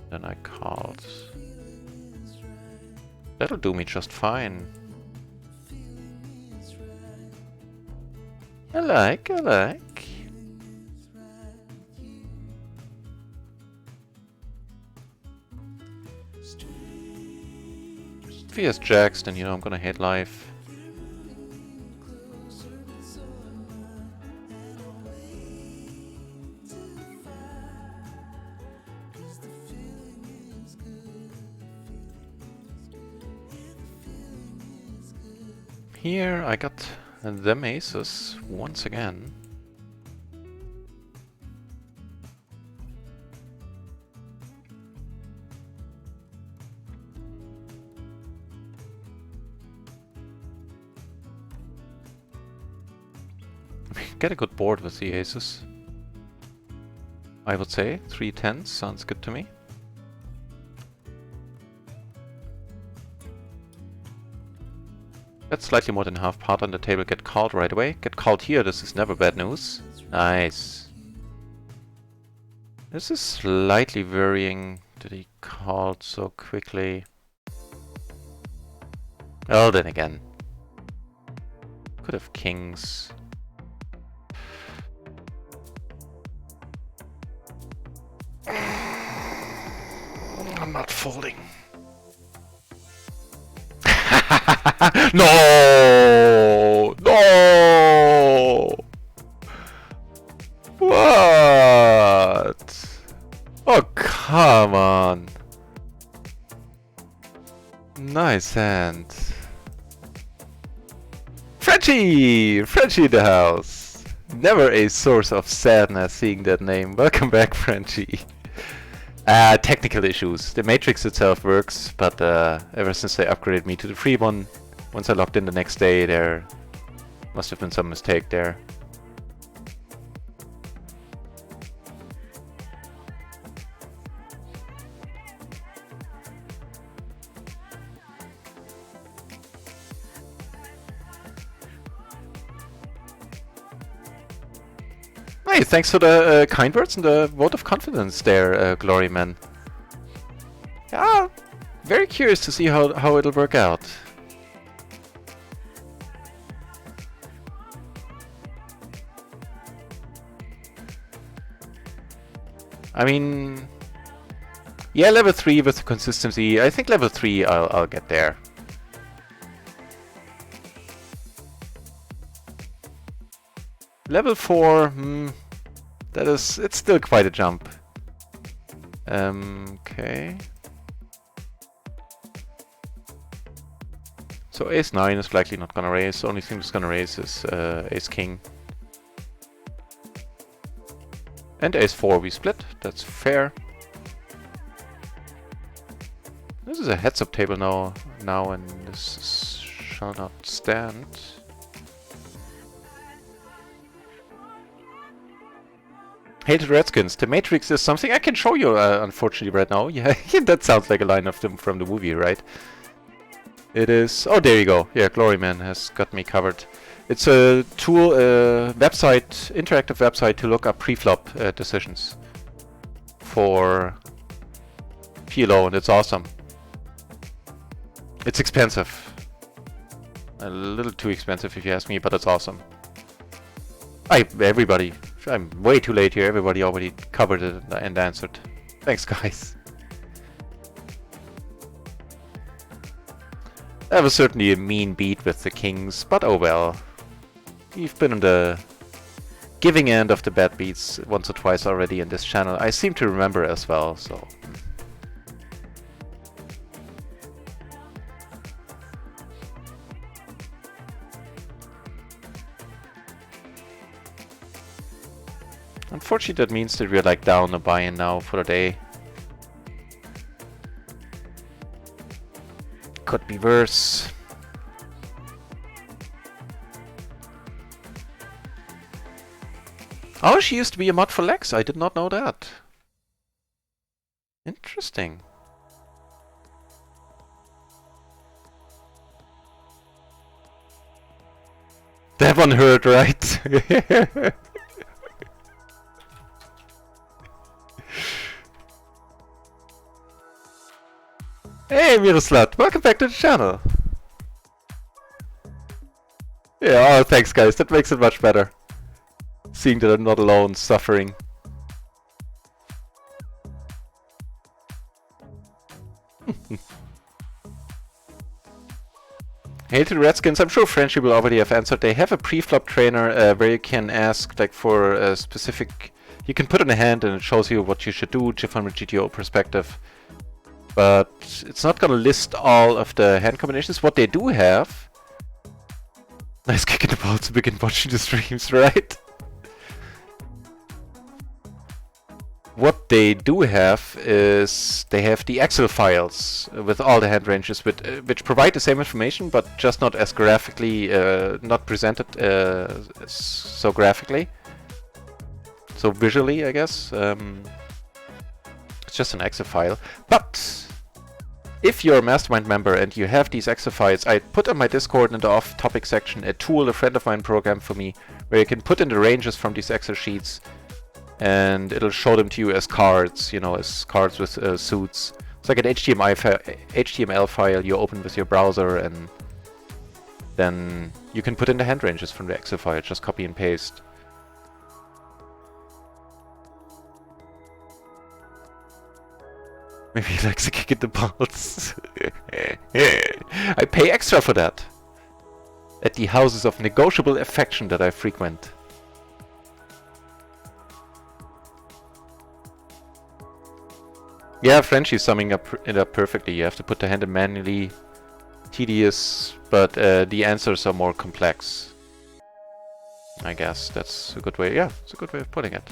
Then I called. That'll do me just fine. I like. If he has jacks, then you know I'm gonna hate life. Here I got them aces once again. Get a good board with the aces. I would say 3 10s sounds good to me. That's slightly more than half part on the table. Get called right away. Get called here. This is never bad news. Nice. This is slightly worrying that he called so quickly. Oh, then again. Could have kings. I'm not folding. No! No! What? Oh, come on. Nice hand. Frenchie! Frenchie in the house. Never a source of sadness seeing that name. Welcome back, Frenchie. Technical issues. The matrix itself works, but ever since they upgraded me to the free one, once I logged in the next day, there must have been some mistake there. Hey, thanks for the kind words and the vote of confidence there, Glory Man. Yeah, very curious to see how it'll work out. I mean, yeah, level 3 with the consistency. I think level 3 I'll get there. Level 4, it's still quite a jump. Okay. So ace 9 is likely not gonna raise. The only thing that's gonna raise is ace king. And ace 4 we split. That's fair. This is a heads-up table now, and this shall not stand. Hated Redskins. The Matrix is something I can show you, unfortunately, right now. Yeah, that sounds like a line of them from the movie, right? It is... Oh, there you go. Yeah, Glory Man has got me covered. It's a tool, website, interactive website to look up pre-flop decisions for PLO, and it's awesome. It's expensive. A little too expensive if you ask me, but it's awesome. Everybody... I'm way too late here. Everybody already covered it and answered. Thanks, guys. That was certainly a mean beat with the kings, but oh well. We've been on the giving end of the bad beats once or twice already in this channel. I seem to remember as well, so... Unfortunately, that means that we're like down a buy-in now for the day. Could be worse. Oh, she used to be a mod for Lex. I did not know that. Interesting. That one hurt, right? Hey Miroslat, welcome back to the channel! Yeah, oh thanks guys, that makes it much better. Seeing that I'm not alone, suffering. Hated Redskins, I'm sure Frenchie will already have answered. They have a pre-flop trainer where you can ask like for a specific... You can put in a hand and it shows you what you should do from a GTO perspective. But it's not gonna list all of the hand combinations. What they do have... Nice kick in the balls to begin watching the streams, right? What they do have is they have the Excel files with all the hand ranges, which provide the same information, but just not as graphically, not presented so graphically. So visually, I guess. It's just an Excel file. But if you're a Mastermind member and you have these Excel files, I put on my Discord in the off-topic section a tool a friend of mine programmed for me, where you can put in the ranges from these Excel sheets, and it'll show them to you as cards, you know, as cards with suits. It's like an HTML file you open with your browser, and then you can put in the hand ranges from the Excel file, just copy and paste. Maybe he likes a kick in the balls. I pay extra for that. At the houses of negotiable affection that I frequent. Yeah, Frenchie's summing it up perfectly. You have to put the hand in manually. Tedious, but the answers are more complex. I guess that's a good way. Yeah, it's a good way of putting it.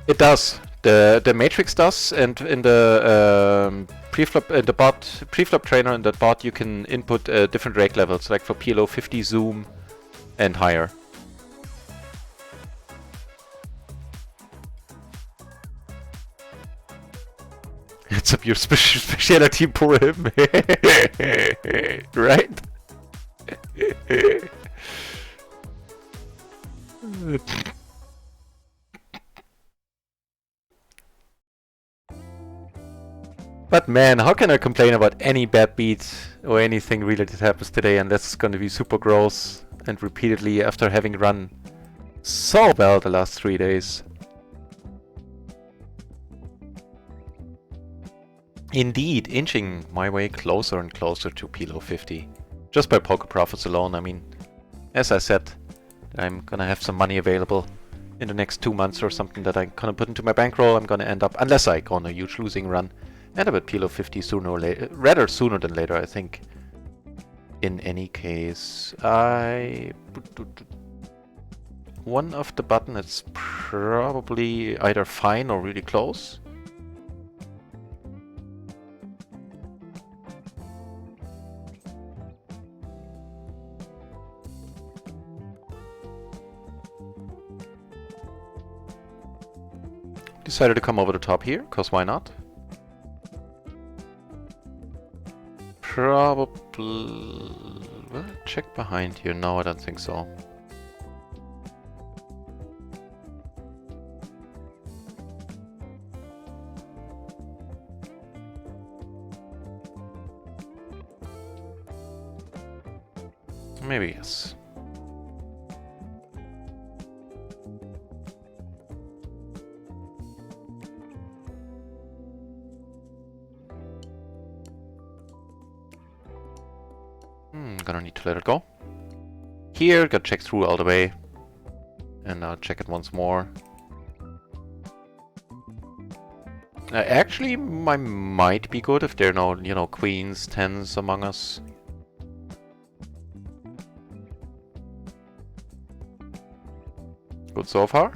It does. The matrix does, and in the preflop trainer in the bot you can input different rake levels, like for PLO 50 zoom and higher. It's up your specialty, poor him. Right? But man, how can I complain about any bad beat or anything really that happens today unless it's going to be super gross and repeatedly after having run so well the last 3 days. Indeed, inching my way closer and closer to PLO 50. Just by poker profits alone. I mean, as I said, I'm gonna have some money available in the next 2 months or something that I'm gonna put into my bankroll. I'm gonna end up, unless I go on a huge losing run, end up at PLO 50 sooner or later, rather sooner than later, I think. In any case, one of the button is probably either fine or really close. Decided to come over the top here, cause why not? Probably... Will I check behind here? No, I don't think so. Maybe yes. Gonna need to let it go. Here, gotta check through all the way. And I'll check it once more. Actually, I might be good if there are no, you know, queens, tens among us. Good so far.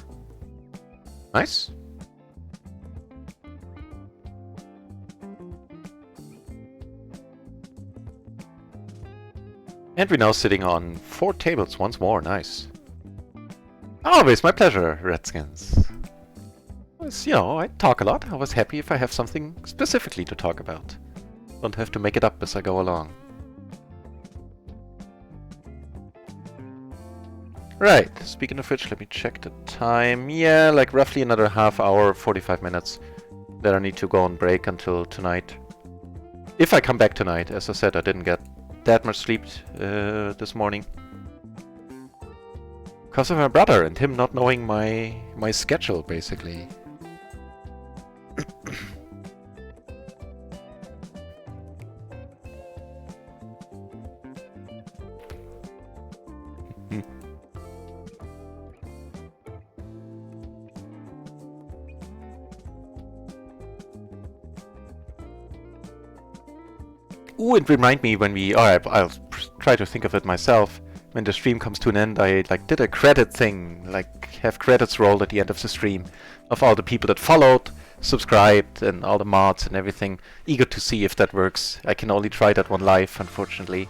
Nice. And we're now sitting on 4 tables once more. Nice. Always my pleasure, Redskins. You know, I talk a lot. I was happy if I have something specifically to talk about. Don't have to make it up as I go along. Right, speaking of which, let me check the time. Yeah, like roughly another half hour, 45 minutes. Then I need to go on break until tonight. If I come back tonight, as I said, I didn't get that much sleep this morning. Because of my brother and him not knowing my schedule, basically. Ooh, and remind me when we... Alright, I'll try to think of it myself. when the stream comes to an end, I like did a credit thing, like have credits rolled at the end of the stream of all the people that followed, subscribed, and all the mods and everything. Eager to see if that works. I can only try that one live, unfortunately.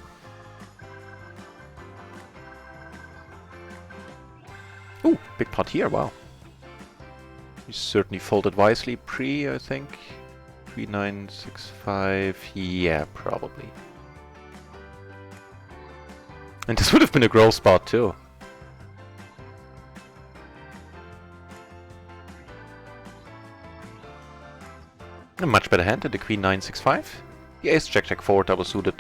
Ooh, big pot here, wow. You certainly folded wisely pre, I think. 3965, yeah, probably. And this would have been a growth spot too. A much better hand than the Queen 965. The Ace Jack Jack 4 double suited.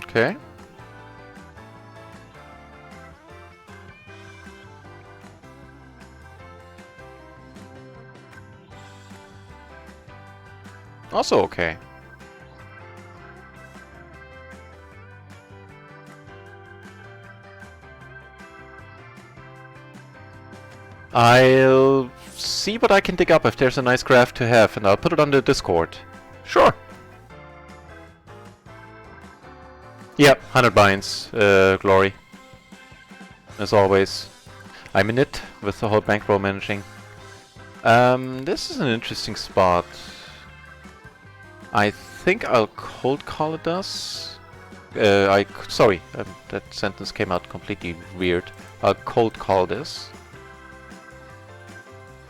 Okay. Also okay. I'll see what I can dig up if there's a nice graph to have, and I'll put it on the Discord. Sure. Yep, 100 binds, Glory. As always. I'm in it with the whole bankroll managing. This is an interesting spot. I think I'll cold call it thus. Sorry, that sentence came out completely weird. I'll cold call this.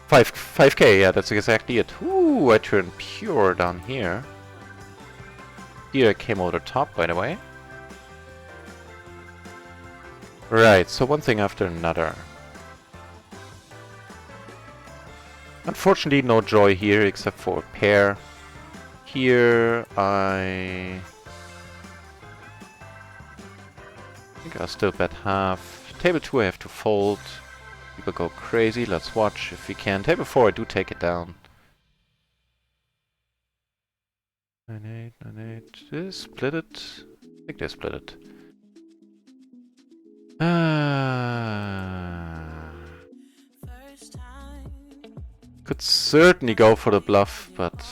5k, yeah, that's exactly it. Ooh, I turned pure down here. Here I came over the top, by the way. Right, so one thing after another. Unfortunately, no joy here except for a pair. Here, I think I'll still bet half. Table 2 I have to fold. People go crazy, let's watch if we can. Table 4 I do take it down. 9-8, 9-8. Did they split it? I think they split it. Could certainly go for the bluff, but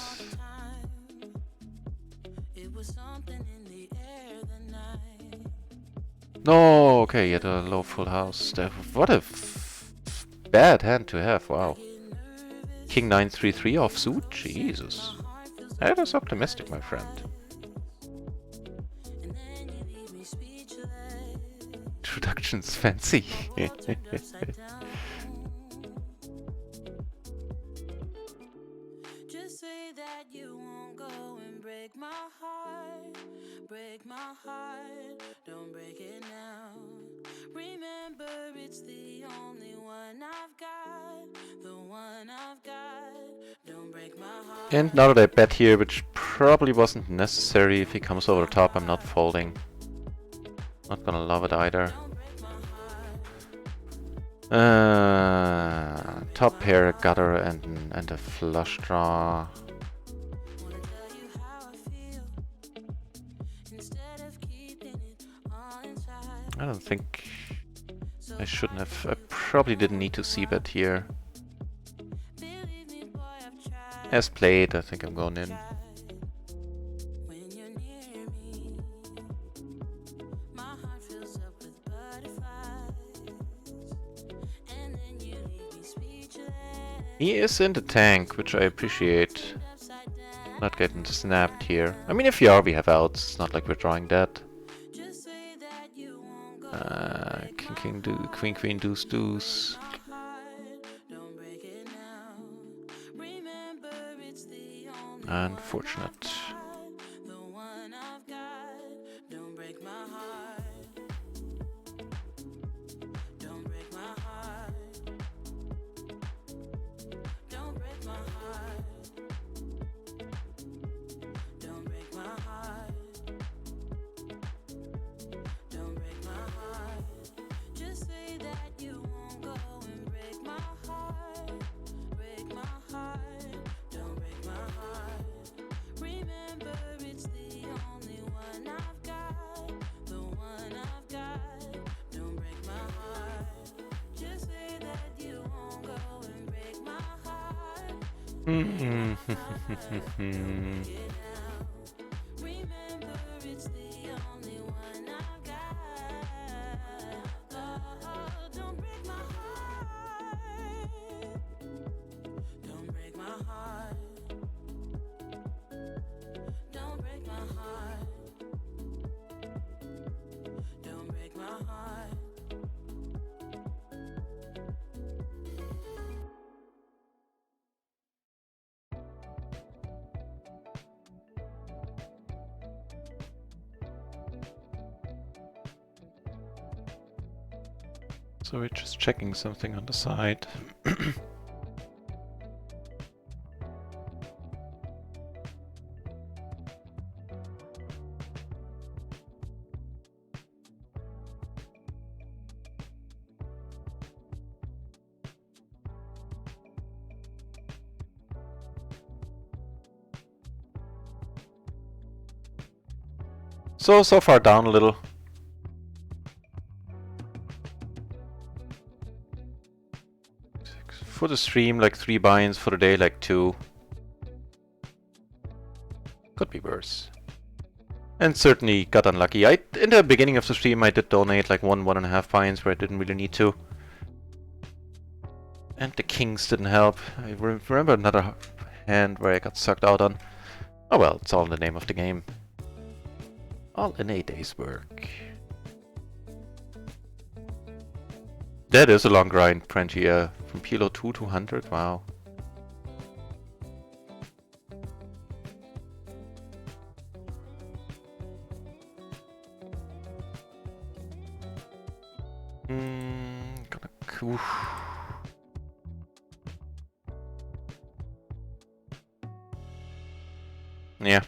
no, okay, he had a low full house. What a bad hand to have, wow. King 933 offsuit? Jesus. That is optimistic, my friend. Introduction's fancy. Just say that you won't go and break my heart. Break my heart, don't break it now. Remember, it's the only one I've got. The one I've got. Don't break my heart. And now that I bet here, which probably wasn't necessary, if he comes over the top, I'm not folding. Not gonna love it either. Top pair, gutter, and a flush draw. I don't think I shouldn't have. I probably didn't need to c-bet here. As played, I think I'm going in. He is in the tank, which I appreciate. Not getting snapped here. I mean, if you are, we have outs. It's not like we're drawing that. King, queen, deuce, deuce. Unfortunate. Mm. Remember, it's the only one I got. Oh, don't break my heart. Don't break my heart. Don't break my heart. Don't break my heart. So we're just checking something on the side. So far down a little. For the stream, like 3 buy-ins, for the day, like 2. Could be worse. And certainly got unlucky. In the beginning of the stream, I did donate like 1.5 buy-ins where I didn't really need to. And the kings didn't help. I remember another hand where I got sucked out on. Oh well, it's all in the name of the game. All in a day's work. That is a long grind, Prenti. From PLO 2 to 100, wow. Oof. Yeah.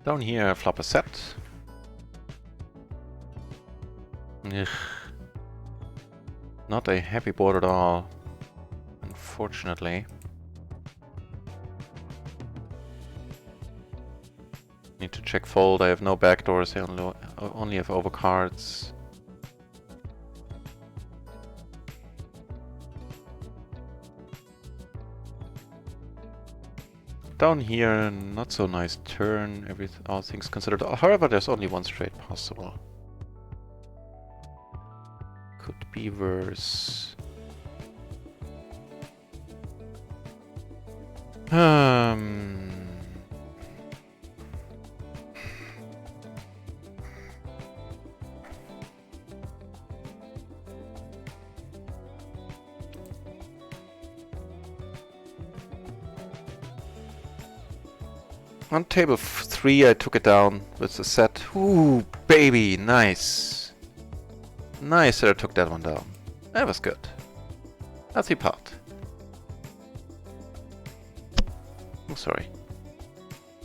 Down here, flop a set. Ugh. Not a happy board at all, unfortunately. Need to check fold. I have no backdoors. I only have overcards. Down here, not so nice turn. All things considered. However, there's only one straight possible. Could be worse. On table 3, I took it down with the set. Ooh, baby, nice. Nice that I took that one down. That was good. Healthy pot. Oh, sorry.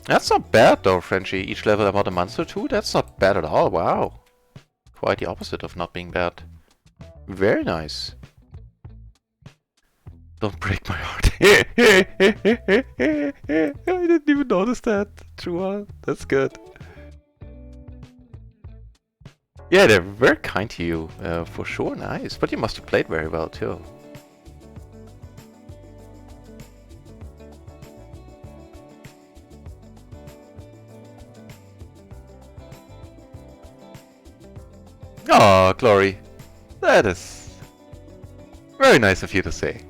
That's not bad though, Frenchie. Each level about a month or 2? That's not bad at all, wow. Quite the opposite of not being bad. Very nice. Don't break my heart. I didn't even notice that. True, that's good. Yeah, they're very kind to you, for sure, nice. But you must have played very well too. Oh, Glory. That is very nice of you to say.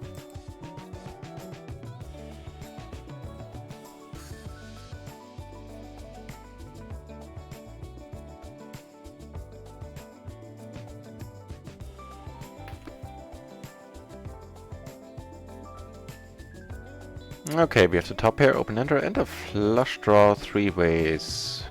Okay, we have the top pair, open ender, and a flush draw 3 ways.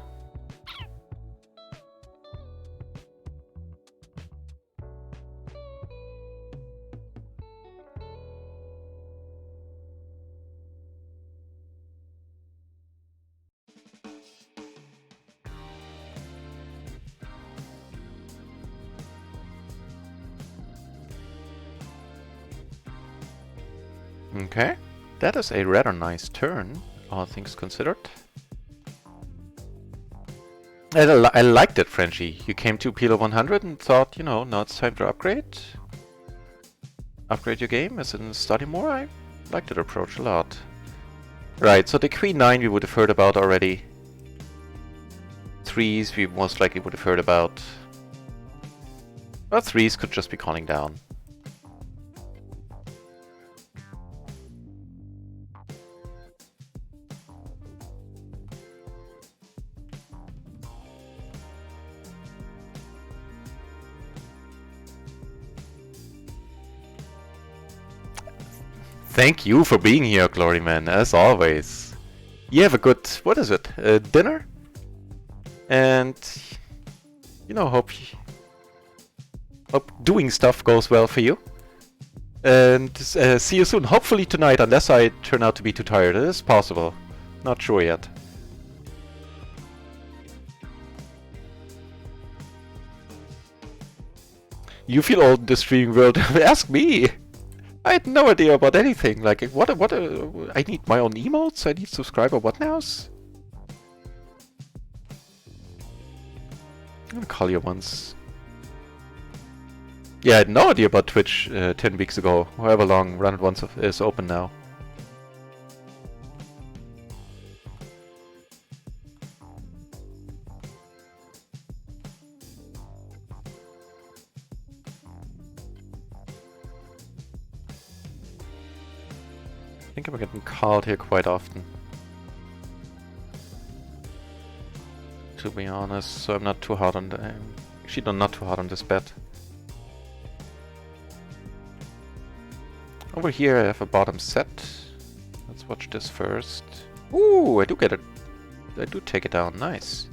Okay, that is a rather nice turn, all things considered. I liked it, Frenchie. You came to PLO 100 and thought, you know, now it's time to upgrade. Upgrade your game as in study more. I liked that approach a lot. Right, so the Queen 9 we would have heard about already. 3s we most likely would have heard about. Well, 3s could just be calling down. Thank you for being here, Gloryman, as always. You have a good, what is it, dinner? And, you know, hope doing stuff goes well for you. And see you soon, hopefully tonight, unless I turn out to be too tired. It is possible. Not sure yet. You feel old in the streaming world? Ask me! I had no idea about anything. Like, I need my own emotes? I need subscriber what nows? I'm gonna call you once. Yeah, I had no idea about Twitch 10 weeks ago. However long Run It Once is open now. I think I'm getting called here quite often. To be honest, so I'm not too hard on the... actually, no, not too hard on this bet. Over here I have a bottom set. Let's watch this first. Ooh, I do get it. I do take it down, nice.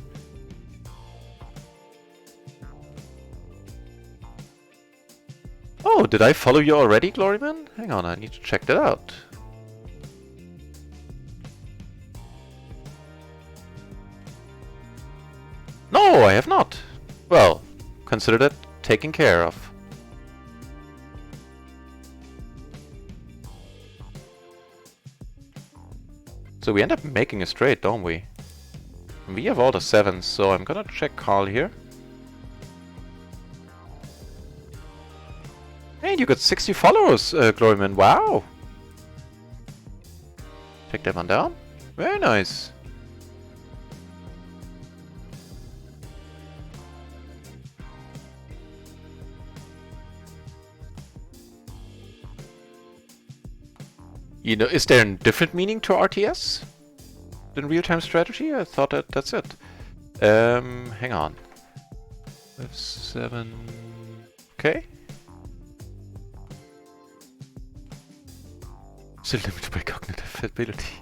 Oh, did I follow you already, Gloryman? Hang on, I need to check that out. No, I have not. Well, consider that taken care of. So we end up making a straight, don't we? We have all the 7s, so I'm gonna check Carl here. Hey, you got 60 followers, Gloryman. Wow! Take that one down. Very nice. You know, is there a different meaning to RTS than real-time strategy? I thought that's it. Hang on. F7. Okay. Still limited by cognitive ability.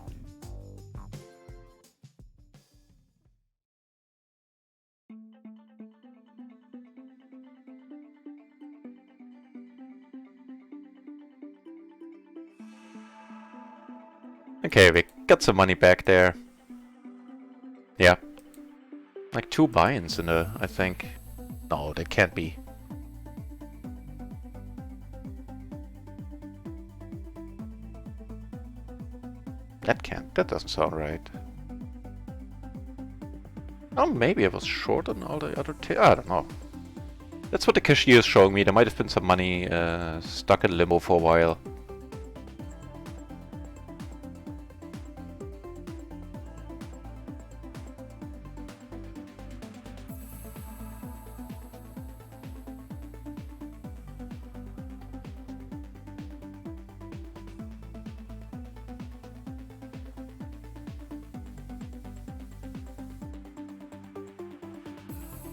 Okay, we got some money back there. Yeah. Like 2 buy-ins in a, I think. No, that can't be. That doesn't sound right. Oh, maybe I was short on all the other I don't know. That's what the cashier is showing me. There might have been some money stuck in limbo for a while.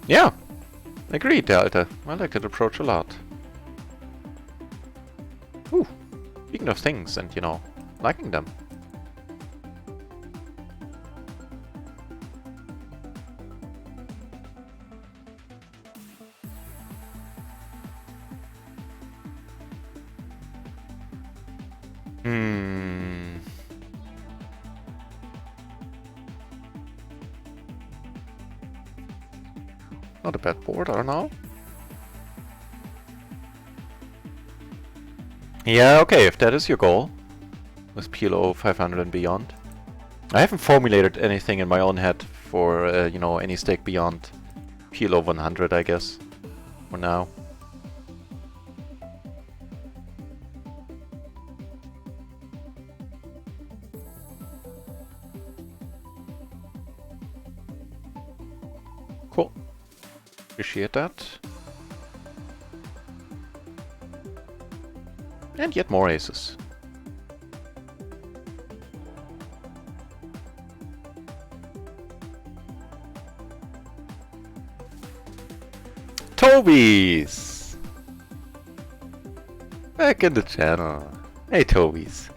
Yeah, agreed, Alter. I like that approach a lot. Ooh, speaking of things and, you know, liking them. Not a bad board, I don't know. Yeah, okay, if that is your goal, with PLO 500 and beyond. I haven't formulated anything in my own head for, you know, any stake beyond PLO 100, I guess, for now. Cool. Appreciate that. And yet more aces. Tobies! Back in the channel. Hey, Tobies.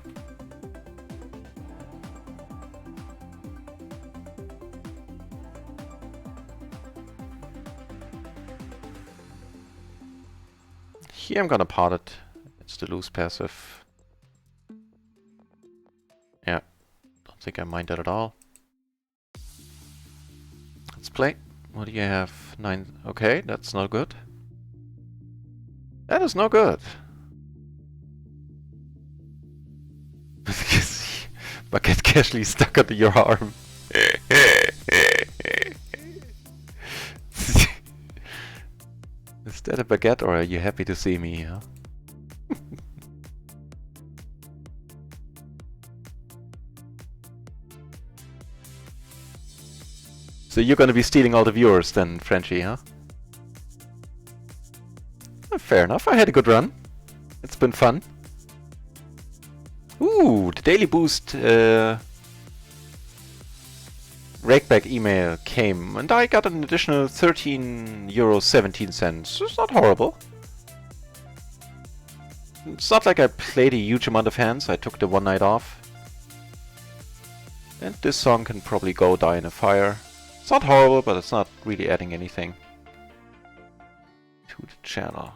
Here I'm gonna pot it. It's the loose passive. Yeah, don't think I mind that at all. Let's play. What do you have? 9. Okay, that's not good. That is no good. Bucket casually stuck under your arm. Is that a baguette, or are you happy to see me? Huh? So you're gonna be stealing all the viewers then, Frenchie, huh? Fair enough, I had a good run. It's been fun. Ooh, the daily boost rakeback email came, and I got an additional €13.17. It's not horrible. It's not like I played a huge amount of hands, I took the one night off. And this song can probably go die in a fire. It's not horrible, but it's not really adding anything to the channel.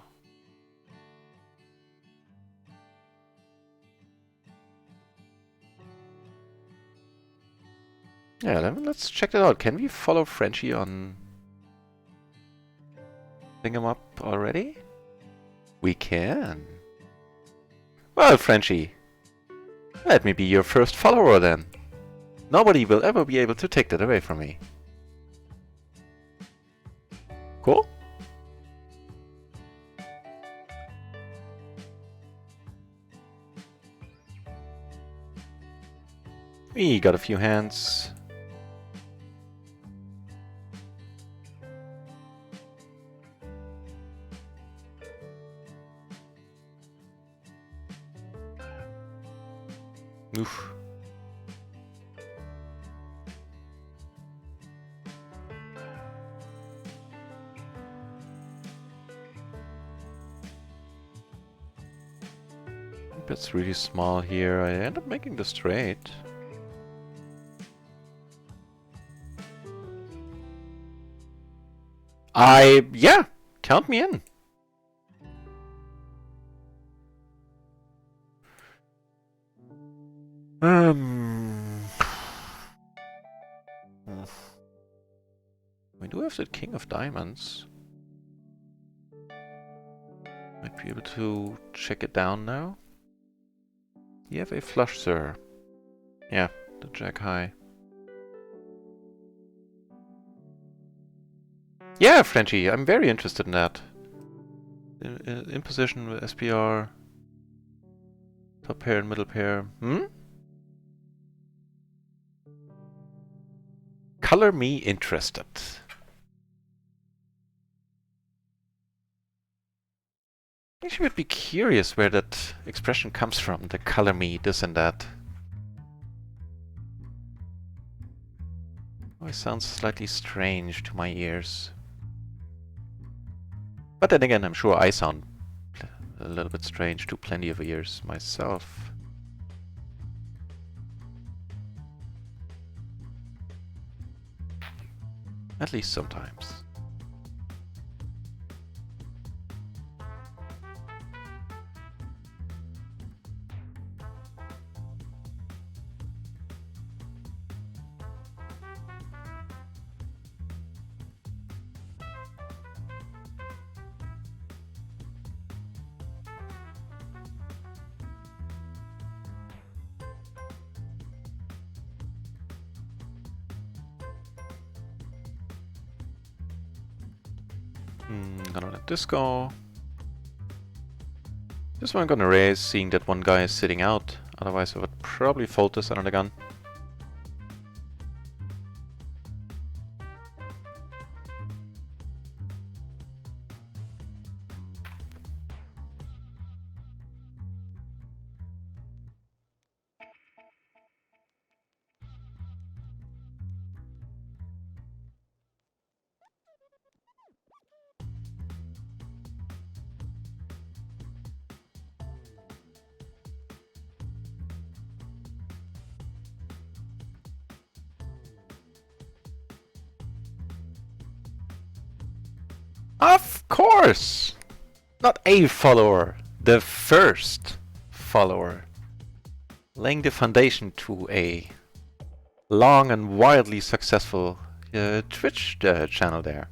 Yeah, let's check it out. Can we follow Frenchie on Thing'em Up already? We can. Well, Frenchie, let me be your first follower then. Nobody will ever be able to take that away from me. Cool? We got a few hands. Oof. That's really small here. I end up making the straight. Yeah, count me in. We do have the King of Diamonds. Might be able to check it down now. You have a flush, sir. Yeah, the Jack High. Yeah, Frenchie, I'm very interested in that. In position with SPR. Top pair and middle pair. Color me interested. Actually, would be curious where that expression comes from. The color me this and that. Always sounds slightly strange to my ears. But then again, I'm sure I sound a little bit strange to plenty of ears myself. At least sometimes. Gonna let this go. This one I'm gonna raise, seeing that one guy is sitting out. Otherwise I would probably fold this under the gun. Of course! Not a follower, the first follower. Laying the foundation to a long and wildly successful Twitch channel there.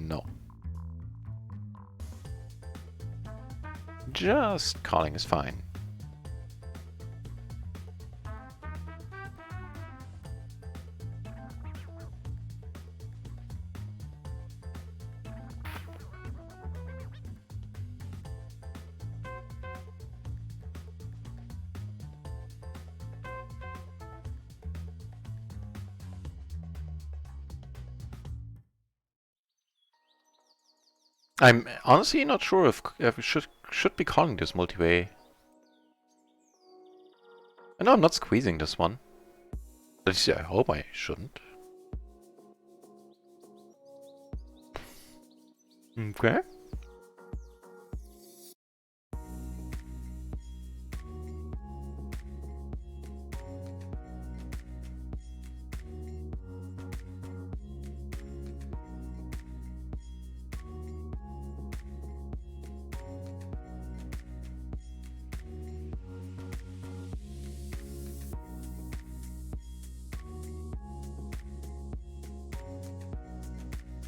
No. Just calling is fine. I'm honestly not sure if we should be calling this multi-way. I know I'm not squeezing this one. At least I hope I shouldn't. Okay.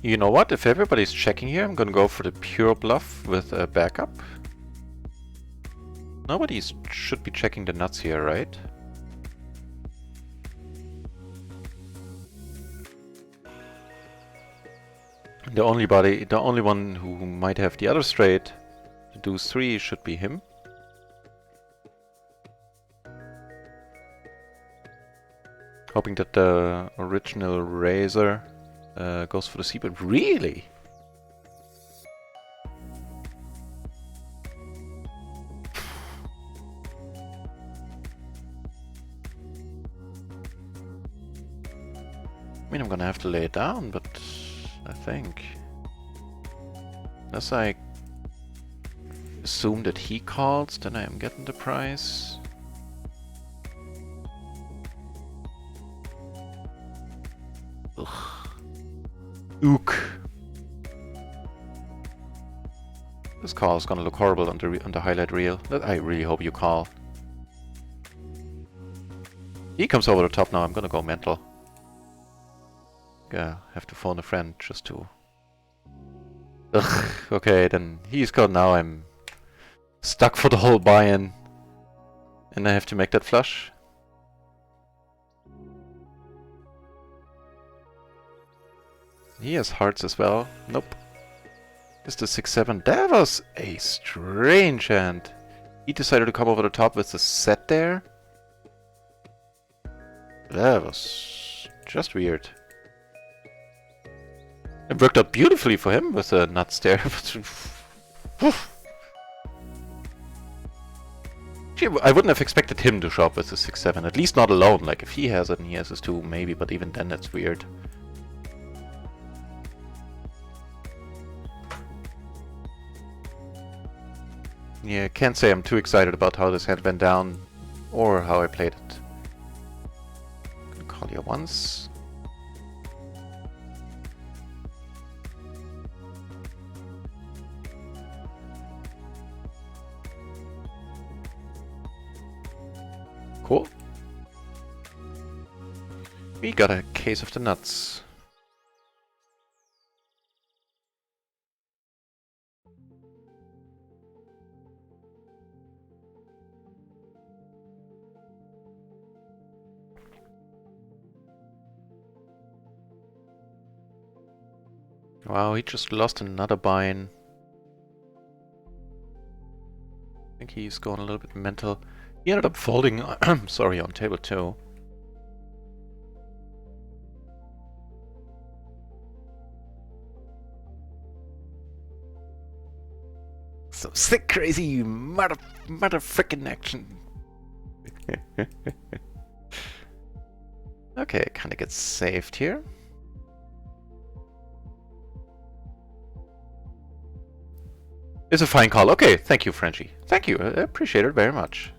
You know what? If everybody's checking here, I'm gonna go for the pure bluff with a backup. Nobody should be checking the nuts here, right? The only one who might have the other straight, the deuce 3, should be him. Hoping that the original raiser goes for the C, but really? I mean, I'm gonna have to lay it down, but I think... Unless I assume that he calls, then I am getting the prize. Ugh. Ook. This call is gonna look horrible on the highlight reel. I really hope you call. He comes over the top now, I'm gonna go mental. Yeah, have to phone a friend just to... Ugh, okay, then he's gone now, I'm stuck for the whole buy-in. And I have to make that flush. He has hearts as well. Nope. Just the 6-7. That was a strange hand. He decided to come over the top with the set there. That was just weird. It worked out beautifully for him with the nuts there. I wouldn't have expected him to show up with the 6-7. At least not alone. Like if he has it and he has his 2, maybe. But even then, that's weird. Yeah, can't say I'm too excited about how this hand went down or how I played it. Gonna call you once. Cool. We got a case of the nuts. Wow, he just lost another bind. I think he's gone a little bit mental. He ended up folding, sorry, on table 2. So sick, crazy mother frickin' action. Okay, kinda gets saved here. It's a fine call. Okay, thank you, Frenchie. Thank you, I appreciate it very much.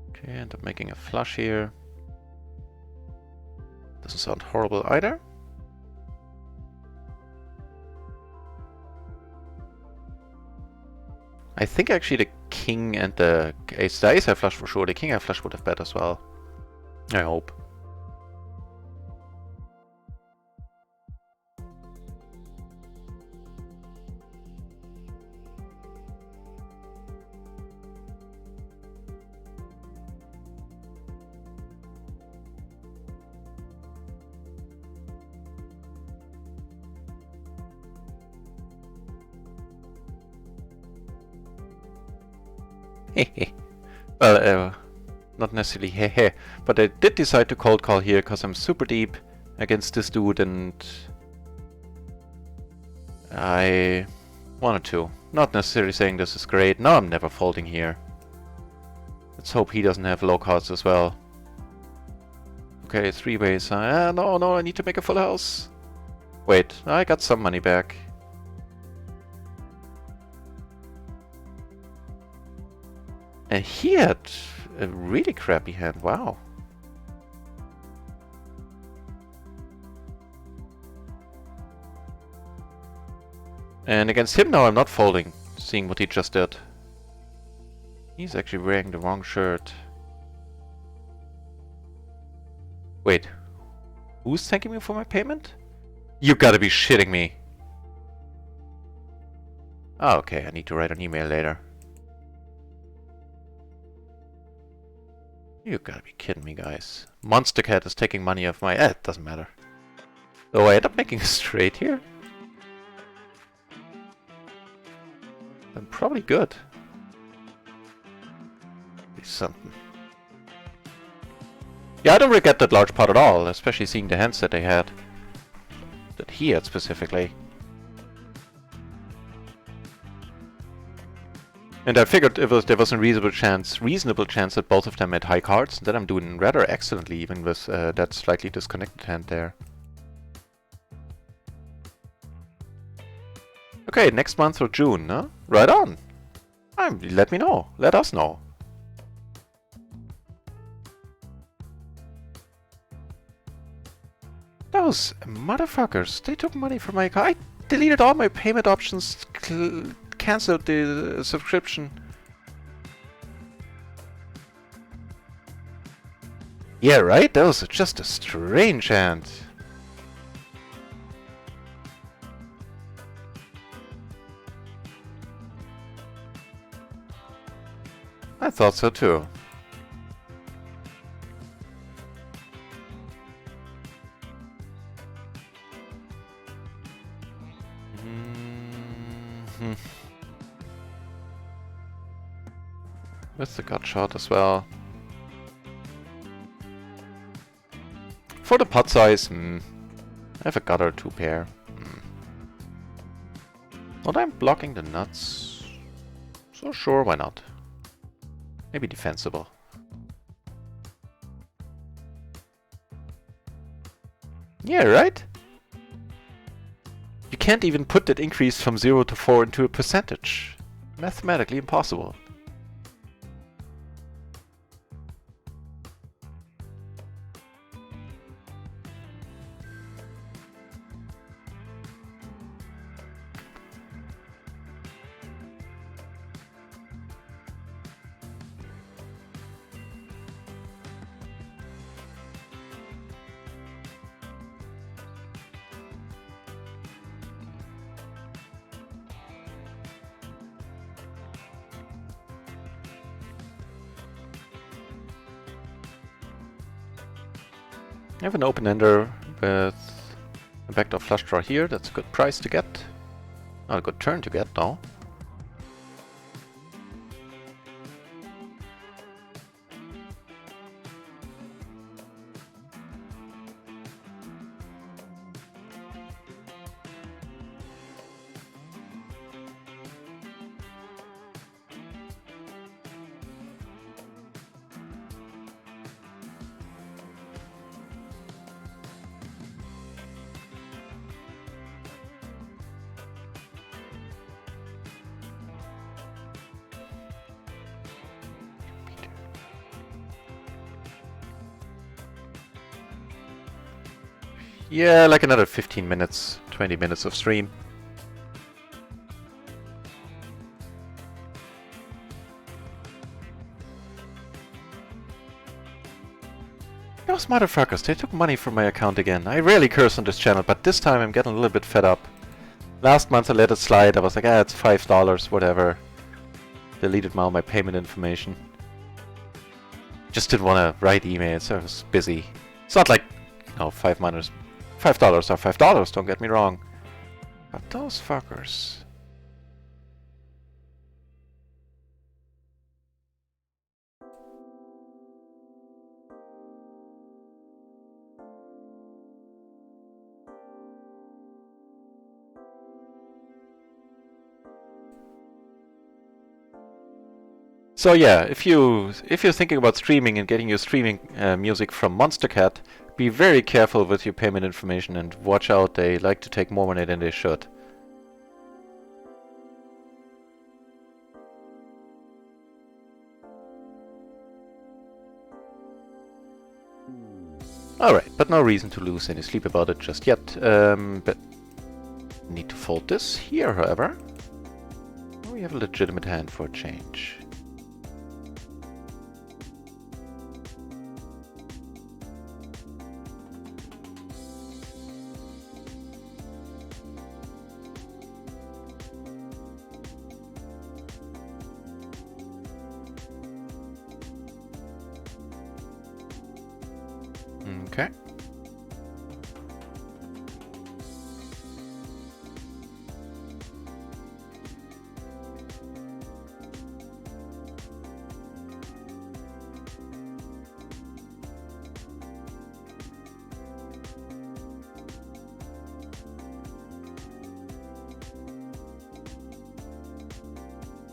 Okay, end up making a flush here. Doesn't sound horrible either. I think actually the king and the ace high flush for sure. The king high flush would have bet as well. I hope. Well, not necessarily hehe, but I did decide to cold call here because I'm super deep against this dude and I wanted to. Not necessarily saying this is great. No, I'm never folding here. Let's hope he doesn't have low cards as well. Okay, 3 ways. No, I need to make a full house. Wait, I got some money back. And he had a really crappy hand, wow. And against him now I'm not folding, seeing what he just did. He's actually wearing the wrong shirt. Wait, who's thanking me for my payment? You gotta be shitting me. Oh, okay, I need to write an email later. You gotta be kidding me, guys. Monster Cat is taking money off my... it doesn't matter. Oh, I end up making a straight here? Then probably good. Be something. Yeah, I don't regret that large pot at all, especially seeing the hands that they had. That he had specifically. And I figured there was a reasonable chance that both of them had high cards, and that I'm doing rather excellently even with that slightly disconnected hand there. Okay, next month or June, huh? Right on! Let me know. Let us know. Those motherfuckers, they took money from my account. I deleted all my payment options, cancelled the subscription. Yeah, right? That was just a strange hand. I thought so too. With the gut shot as well. For the pot size, I have a gut or 2 pair. Not I'm blocking the nuts. So sure, why not? Maybe defensible. Yeah, right? You can't even put that increase from 0 to 4 into a percentage. Mathematically impossible. I have an open-ender with a backdoor flush draw here. That's a good price to get. Not a good turn to get, though. Yeah, like another 15 minutes, 20 minutes of stream. Those motherfuckers, they took money from my account again. I rarely curse on this channel, but this time I'm getting a little bit fed up. Last month I let it slide, I was like, it's $5, whatever. Deleted all my payment information. Just didn't want to write emails, I was busy. It's not like, $5 are $5, don't get me wrong. But those fuckers... So yeah, if you're thinking about streaming and getting your streaming music from Monstercat, be very careful with your payment information and watch out, they like to take more money than they should. Alright, but no reason to lose any sleep about it just yet. But need to fold this here, however. We have a legitimate hand for a change. Okay.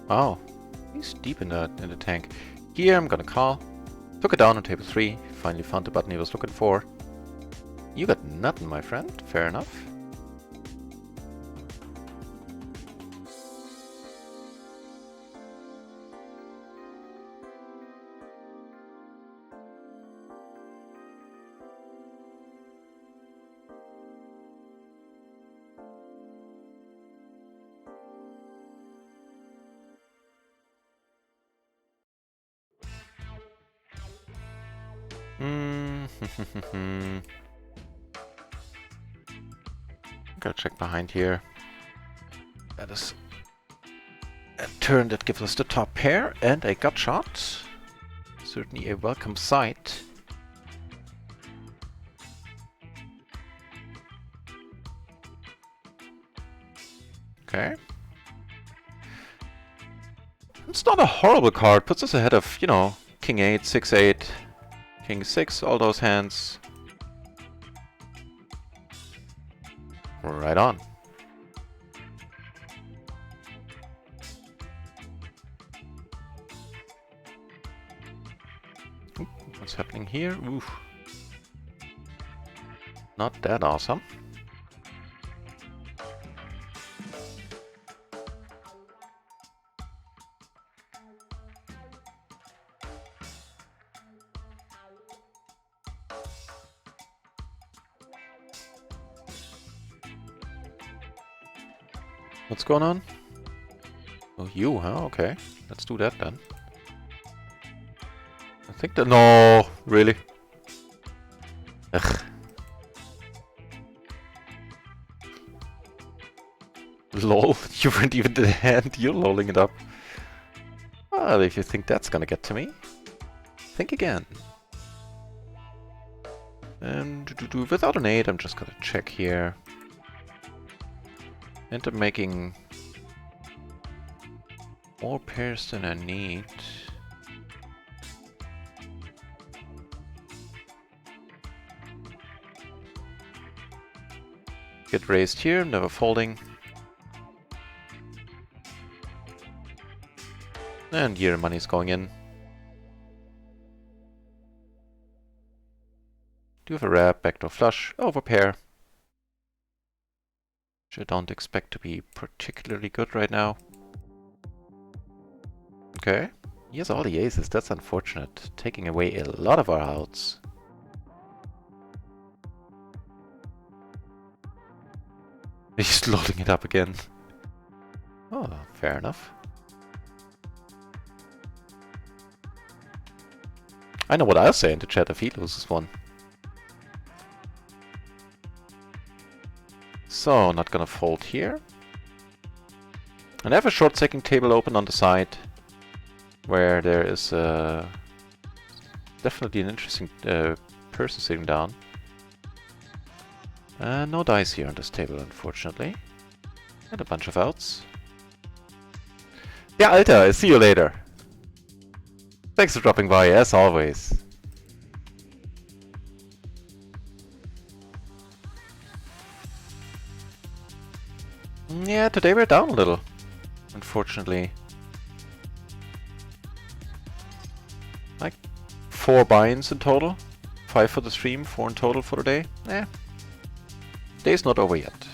Oh, he's deep in the tank. Here I'm gonna call. Took it down on table 3. Finally found the button he was looking for. You got nothing, my friend. Fair enough. Gotta check behind here. That is a turn that gives us the top pair and a gut shot. Certainly a welcome sight. Okay. It's not a horrible card. Puts us ahead of, King 8, 6, 8, King 6, all those hands. Right on. What's happening here? Oof. Not that awesome. What's going on? Oh, you, huh? Okay. Let's do that then. I think that... No! Really? Ugh. Lol, you weren't even in the hand, you're lolling it up. Well, if you think that's gonna get to me, think again. Without an 8, I'm just gonna check here. And I'm making more pairs than I need. Get raised here, never folding. And here money's going in. Do have a wrap, backdoor flush, overpair. Which I don't expect to be particularly good right now. Okay. He has all the aces, that's unfortunate. Taking away a lot of our outs. He's loading it up again. Oh, fair enough. I know what I'll say in the chat if he loses one. So, not gonna fold here. And I have a short second table open on the side, where there is definitely an interesting person sitting down. No dice here on this table, unfortunately. And a bunch of outs. Yeah, Alter, I see you later. Thanks for dropping by, as always. Yeah, today we're down a little, unfortunately. Like 4 buy-ins in total. 5 for the stream, 4 in total for the day. Eh. Day's not over yet.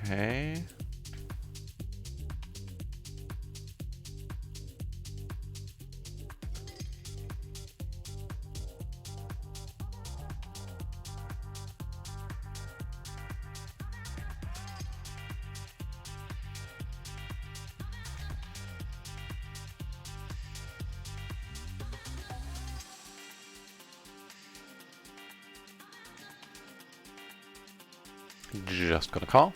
Okay. Just gonna call.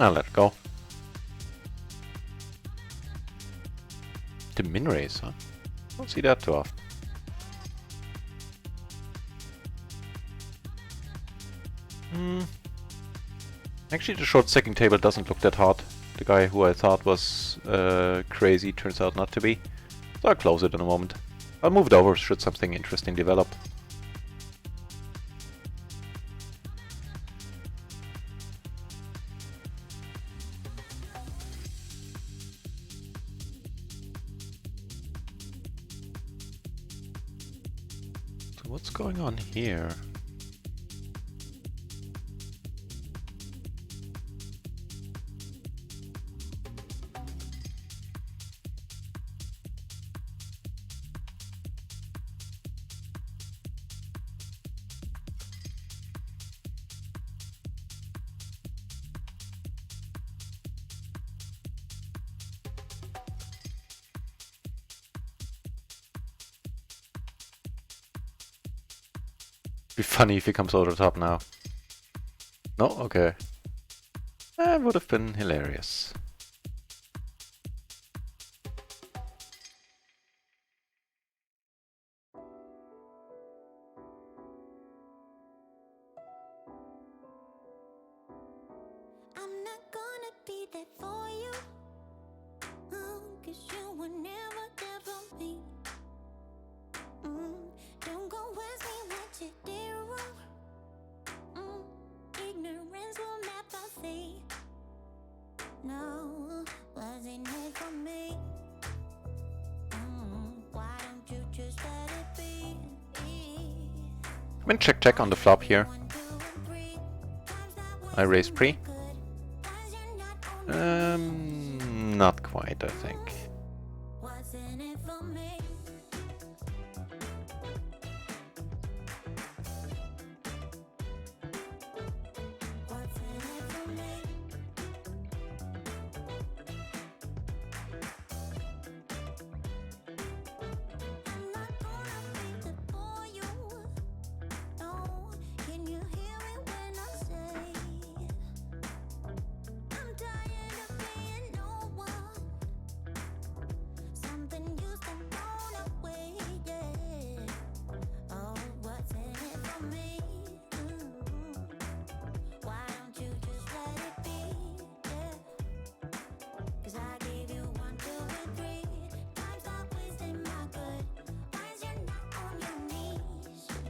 I'll let it go. The min raise, huh? Don't see that too often. Actually, the short second table doesn't look that hot. The guy who I thought was crazy turns out not to be. So I'll close it in a moment. I'll move it over should something interesting develop. So what's going on here? Be funny if he comes over the top now. No? Okay. That would have been hilarious. I'm not gonna be there for you, 'cause you were never there for me. Don't go ask me what you did wrong. Ignorance will never see. No, wasn't it for me? Why I mean, check check on the flop here. I raised pre. Not quite, I think.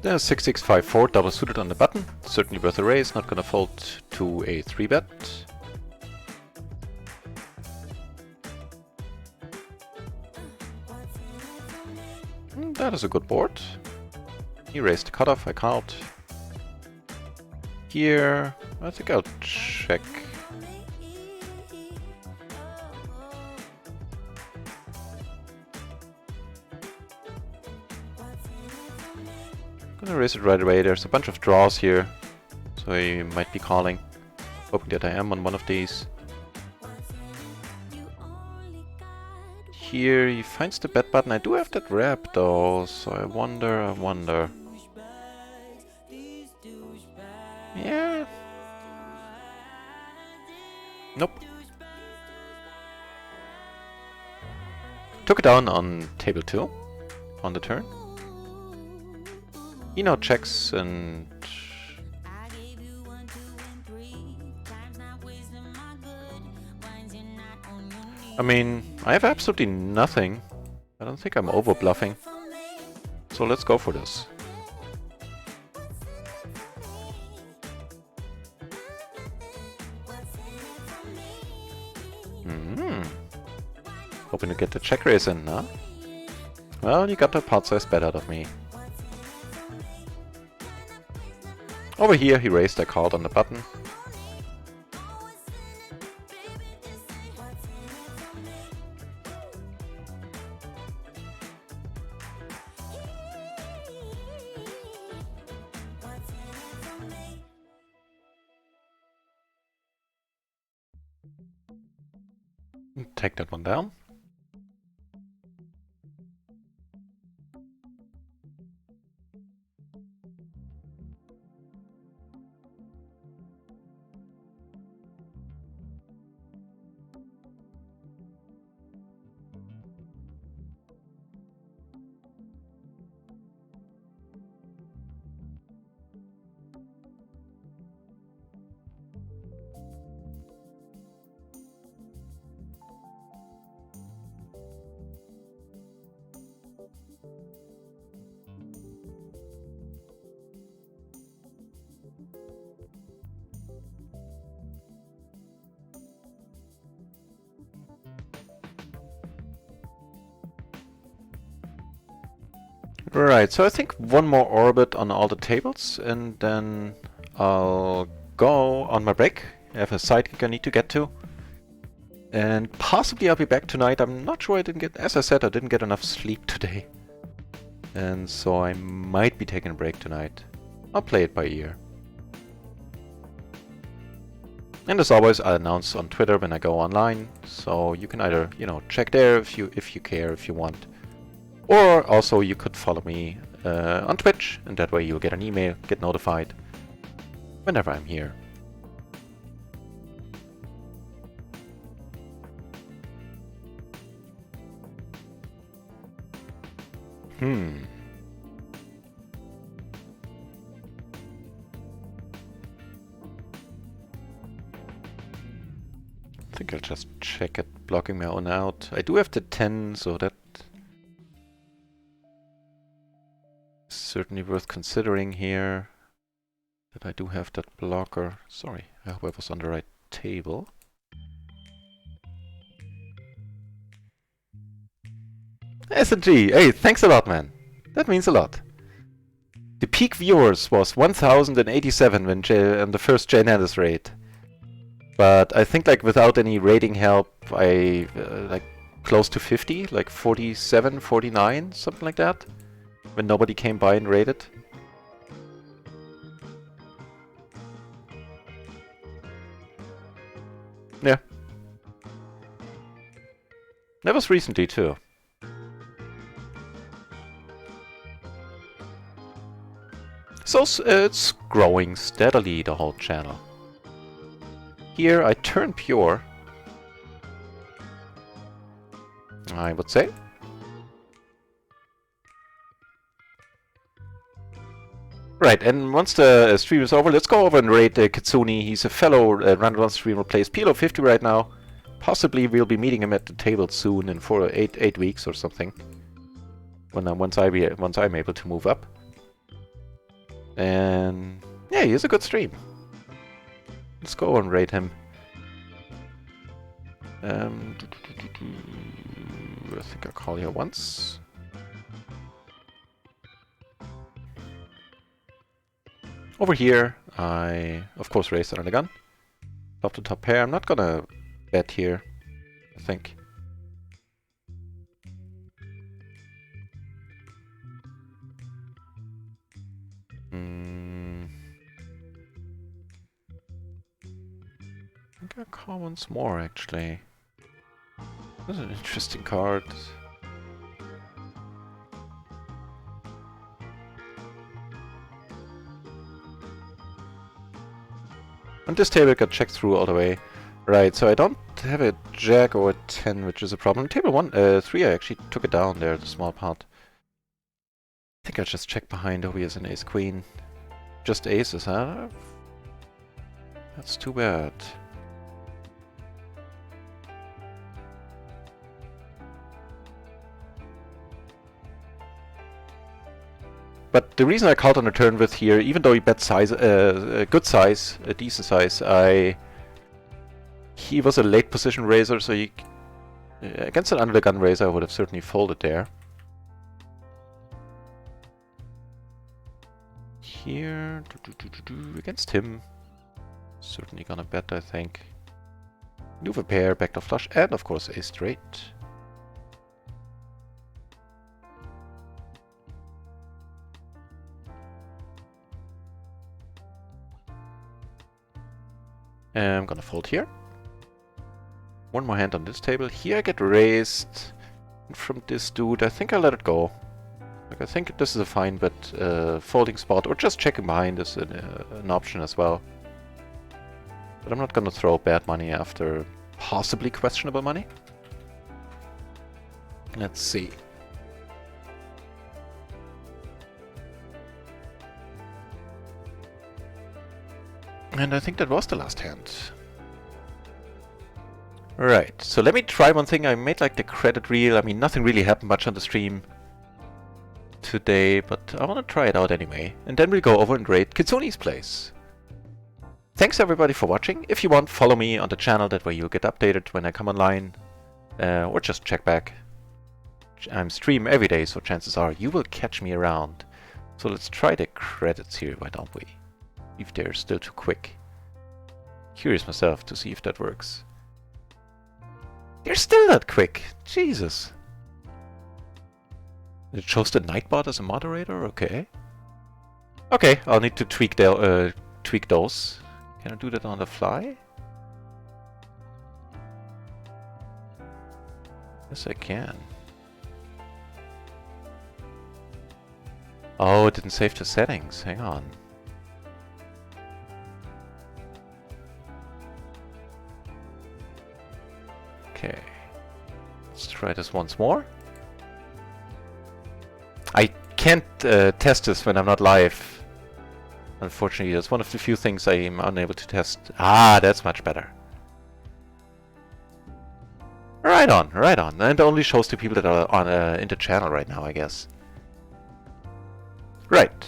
There's 6654 double suited on the button. Certainly worth a raise, not gonna fold to a 3-bet. That is a good board. He raised the cutoff, I called. Here, I think I'll check. Gonna raise it right away. There's a bunch of draws here, so I might be calling. Hoping that I am on one of these. Here he finds the bet button. I do have that wrap though, so I wonder. Yeah. Nope. Took it down on table 2 on the turn. He now checks and... I mean, I have absolutely nothing. I don't think I'm over bluffing. So let's go for this. Hoping to get the check raise in, huh? Well, you got the pot size bet out of me. Over here he raised, I called on the button. Take that one down. Right, so I think one more orbit on all the tables, and then I'll go on my break. I have a side gig I need to get to. And possibly I'll be back tonight. I'm not sure, as I said, I didn't get enough sleep today. And so I might be taking a break tonight. I'll play it by ear. And as always, I'll announce on Twitter when I go online. So you can either, check there if you care, if you want. Or also you could follow me on Twitch, and that way you'll get an email, get notified whenever I'm here. I think I'll just check it, blocking my own out. I do have the 10, so that is certainly worth considering here. That I do have that blocker. Sorry, I hope I was on the right table. S&G, hey, thanks a lot, man. That means a lot. The peak viewers was 1087 when on the first Jane Ellis raid. But I think like without any rating help, I like close to 50, like 47, 49, something like that. When nobody came by and raided. Yeah. That was recently too. So it's growing steadily, the whole channel. Here I turn pure, I would say. Right, and once the stream is over, let's go over and raid Kitsune. He's a fellow Random Run streamer, plays PLO 50 right now. Possibly we'll be meeting him at the table soon in 8 weeks or something. Once I'm able to move up. And yeah, he has a good stream. Let's go and raid him. I think I'll call here once. Over here, I of course raised another gun. Top to top pair. I'm not gonna bet here, I think. I think I'll call once more, actually. That's an interesting card. On this table, I got checked through all the way. Right, so I don't have a jack or a 10, which is a problem. Table 3, I actually took it down there, the small part. I think I just checked behind. Oh, he has an ace-queen. Just aces, huh? That's too bad. But the reason I called on a turn with here, even though he bet size, a good size, a decent size, he was a late position raiser, so he, against an under the gun raiser, I would have certainly folded there. Here, against him, certainly gonna bet, I think. Move a pair, backdoor flush, and of course ace straight. I'm gonna fold here. One more hand on this table. Here I get raised from this dude. I think I'll let it go. Like, I think this is a fine bet, folding spot, or just checking behind is an option as well. But I'm not gonna throw bad money after possibly questionable money. Let's see. And I think that was the last hand. Right, so let me try one thing. I made like the credit reel. I mean, nothing really happened much on the stream today, but I want to try it out anyway. And then we'll go over and raid Kitsune's place. Thanks everybody for watching. If you want, follow me on the channel. That way you'll get updated when I come online. Or just check back. I'm stream every day, so chances are you will catch me around. So let's try the credits here, why don't we? If they're still too quick. Curious myself to see if that works. They're still that quick! Jesus! It shows the Nightbot as a moderator? Okay. Okay, I'll need to tweak those. Can I do that on the fly? Yes, I can. Oh, it didn't save the settings. Hang on. Okay. Let's try this once more. I can't test this when I'm not live. Unfortunately, that's one of the few things I am unable to test. Ah, that's much better. Right on, right on. And it only shows to people that are on in the channel right now, I guess. Right.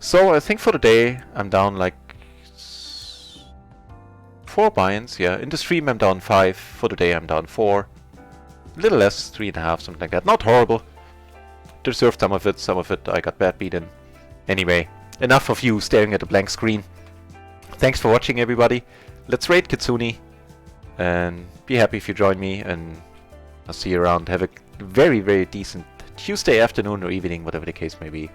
So I think for the day I'm down like 4 buy-ins. Yeah, in the stream I'm down 5. For the day I'm down 4. A little less, 3.5, something like that. Not horrible. Deserved some of it I got bad beaten. Anyway, enough of you staring at a blank screen. Thanks for watching, everybody. Let's raid Kitsune. And be happy if you join me. And I'll see you around. Have a very, very decent Tuesday afternoon or evening, whatever the case may be.